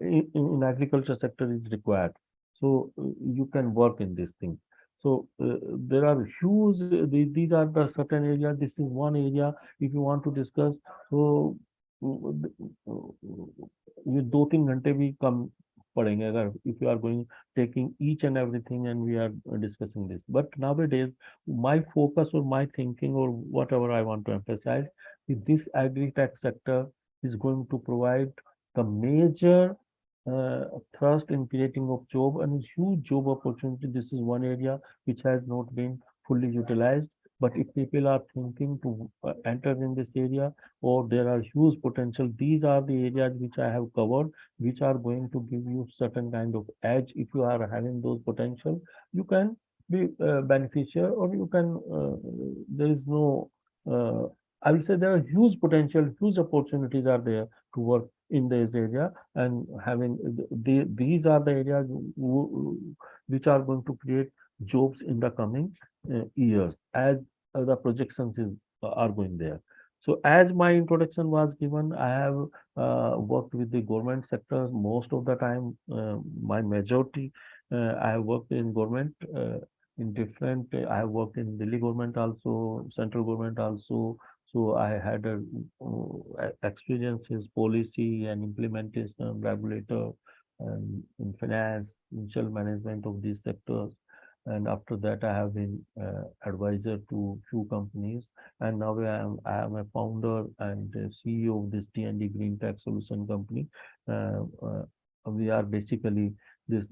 in agriculture sector is required. So you can work in this thing. So there are huge, these are the certain areas. This is one area if you want to discuss. So ये 2-3 घंटे भी कम पड़ेंगे अगर if you are going taking each and everything and we are discussing this. But nowadays, my focus or my thinking or whatever I want to emphasize is this agri-tech sector is going to provide the major thrust in creating of job and huge job opportunity. This is one area which has not been fully utilized. But if people are thinking to enter in this area, or there are huge potential, these are the areas which I have covered, which are going to give you certain kind of edge. If you are having those potential, you can be beneficial, or you can. There is no. I will say there are huge potential, huge opportunities are there to work in this area, and having these are the areas which are going to create jobs in the coming years as the projections are going there. So as my introduction was given, I have worked with the government sector most of the time. My majority, I have worked in government in different. I have worked in Delhi government also, central government also. So I had a experiences, policy and implementation, regulator, and in finance, financial management of these sectors. And after that, I have been advisor to few companies, and now I am a founder and CEO of this D&D Green Tech Solution Company. We are basically this.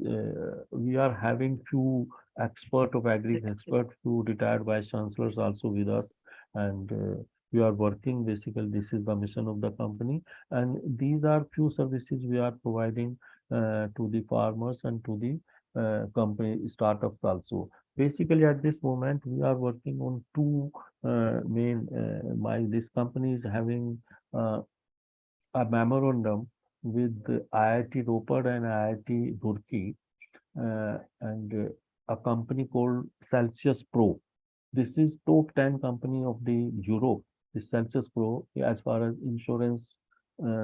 We are having few expert of agri expert, few retired vice chancellors also with us, and we are working. Basically, this is the mission of the company, and these are few services we are providing to the farmers and to the company startups also. Basically, at this moment, we are working on two main. This company is having a memorandum with the IIT Ropar and IIT Roorkee, and a company called Celsius Pro. This is top 10 company of the Europe, the Census Pro, as far as insurance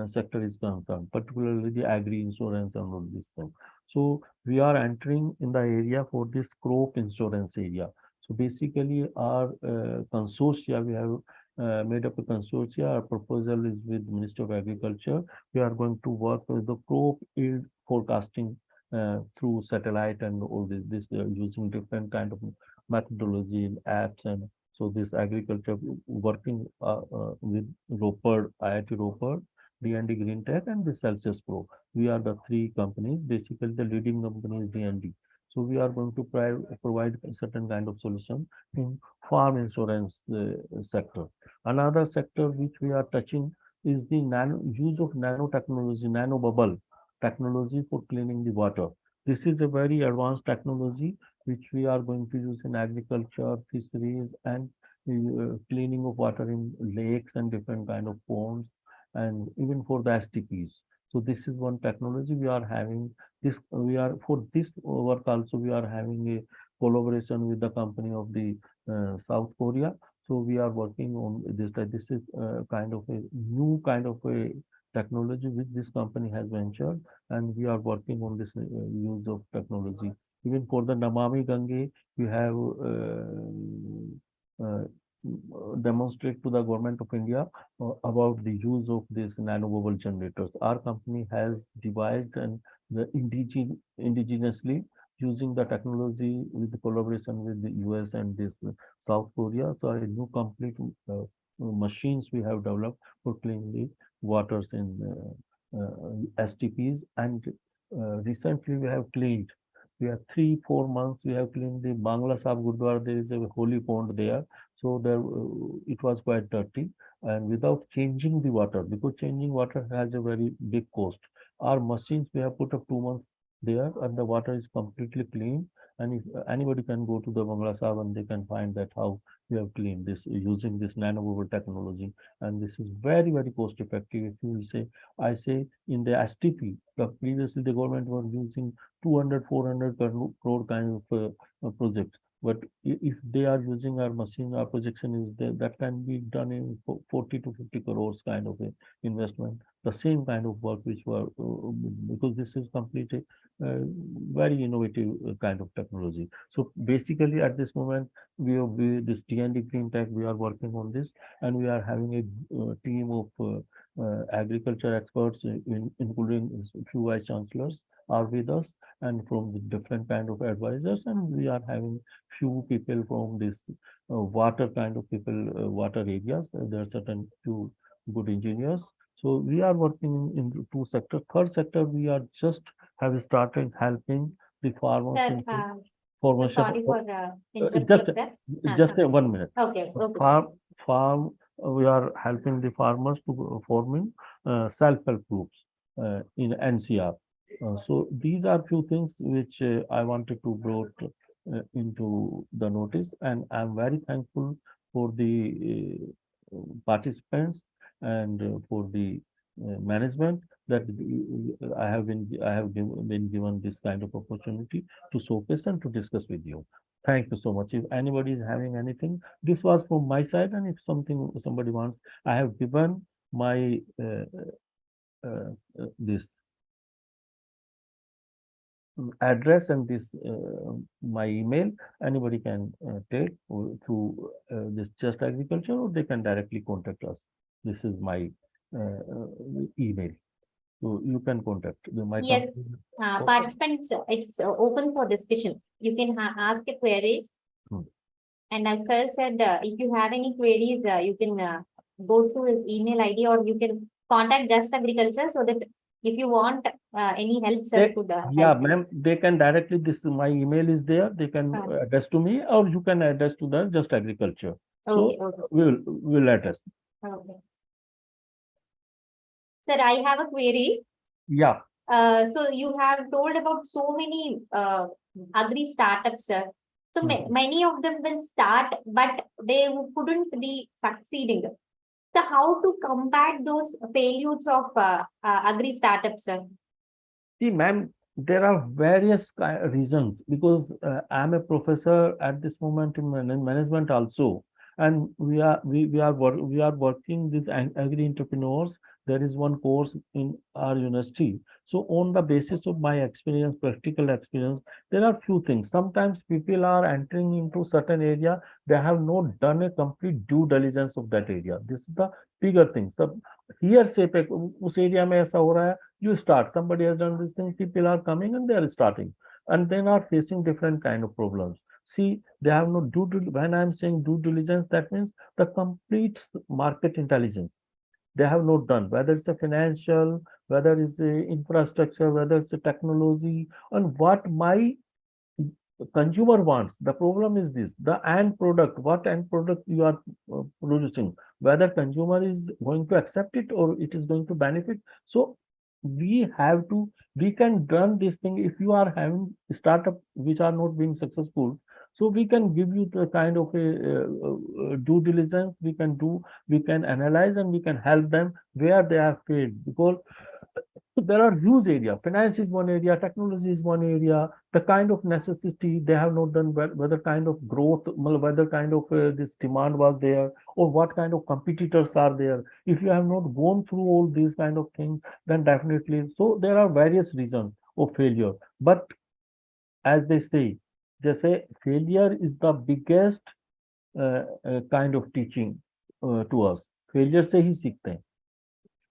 sector is concerned, particularly the agri insurance and all this thing. So we are entering in the area for this crop insurance area. So basically our consortia, we have made up a consortia. Our proposal is with Ministry of Agriculture. We are going to work with the crop yield forecasting through satellite and all this using different kind of methodology in apps. And so this agriculture working with Ropar, IIT Ropar, D&D Green Tech, and the Celsius Pro. We are the three companies. Basically, the leading company is D&D. So we are going to provide a certain kind of solution in farm insurance sector. Another sector which we are touching is the use of nanotechnology, nano bubble technology for cleaning the water. This is a very advanced technology which we are going to use in agriculture, fisheries, and cleaning of water in lakes and different kind of ponds, and even for the STPs. So this is one technology we are having. This we are for this work also we are having a collaboration with the company of the South Korea. So we are working on this. This is kind of a new kind of a technology which this company has ventured, and we are working on this use of technology. Even for the Namami Gange, we have demonstrate to the government of India about the use of these nanobubble generators. Our company has devised and the indigenously using the technology with the collaboration with the US and this South Korea. So a new complete machines we have developed for cleaning the waters in STPs, and recently we have cleaned. We have 3-4 months. We have cleaned the Bangla Sahib Gurdwara. There is a holy pond there, so there it was quite dirty, and without changing the water, because changing water has a very big cost. Our machines we have put up 2 months there, and the water is completely clean. And if anybody can go to the Bangla Sahib and they can find that how we have cleaned this using this nanobubble technology, and this is very very cost effective. If you will say, I say in the STP, previously the government was using 200, 400 crore kind of project. But if they are using our machine, our projection is that can be done in 40 to 50 crores kind of a investment. The same kind of work which were because this is completely very innovative kind of technology. So basically, at this moment, this TND Green Tech we are working on this, and we are having a team of agriculture experts, including a few vice chancellors, are with us, and from the different kind of advisors, and we are having few people from this water kind of people, water areas. There are certain few good engineers. So we are working in two sectors. Third sector, we are just have started helping the farmers Sir, in formation. sorry for Just interrupting, sir. 1 minute. Okay, okay. Farm, we are helping the farmers to forming self-help groups in NCR. So these are few things which I wanted to brought into the notice, and I'm very thankful for the participants and for the management that I have been given this kind of opportunity to showcase and to discuss with you. Thank you so much. If anybody is having anything, this was from my side, and if somebody wants, I have given my this address and this my email. Anybody can take through this Just Agriculture, or they can directly contact us. This is my email, so you can contact my Yes, company. participants, it's open for discussion. You can ask the queries. Hmm. And as sir said, if you have any queries, you can go through his email ID, or you can contact Just Agriculture, so that if you want any help, sir could Yeah, help you. ma'am, they can directly, my email is there. They can address to me, or you can address to the Just Agriculture. So Okay, okay. we'll address. Okay. Sir, I have a query. Yeah. So you have told about so many agri startups, sir. So many of them will start, but they couldn't be succeeding. So how to combat those failures of agri startups, sir? See, ma'am, there are various reasons, because I'm a professor at this moment in management also, and we are working with agri entrepreneurs. There is one course in our university. So on the basis of my experience, practical experience, there are few things. Sometimes people are entering into certain area, they have not done a complete due diligence of that area. This is the bigger thing. So here say उस area में ऐसा हो रहा है, you start, somebody has done this thing, people are coming and they are starting, and then are facing different kind of problems. See, they have no when I'm saying due diligence, that means the complete market intelligence they have not done, whether it's a financial, whether it's a infrastructure, whether it's a technology, and what my consumer wants. The problem is this: the end product, what end product you are producing, whether consumer is going to accept it or it is going to benefit. So we can run this thing. If you are having startup which are not being successful, so we can give you the kind of a due diligence we can analyze, and we can help them where they have failed, because there are huge area. Finance is one area, technology is one area. The kind of necessity they have not done, whether kind of growth, whether kind of this demand was there, or what kind of competitors are there. If you have not gone through all these kind of things, then definitely. So there are various reasons of failure. But as they say failure is the biggest kind of teaching to us. Failure से ही सीखते हैं.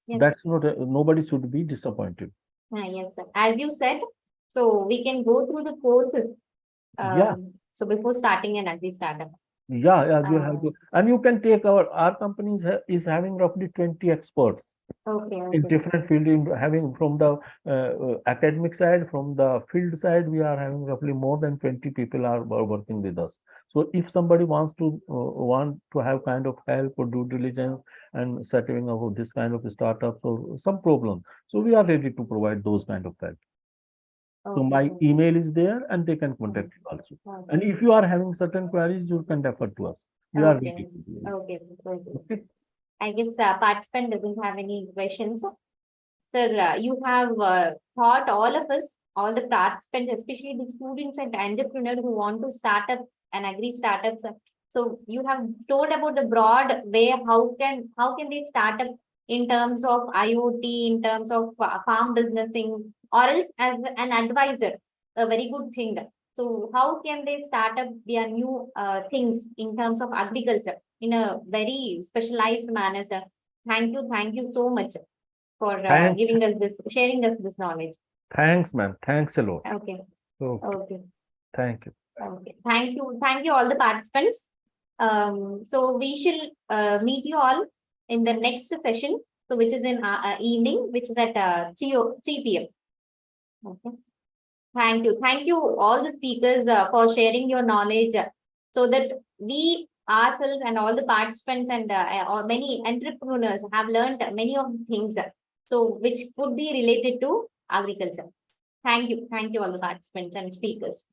Yes. That's not nobody should be disappointed. Yes, sir. As you said, so we can go through the courses. Yeah. So before starting an agri startup. Yeah, you have to, and you can take our company is having roughly 20 experts Okay. in different field, having from the academic side, from the field side, we are having roughly more than 20 people are working with us. So if somebody want to have kind of help or due diligence and setting up this kind of startups or some problem, so we are ready to provide those kind of help. So my email is there, and they can contact you also. And if you are having certain queries, you can refer to us. We are ready to do it. Okay. I guess participant doesn't have any questions. Sir, you have taught all of us, all the participants, especially the students and entrepreneurs who want to start up an agri startups. So you have told about the broad way how can they start up in terms of IoT, in terms of farm businessing, or else as an advisor, a very good thing. So how can they start up their new things in terms of agriculture in a very specialized manner, sir? Thank you so much for Thanks. giving us this, sharing us this knowledge. Thanks, ma'am. Thanks a lot. Okay. Okay. Thank you. Okay. Thank you all the participants. So we shall meet you all in the next session, so which is in evening, which is at 3 p.m. Okay. Thank you all the speakers for sharing your knowledge, so that we ourselves and all the participants and or many entrepreneurs have learned many of the things, so which could be related to agriculture. Thank you all the participants and speakers.